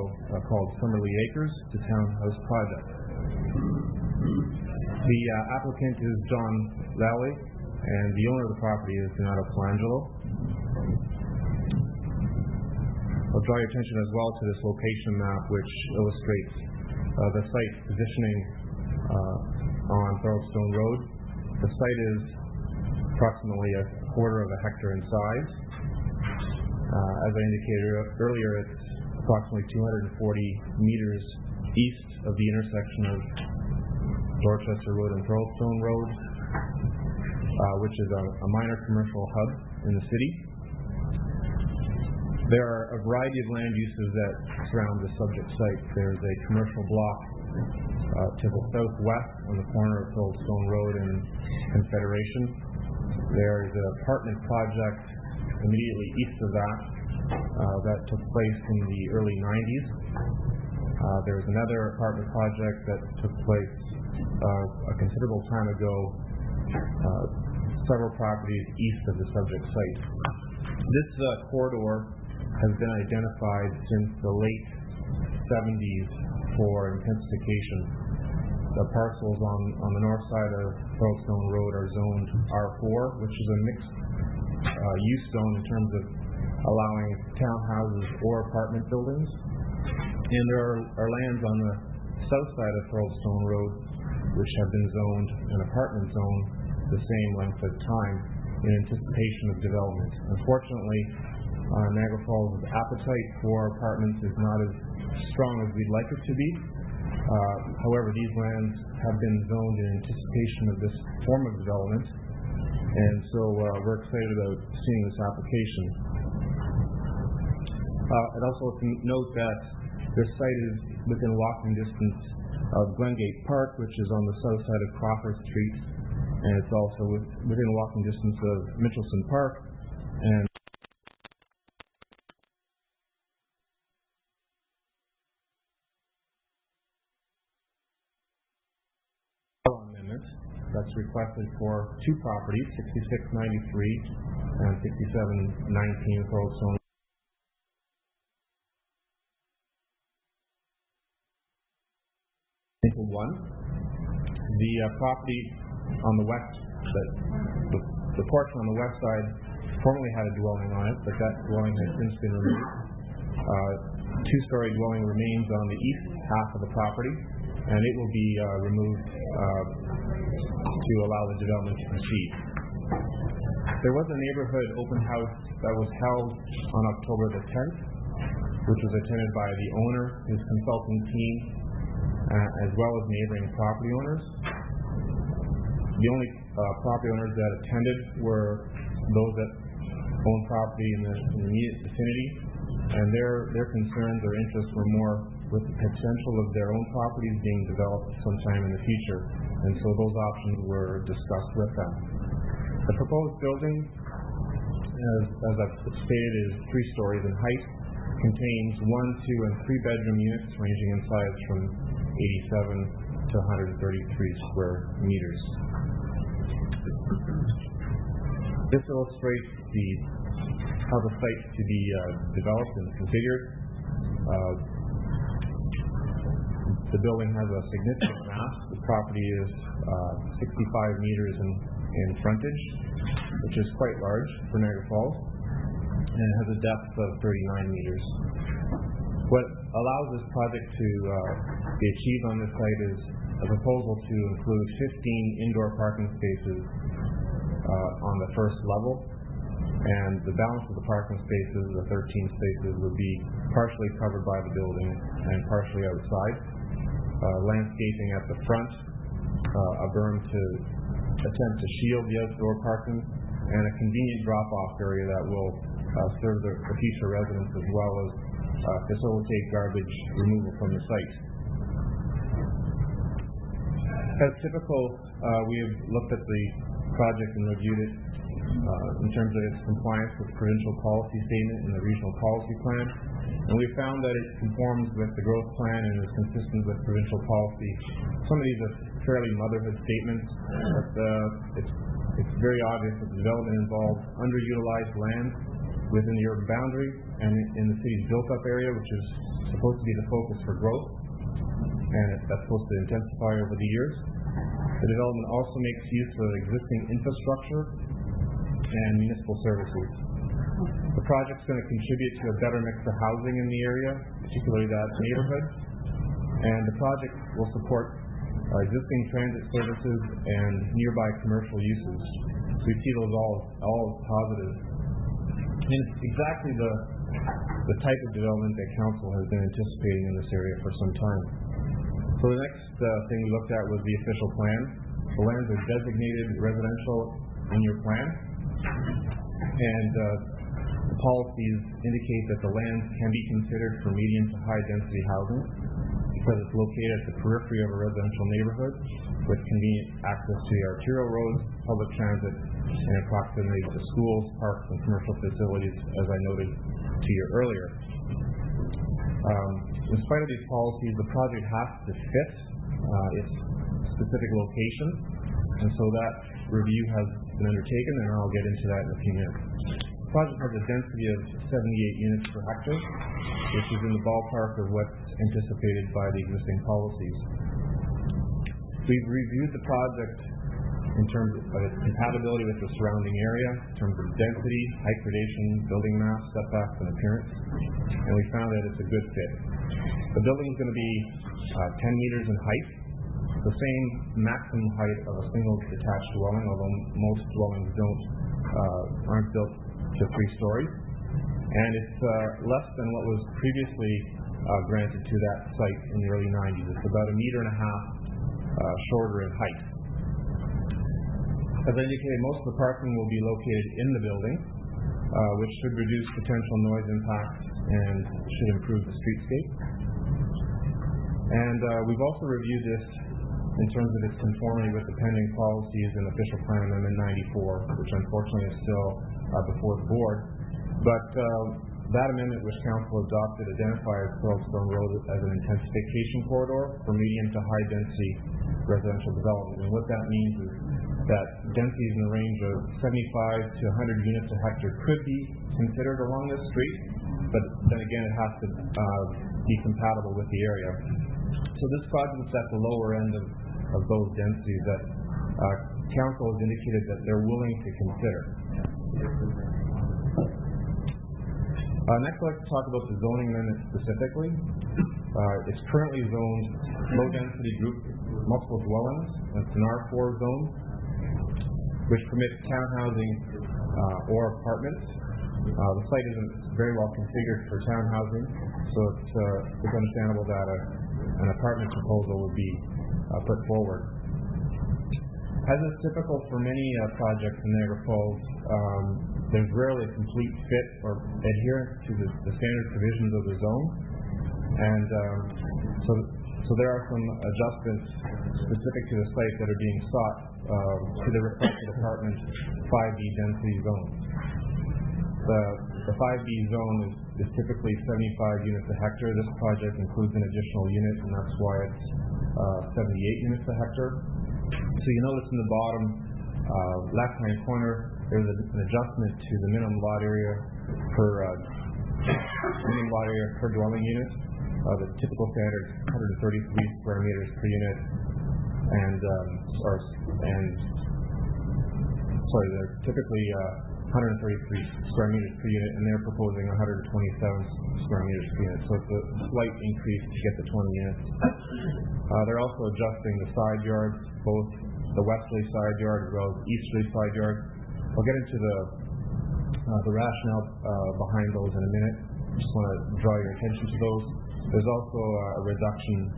called Summerlee Acres, the townhouse project. The applicant is John Lally, and the owner of the property is Donato Colangelo. I'll draw your attention as well to this location map, which illustrates the site positioning on Thorlstone Road. The site is approximately a quarter of a hectare in size. As I indicated earlier, it's approximately 240 meters east of the intersection of Dorchester Road and Thorlstone Road, which is a minor commercial hub in the city. There are a variety of land uses that surround the subject site. There's a commercial block To the southwest, on the corner of Coldstone Road and Confederation, there is an apartment project immediately east of that that took place in the early 90s. There was another apartment project that took place a considerable time ago, several properties east of the subject site. This corridor has been identified since the late 70s for intensification. The parcels on the north side of Coldstone Road are zoned R4, which is a mixed use zone in terms of allowing townhouses or apartment buildings. And there are lands on the south side of Coldstone Road which have been zoned an apartment zone the same length of time in anticipation of development. Unfortunately, Niagara Falls' appetite for apartments is not as strong as we'd like it to be. However, these lands have been zoned in anticipation of this form of development, and so we're excited about seeing this application. I'd also like to note that this site is within walking distance of Glengate Park, which is on the south side of Crawford Street, and it's also within walking distance of Mitchelson Park, and amendment that's requested for two properties, 6693 and 6719 Coldstone. One, the property on the west, the portion on the west side formerly had a dwelling on it, but that dwelling has since been removed. Two-story dwelling remains on the east half of the property, and it will be removed to allow the development to proceed. There was a neighborhood open house that was held on October the 10th, which was attended by the owner, his consulting team, as well as neighboring property owners. The only property owners that attended were those that own property in the immediate vicinity, and their concerns or interests were more with the potential of their own properties being developed sometime in the future, and so those options were discussed with them. The proposed building, as I've stated, is 3 stories in height, contains 1, 2, and 3 bedroom units ranging in size from 87 to 133 square meters. This illustrates how the site to be developed and configured. The building has a significant mass. The property is 65 meters in frontage, which is quite large for Niagara Falls, and it has a depth of 39 meters. What allows this project to be achieved on this site is a proposal to include 15 indoor parking spaces on the first level, and the balance of the parking spaces, the 13 spaces, would be partially covered by the building and partially outside. Landscaping at the front, a berm to attempt to shield the outdoor parking, and a convenient drop-off area that will serve the future residents as well as facilitate garbage removal from the site. As typical, we have looked at the project and reviewed it in terms of its compliance with the provincial policy statement and the regional policy plan, and we found that it conforms with the growth plan and is consistent with provincial policy. Some of these are fairly motherhood statements, but it's very obvious that the development involves underutilized land within the urban boundary and in the city's built-up area, which is supposed to be the focus for growth, and that's supposed to intensify over the years. The development also makes use of existing infrastructure and municipal services. The project's going to contribute to a better mix of housing in the area, particularly that neighborhood, and the project will support existing transit services and nearby commercial uses. We see those all as positive. And it's exactly the type of development that Council has been anticipating in this area for some time. So the next thing we looked at was the official plan. The lands are designated residential in your plan, and the policies indicate that the lands can be considered for medium to high density housing. because it's located at the periphery of a residential neighborhood with convenient access to the arterial roads, public transit, and in proximity to schools, parks, and commercial facilities, as I noted to you earlier. In spite of these policies, the project has to fit its specific location, and so that review has been undertaken, and I'll get into that in a few minutes. The project has a density of 78 units per hectare, which is in the ballpark of what's anticipated by the existing policies. We've reviewed the project in terms of its compatibility with the surrounding area, in terms of density, height gradation, building mass, setbacks, and appearance, and we found that it's a good fit. The building is going to be 10 meters in height, the same maximum height of a single detached dwelling, although most dwellings aren't built to 3 stories, and it's less than what was previously granted to that site in the early 90s. It's about 1.5 meters shorter in height. As I indicated, most of the parking will be located in the building, which should reduce potential noise impacts and should improve the streetscape. And we've also reviewed this in terms of its conformity with the pending policies and official plan amendment 94, which unfortunately is still before the board. But that amendment, which council adopted, identifies Silverstone Road as an intensification corridor for medium to high density residential development. And what that means is that densities in the range of 75 to 100 units a hectare could be considered along this street, but then again it has to be compatible with the area. So this project is at the lower end of those densities that council has indicated that they're willing to consider. Next, I'd like to talk about the zoning amendment specifically. It's currently zoned low-density group multiple dwellings. It's an R4 zone, which permits townhousing or apartments. The site isn't very well configured for townhousing, so it's understandable that an apartment proposal would be put forward. As is typical for many projects in Niagara Falls, there's rarely a complete fit or adherence to the standard provisions of the zone, and so there are some adjustments specific to the site that are being sought to the requested apartment 5B density zone. The 5B zone is typically 75 units a hectare. This project includes an additional unit, and that's why it's 78 units a hectare. So you notice in the bottom left-hand corner, there's an adjustment to the minimum lot area per dwelling unit. The typical standard is 133 square meters per unit, they're typically 133 square meters per unit, and they're proposing 127 square meters per unit. So it's a slight increase to get to 20 units. They're also adjusting the side yards, both the westerly side yard as well as easterly side yard. I'll get into the rationale behind those in a minute. I just want to draw your attention to those. There's also a reduction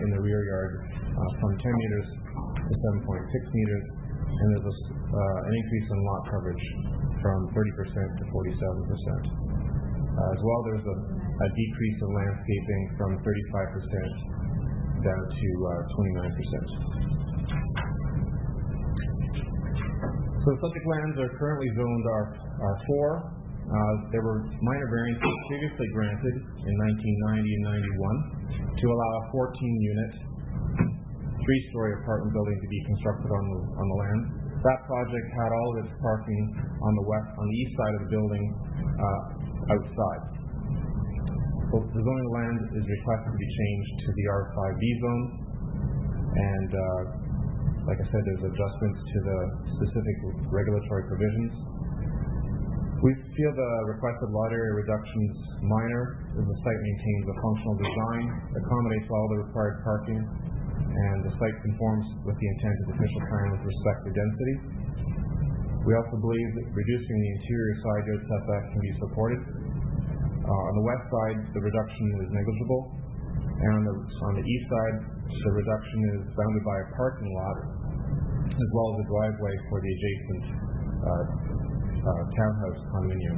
in the rear yard from 10 meters to 7.6 meters, and there's an increase in lot coverage from 30% to 47%. As well, there's a decrease in landscaping from 35% down to 29%. So the subject lands are currently zoned R4. There were minor variances previously granted in 1990 and 91 to allow a 14-unit, 3-story apartment building to be constructed on the land. That project had all of its parking on the east side of the building outside. So the zoning land is requested to be changed to the R5B zone, and like I said, there's adjustments to the specific regulatory provisions. We feel the requested lot area reductions minor, as the site maintains a functional design, accommodates all the required parking, and the site conforms with the intent of the official plan with respect to density. We also believe that reducing the interior side yard setback can be supported. On the west side, the reduction is negligible, and on the east side, the reduction is bounded by a parking lot, as well as a driveway for the adjacent townhouse condominium.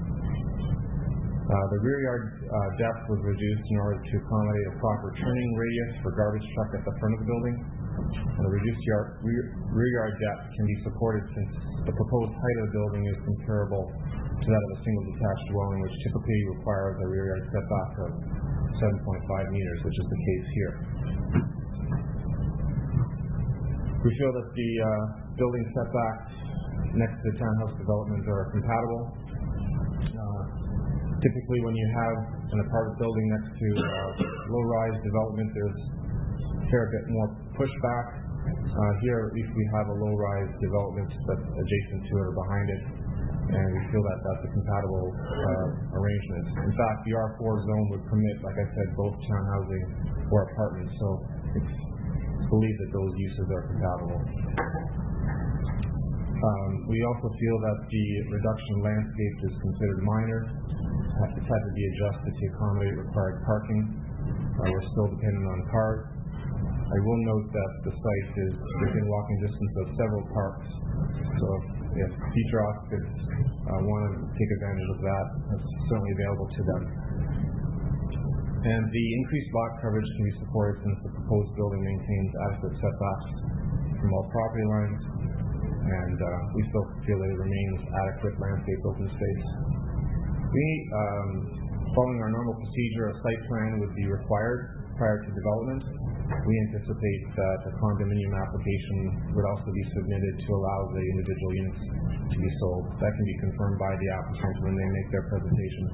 The rear yard depth was reduced in order to accommodate a proper turning radius for garbage truck at the front of the building. And the reduced rear yard depth can be supported since the proposed height of the building is comparable to that of a single detached dwelling, which typically requires a rear yard setback of 7.5 meters, which is the case here. We feel that the building setbacks next to the townhouse development are compatible. Typically, when you have an apartment building next to low-rise development, there's a fair bit more pushback. Here, at least we have a low-rise development that's adjacent to it or behind it, and we feel that that's a compatible arrangement. In fact, the R4 zone would permit, like I said, both townhousing or apartments, so it's believed that those uses are compatible. We also feel that the reduction in landscape is considered minor. It's had to be adjusted to accommodate required parking. We're still dependent on cars. I will note that the site is within walking distance of several parks, so if future occupants want to take advantage of that, that's certainly available to them. And the increased lot coverage can be supported since the proposed building maintains adequate setbacks from all property lines, and we still feel that it remains adequate landscape open space. Following our normal procedure, a site plan would be required prior to development. We anticipate that a condominium application would also be submitted to allow the individual units to be sold. That can be confirmed by the applicant when they make their presentation.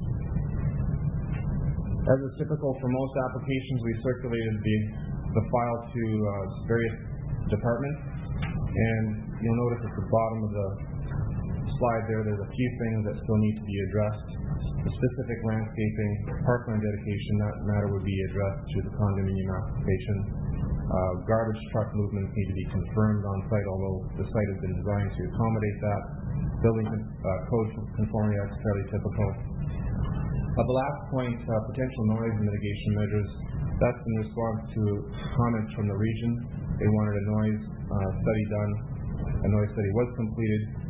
As is typical for most applications, we circulated the file to various departments, and you'll notice at the bottom of the slide there's a few things that still need to be addressed. The specific landscaping, parkland dedication, that matter would be addressed through the condominium application. Garbage truck movements need to be confirmed on site, although the site has been designed to accommodate that. Building code conformity, that's fairly typical. The last point, potential noise mitigation measures, that's in response to comments from the region. They wanted a noise study done. A noise study was completed.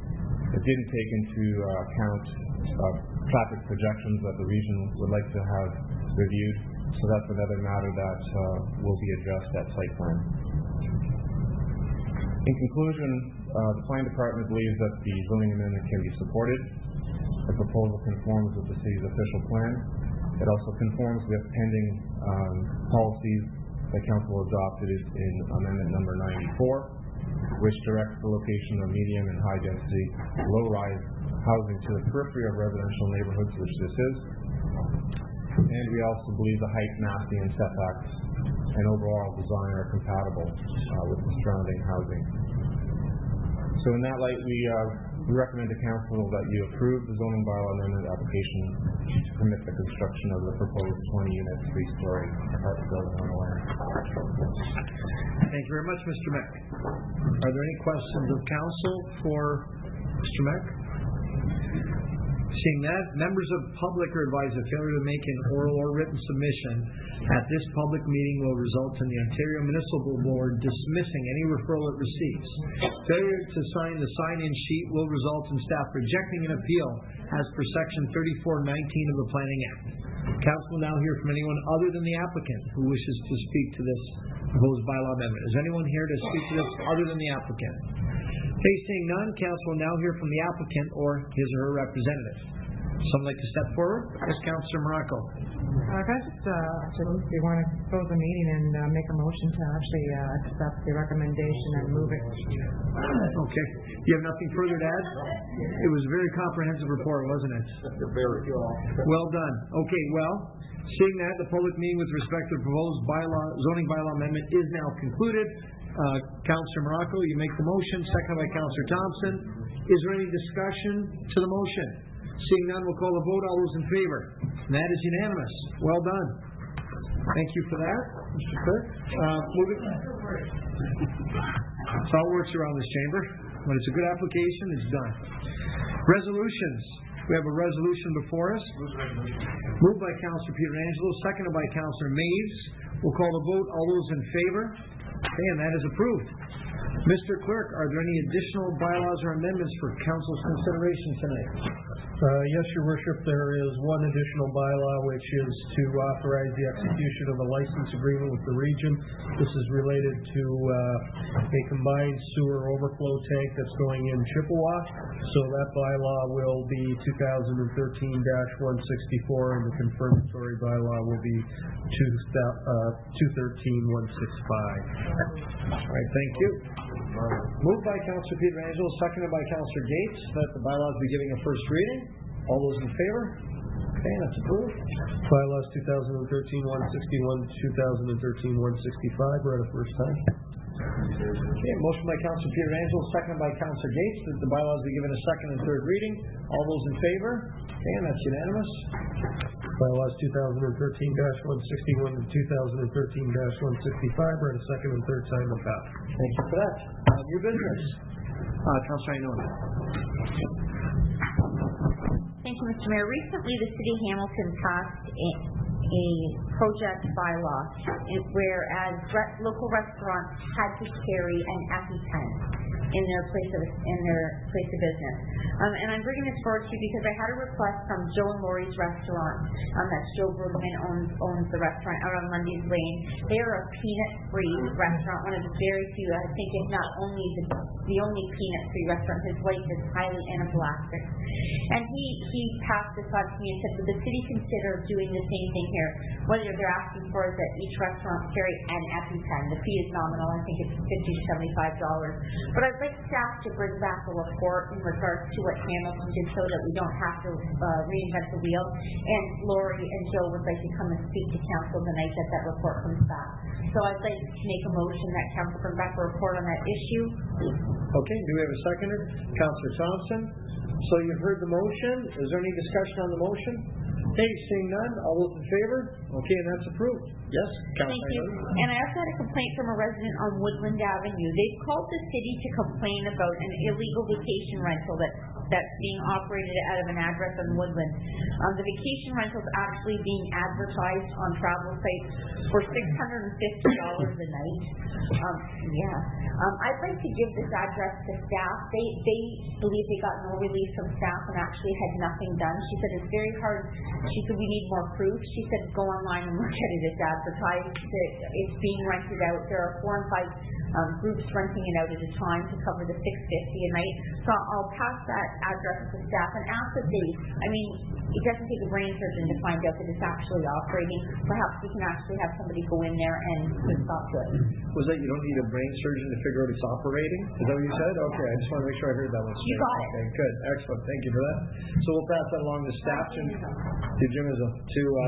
It didn't take into account traffic projections that the region would like to have reviewed, so that's another matter that will be addressed at site plan. In conclusion, the planning department believes that the zoning amendment can be supported. The proposal conforms with the city's official plan. It also conforms with pending policies that council adopted in amendment number 94, which directs the location of medium and high density low-rise housing to the periphery of residential neighborhoods, which this is. And we also believe the height, massing, and setbacks and overall design are compatible with the surrounding housing. So in that light, we recommend to council that you approve the zoning bylaw amendment application to permit the construction of the proposed 20-unit, 3-story apartment building on the land. Thank you very much, Mr. Meck. Are there any questions of council for Mr. Meck? Seeing that, members of the public are advised that failure to make an oral or written submission at this public meeting will result in the Ontario Municipal Board dismissing any referral it receives. Failure to sign the sign-in sheet will result in staff rejecting an appeal as per section 3419 of the Planning Act. Council will now hear from anyone other than the applicant who wishes to speak to this proposed bylaw amendment. Is anyone here to speak to this other than the applicant? Okay, seeing none, council will now hear from the applicant or his or her representative. Someone like to step forward? Yes, Councillor Morocco. If I we want to close the meeting and make a motion to actually accept the recommendation and move it. Okay. You have nothing further to add? It was a very comprehensive report, wasn't it? Very well done. Okay, well, seeing that, the public meeting with respect to the proposed zoning bylaw amendment is now concluded. Councillor Morocco, you make the motion, seconded by Councillor Thompson. Is there any discussion to the motion? Seeing none, we'll call the vote. All those in favor? And that is unanimous. Well done. Thank you for that, Mr. Clerk. Moving. That's how it works around this chamber. When it's a good application, it's done. Resolutions. We have a resolution before us. Moved by Councillor Pietrangelo, seconded by Councillor Mays. We'll call the vote. All those in favor? Okay, and that is approved. Mr. Clerk, are there any additional bylaws or amendments for council's consideration tonight? Yes, Your Worship, there is one additional bylaw which is to authorize the execution of a license agreement with the region. This is related to a combined sewer overflow tank that's going in Chippewa. So that bylaw will be 2013-164 and the confirmatory bylaw will be 213-165. All right, thank you. Moved by Councillor Pietrangelo, seconded by Councillor Gates, that the bylaws be giving a first reading. All those in favor? Okay, that's approved. Bylaws 2013-161, 2013-165 read a first time. Okay, motion by Councillor Pietrangelo, seconded by Councillor Gates, that the bylaws be given a second and third reading. All those in favor? Okay, and that's unanimous. Bylaws 2013-161 and 2013-165 read a second and third time and passed. Thank you for that. New business. Councillor Ioannoni. Thank you, Mr. Mayor. Recently, the City of Hamilton passed a project bylaw whereas local restaurants had to carry an EpiPen in their place of business. And I'm bringing this forward to you because I had a request from Joe and Lori's restaurant. That's Joe Brugman owns the restaurant out on Lundy's Lane. They are a peanut-free restaurant, one of the very few, I think, if not only the only peanut-free restaurant. His wife is highly anaphylaxis. And he passed this on to me and said, would the city consider doing the same thing here? What they're asking for is that each restaurant carry an EpiPen. The fee is nominal. I think it's $50 to $75. But I'd like staff to bring back a report in regards to what Hamilton did so that we don't have to reinvent the wheel. And Lori and Joe would like to come and speak to council the night that report comes back. So I'd like to make a motion that council bring back a report on that issue. Okay, do we have a seconder? Councillor Thompson. So you've heard the motion. Is there any discussion on the motion? Okay, seeing none. All those in favor? Okay, and that's approved. Yes, Councillor. Thank you. And I also had a complaint from a resident on Woodland Avenue. They've called the city to complain about an illegal vacation rental that's being operated out of an address on Woodland. The vacation rental is actually being advertised on travel sites for $650 a night. I'd like to give this address to staff. They believe they got no relief from staff and actually had nothing done. She said it's very hard. She said we need more proof. She said go online and look at it. It's advertised. It's being rented out. There are 4 and 5 groups renting it out at a time to cover the $650 a night. So I'll pass that address to staff and ask that it doesn't take a brain surgeon to find out that it's actually operating. Perhaps we can actually have somebody go in there and stop it. Was that you don't need a brain surgeon to figure out it's operating? Is that what you said? Okay, I just want to make sure I heard that one. You got it. Okay, good. Excellent. Thank you for that. So we'll pass that along to staff to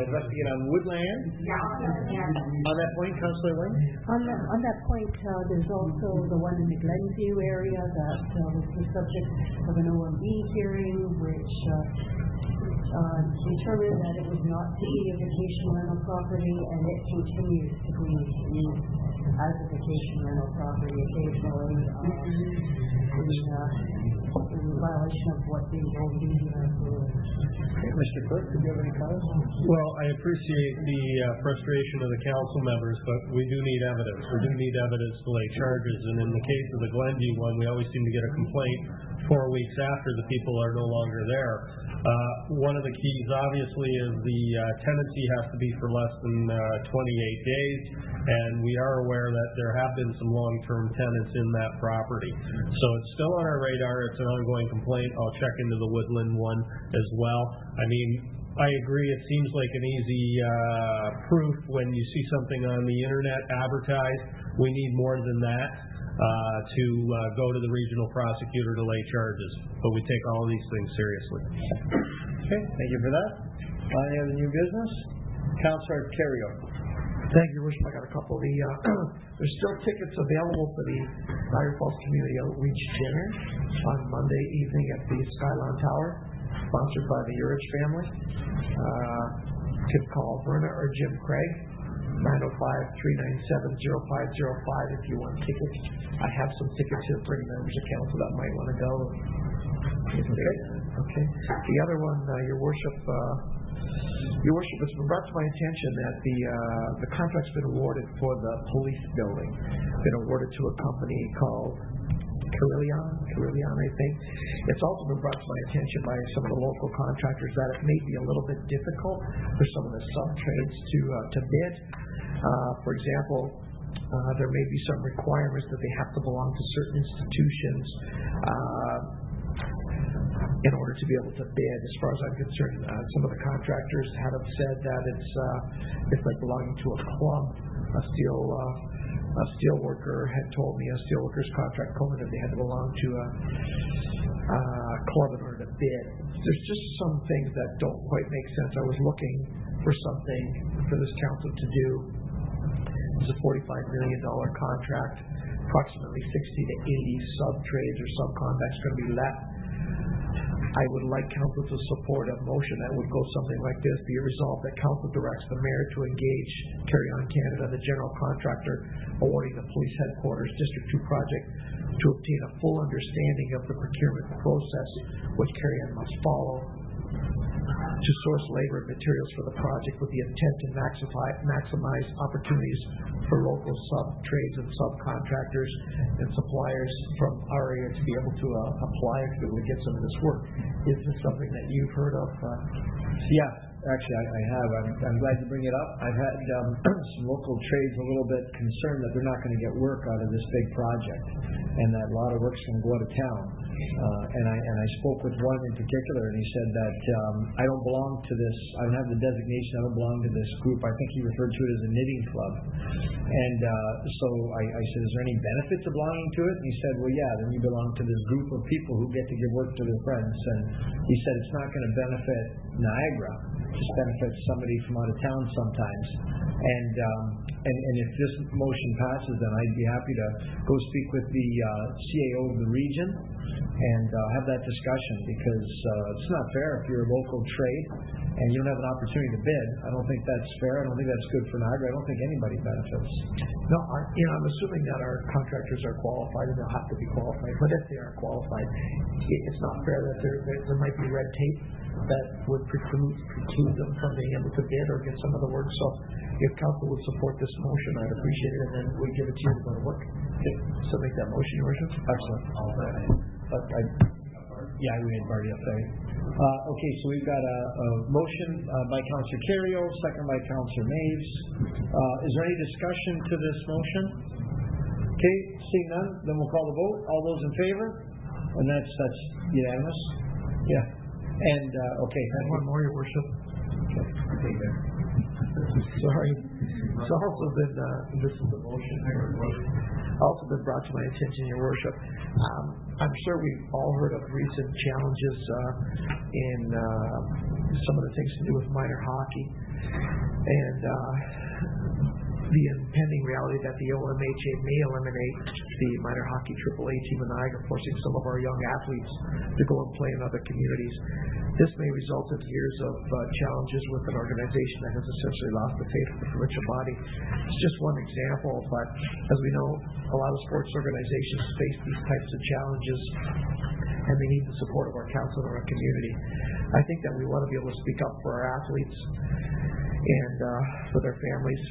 investigate on Woodland. On that point, Councillor Wynn? On that point, there's also the one in the Glenview area that was the subject of an OMB hearing, which determined that it was not to be a vacation rental property, and it continues to be used as a vacation rental property occasionally in violation of what the OMB rules. Mr. Clerk, do you have any comments? Well, I appreciate the frustration of the council members, but we do need evidence. We do need evidence to lay charges, and in the case of the Glenview one, we always seem to get a complaint 4 weeks after the people are no longer there. One of the keys, obviously, is the tenancy has to be for less than 28 days, and we are aware that there have been some long-term tenants in that property. So it's still on our radar. It's an ongoing complaint. I'll check into the Woodland one as well. I agree, it seems like an easy proof when you see something on the internet advertised. We need more than that to go to the regional prosecutor to lay charges. But we take all these things seriously. Okay, thank you for that. Any other new business? Councillor Carrio. Thank you, Your Worship. I got a couple. There's still tickets available for the Niagara Falls Community Outreach Dinner on Monday evening at the Skyline Tower, sponsored by the Urich family. You can call Verna or Jim Craig, 905-397-0505 if you want tickets. I have some tickets here for any members of council that might want to go. Okay. The other one, Your Worship, it's been brought to my attention that the contract's been awarded for the police building. Been awarded to a company called Carillion, I think. It's also been brought to my attention by some of the local contractors that it may be a little bit difficult for some of the sub-trades to bid. For example, there may be some requirements that they have to belong to certain institutions in order to be able to bid. As far as I'm concerned, some of the contractors have said that it's like belonging to a club. A steel worker had told me, a steel worker's contract told me that they had to belong to a club in order to bid. There's just some things that don't quite make sense. I was looking for something for this council to do. It's a $45 million contract, approximately 60 to 80 sub-trades or subcontracts going to be let. I would like council to support a motion that would go something like this: be it resolved that council directs the mayor to engage Carry On Canada, the general contractor awarding the police headquarters District 2 project, to obtain a full understanding of the procurement process which Carry On must follow, to source labor and materials for the project with the intent to maximize opportunities for local sub-trades and subcontractors and suppliers from our area to be able to apply and to be able to get some of this work. Is this something that you've heard of? Yeah, actually I have. I'm glad you bring it up. I've had some local trades a little bit concerned that they're not going to get work out of this big project and that a lot of work's going to go out of town. And I spoke with one in particular, and he said that I don't belong to this. I don't have the designation. I don't belong to this group. I think he referred to it as a knitting club. And so I said, is there any benefit to belonging to it? And he said, well, yeah, then you belong to this group of people who get to give work to their friends. And he said it's not going to benefit Niagara. It just benefits somebody from out of town sometimes. And if this motion passes, then I'd be happy to go speak with the CAO of the region and have that discussion, because it's not fair if you're a local trade and you don't have an opportunity to bid. I don't think that's fair. I don't think that's good for Niagara. I don't think anybody benefits. No, I'm assuming that our contractors are qualified, and they'll have to be qualified. But if they are qualified, it's not fair that there might be red tape that would preclude them from being able to bid or get some of the work. So if council would support this motion, I'd appreciate it, and then we give it to you to go to work. So make that motion, Your Worship. Excellent. Yeah, we had Barty up there. Okay, so we've got a motion by Councillor Carrier, second by Councillor Maves. Is there any discussion to this motion? Okay, seeing none, then we'll call the vote. All those in favor? And that's unanimous. Yeah. And okay. And one more, Your Worship. Okay, there. Sorry. It's also been, this is the motion here, also been brought to my attention, Your Worship. I'm sure we've all heard of recent challenges in some of the things to do with minor hockey. And the impending reality that the OMHA may eliminate the minor hockey AAA team in Niagara, forcing some of our young athletes to go and play in other communities. This may result in years of challenges with an organization that has essentially lost the faith of the provincial body. It's just one example, but as we know, a lot of sports organizations face these types of challenges, and they need the support of our council and our community. I think that we want to be able to speak up for our athletes and for their families,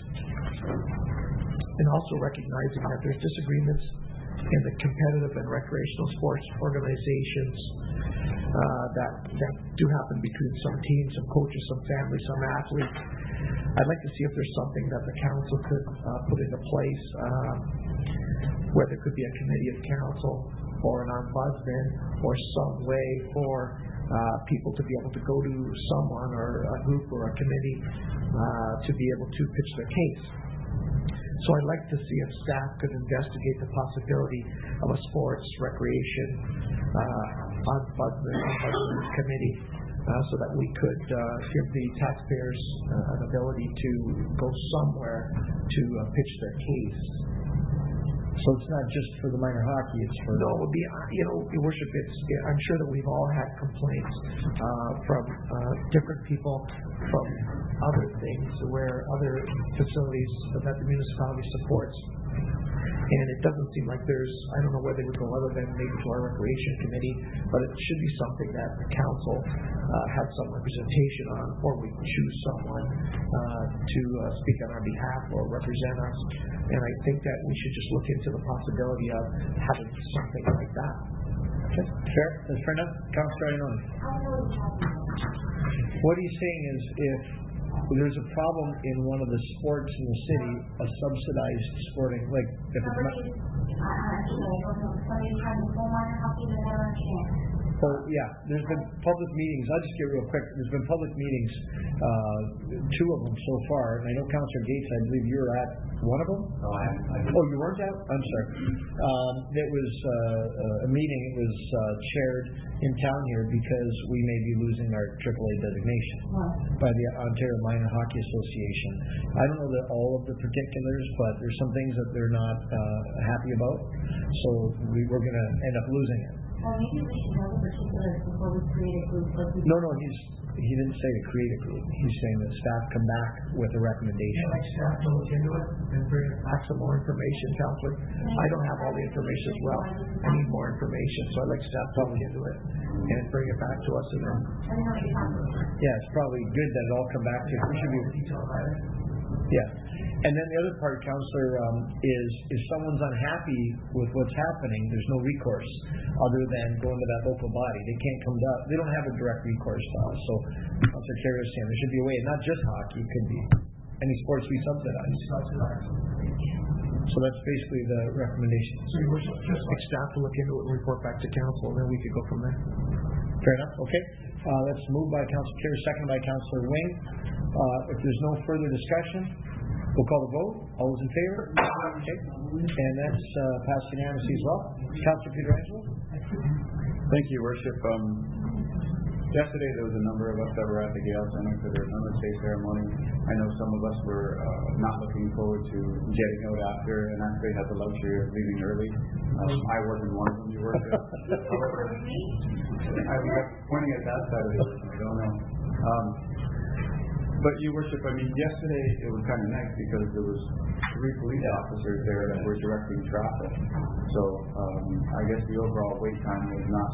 and also recognizing that there's disagreements in the competitive and recreational sports organizations that do happen between some teams, some coaches, some families, some athletes. I'd like to see if there's something that the council could put into place, where there could be a committee of council or an ombudsman or some way for people to be able to go to someone or a group or a committee to be able to pitch their case. So I'd like to see if staff could investigate the possibility of a sports, recreation, ombudsman committee, so that we could give the taxpayers an ability to go somewhere to pitch their case. So it's not just for the minor hockey, it's for... No, it would be, Your Worship, I'm sure that we've all had complaints from different people from other things, where other facilities that the municipality supports And it doesn't seem like I don't know where they would go other than maybe to our recreation committee, but it should be something that the council has some representation on, or we choose someone to speak on our behalf or represent us. And I think that we should just look into the possibility of having something like that. Okay, fair. That's fair enough. Councilor Ioannoni. What he's saying is if there's a problem in one of the sports in the city, a subsidized sporting, like if it's not... Oh, yeah, there's been public meetings. I'll just get real quick. There's been public meetings, 2 of them so far, and I know Councilor Gates, I believe you were at one of them? Oh, I didn't. Oh, you weren't at? I'm sorry. It was a meeting. It was chaired in town here because we may be losing our AAA designation by the Ontario Minor Hockey Association. I don't know all of the particulars, but there's some things that they're not happy about, so we're going to end up losing it. Well, maybe we should know the particulars before we create a group. No, he didn't say to create a group. He's saying that staff come back with a recommendation. I'd like staff to look into it and bring back some more information, Councilor. I don't have all the information as well. I need more information, so I'd like staff to look into it and bring it back to us. And then, yeah, it's probably good that it all come back to. We should be. Yeah. And then the other part, Councillor, is if someone's unhappy with what's happening, there's no recourse other than going to that local body. They can't come to us. They don't have a direct recourse to us. So, Councillor Kerry was saying there should be a way, not just hockey, it could be any sports we subsidize. So that's basically the recommendation. So you wish just like staff to look into it and report back to council, and then we could go from there. Fair enough. Okay. That's moved by Councillor Kerry, seconded by Councillor Wing. If there's no further discussion, we'll call the vote. All those in favor? Okay. And that's passed unanimously as well. Councillor Pietrangelo? Thank you, Worship. Yesterday there was a number of us that were at the Gale Center for their Remembrance Day ceremony. I know some of us were not looking forward to getting out after and actually had the luxury of leaving early. I wasn't one of them, Your Worship. However, I was pointing at that side of the room. I don't know. But Your Worship, I mean, yesterday it was kind of nice because there was 3 police officers there that were directing traffic. So I guess the overall wait time was not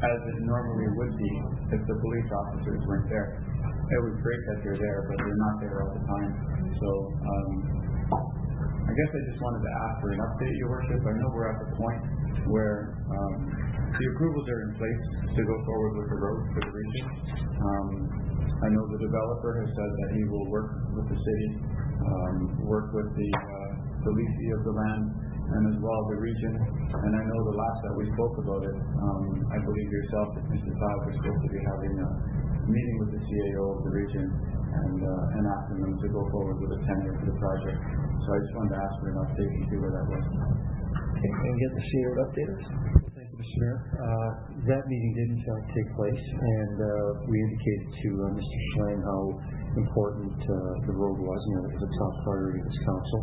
as it normally would be if the police officers weren't there. It was great that they're there, but they're not there all the time. So I guess I just wanted to ask for an update, Your Worship. I know we're at the point where the approvals are in place to go forward with the road for the region. I know the developer has said that he will work with the city, work with the leasee of the land, and as well the region. And I know the last that we spoke about it, I believe yourself and Mr. Todd were supposed to be having a meeting with the CAO of the region and asking them to go forward with a tender for the project. So I just wanted to ask for an update and see where that was. Okay, and get the CAO updated. Mr. Mayor, that meeting didn't take place, and we indicated to Mr. Schlein how important the road was, and it was a top priority of his council.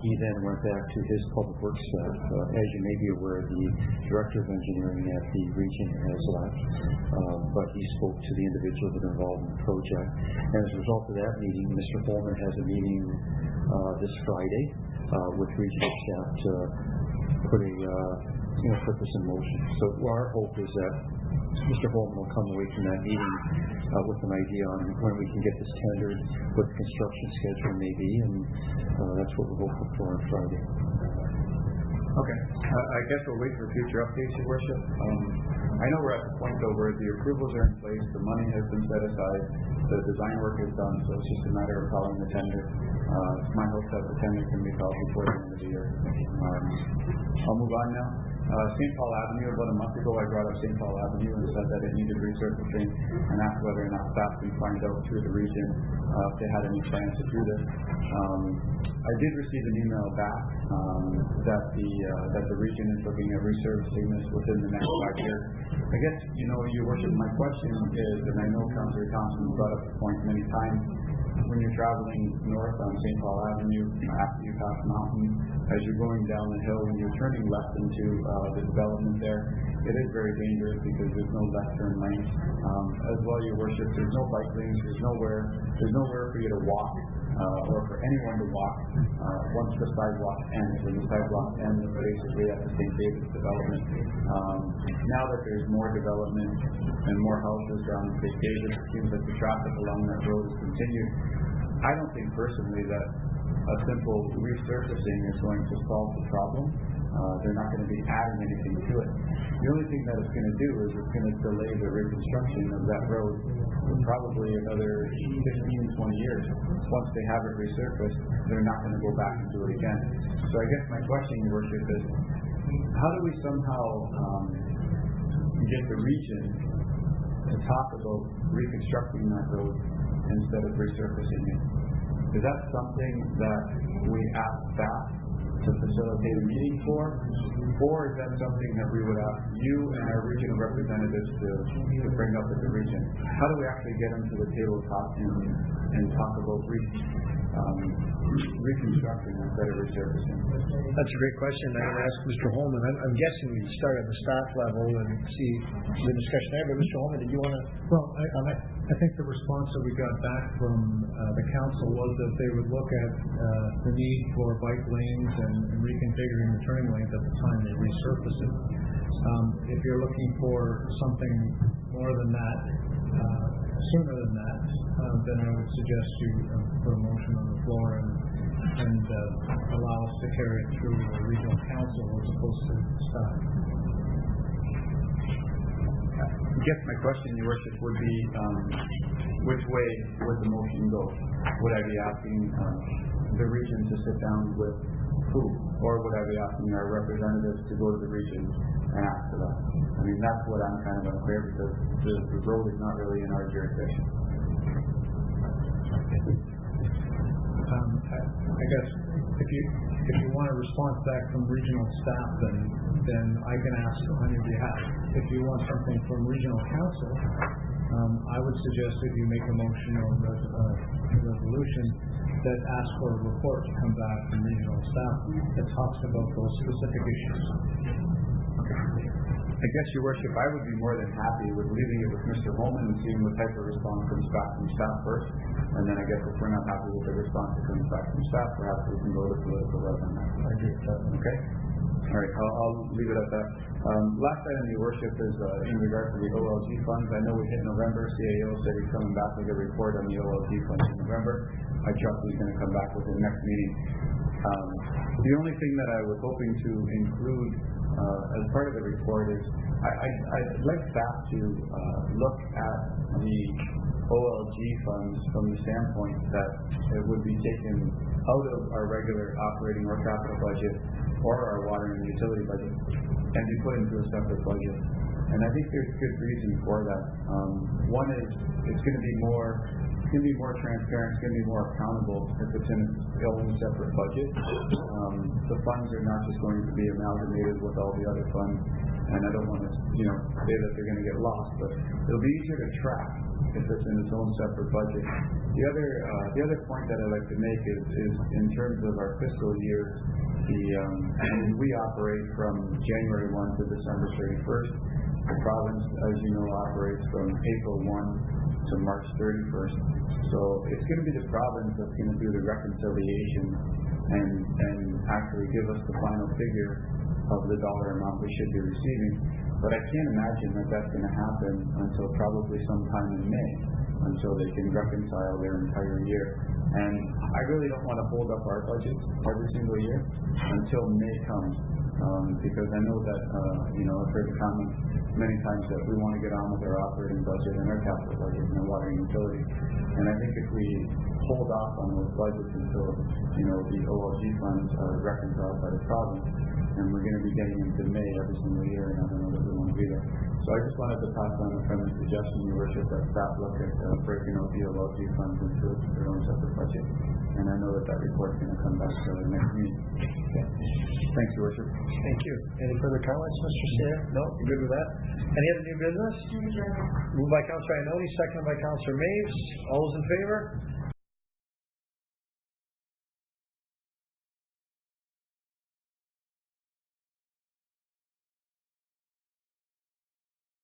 He then went back to his public works staff. As you may be aware, the director of engineering at the region has left, but he spoke to the individuals that are involved in the project. And as a result of that meeting, Mr. Holman has a meeting this Friday with regional staff to put this in motion. So our hope is that Mr. Holman will come away from that meeting with an idea on when we can get this tendered, what the construction schedule may be, and that's what we're hoping for on Friday. Okay. I guess we'll wait for future updates, Your Worship. I know we're at the point, though, where the approvals are in place, the money has been set aside, the design work is done, so it's just a matter of calling the tender. It's my hope that the tender can be called before the end of the year. I'll move on now. St. Paul Avenue, about a month ago, I brought up St. Paul Avenue and said that it needed resurfacing and asked whether or not staff can find out through the region if they had any plans to do this. I did receive an email back that the region is looking at resurfacing this within the next 5 years. I guess, Your Worship, my question is, and I know Councillor Thompson brought up the point many times, when you're traveling north on St. Paul Avenue, after you pass Mountain, as you're going down the hill and you're turning left into the development there, it is very dangerous because there's no left turn lane. As well, Your Worship, there's no bike lanes, there's nowhere for you to walk or for anyone to walk once the sidewalk ends. When the sidewalk ends basically at the St. David's development. Now that there's more development and more houses down in St. David's, it seems like the traffic along that road has continued. I don't think personally that a simple resurfacing is going to solve the problem. They're not going to be adding anything to it. The only thing that it's going to do is it's going to delay the reconstruction of that road for probably another 15, 20 years. Once they have it resurfaced, they're not going to go back and do it again. So I guess my question, Your Worship, is how do we somehow get the region to talk about reconstructing that road instead of resurfacing it? Is that something that we ask staff to facilitate a meeting for? Or is that something that we would ask you and our regional representatives to bring up at the region? How do we actually get them to the table and talk about reconstructing instead of resurfacing? That's a great question. I'm going to ask Mr. Holman. I'm guessing we start at the staff level and see the discussion there. But Mr. Holman, did you want to? Well, I think the response that we got back from the council was that they would look at the need for bike lanes and reconfiguring the turning lanes at the time they resurface it. If you're looking for something more than that, sooner than that, then I would suggest you put a motion on the floor and allow us to carry it through the regional council as opposed to staff. I guess my question, Your Worship, would be which way would the motion go? Would I be asking the region to sit down with who? Or would I be asking our representatives to go to the region and ask for that? I mean, that's what I'm kind of unclear because the road is not really in our jurisdiction. I guess if you want a response back from regional staff, then I can ask on your behalf. If you want something from regional council, I would suggest that you make a motion or a resolution that asks for a report to come back from regional staff that talks about those specific issues. I guess, Your Worship, I would be more than happy with leaving it with Mr. Holman and seeing what type of response comes back from staff first. And then I guess if we're not happy with the response that comes back from staff, perhaps we can go to political route on that. I agree with that. Okay? All right, I'll leave it at that. Last item, Your Worship, is in regard to the OLG funds. I know we hit November. CAO said he's coming back with a report on the OLG funds in November. I trust he's going to come back with the next meeting. The only thing that I was hoping to include as part of the report is I'd like staff to look at the OLG funds from the standpoint that it would be taken out of our regular operating or capital budget or our water and utility budget and be put into a separate budget. And I think there's good reason for that. One is it's going to be more transparent, it's going to be more accountable if it's in its own separate budget. The funds are not just going to be amalgamated with all the other funds, and I don't want to say that they're going to get lost, but it'll be easier to track if it's in its own separate budget. The other point that I'd like to make is in terms of our fiscal year, we operate from January 1 to December 31st. The province, as you know, operates from April 1 to March 31st. So it's going to be the province that's going to do the reconciliation and actually give us the final figure of the dollar amount we should be receiving. But I can't imagine that that's going to happen until probably sometime in May, until they can reconcile their entire year. And I really don't want to hold up our budget every single year until May comes. Because I know that, I've heard the comment many times that we want to get on with our operating budget and our capital budget and our water and utility. And I think if we hold off on those budgets until, the OLG funds are reconciled by the province, and we're going to be getting into May every single year, and I don't know that we want to be there. So I just wanted to pass on a friendly suggestion, Your Worship, that staff look at breaking out the OLG funds into their own separate budget. And I know that report is going to come back to the next meeting. Okay. Thanks, Your Worship. Thank you. Any further comments, Mr. Sayre? No? You're good with that? Any other new business? Moved by Councilor Ioannoni, seconded by Councilor Maves. All those in favor?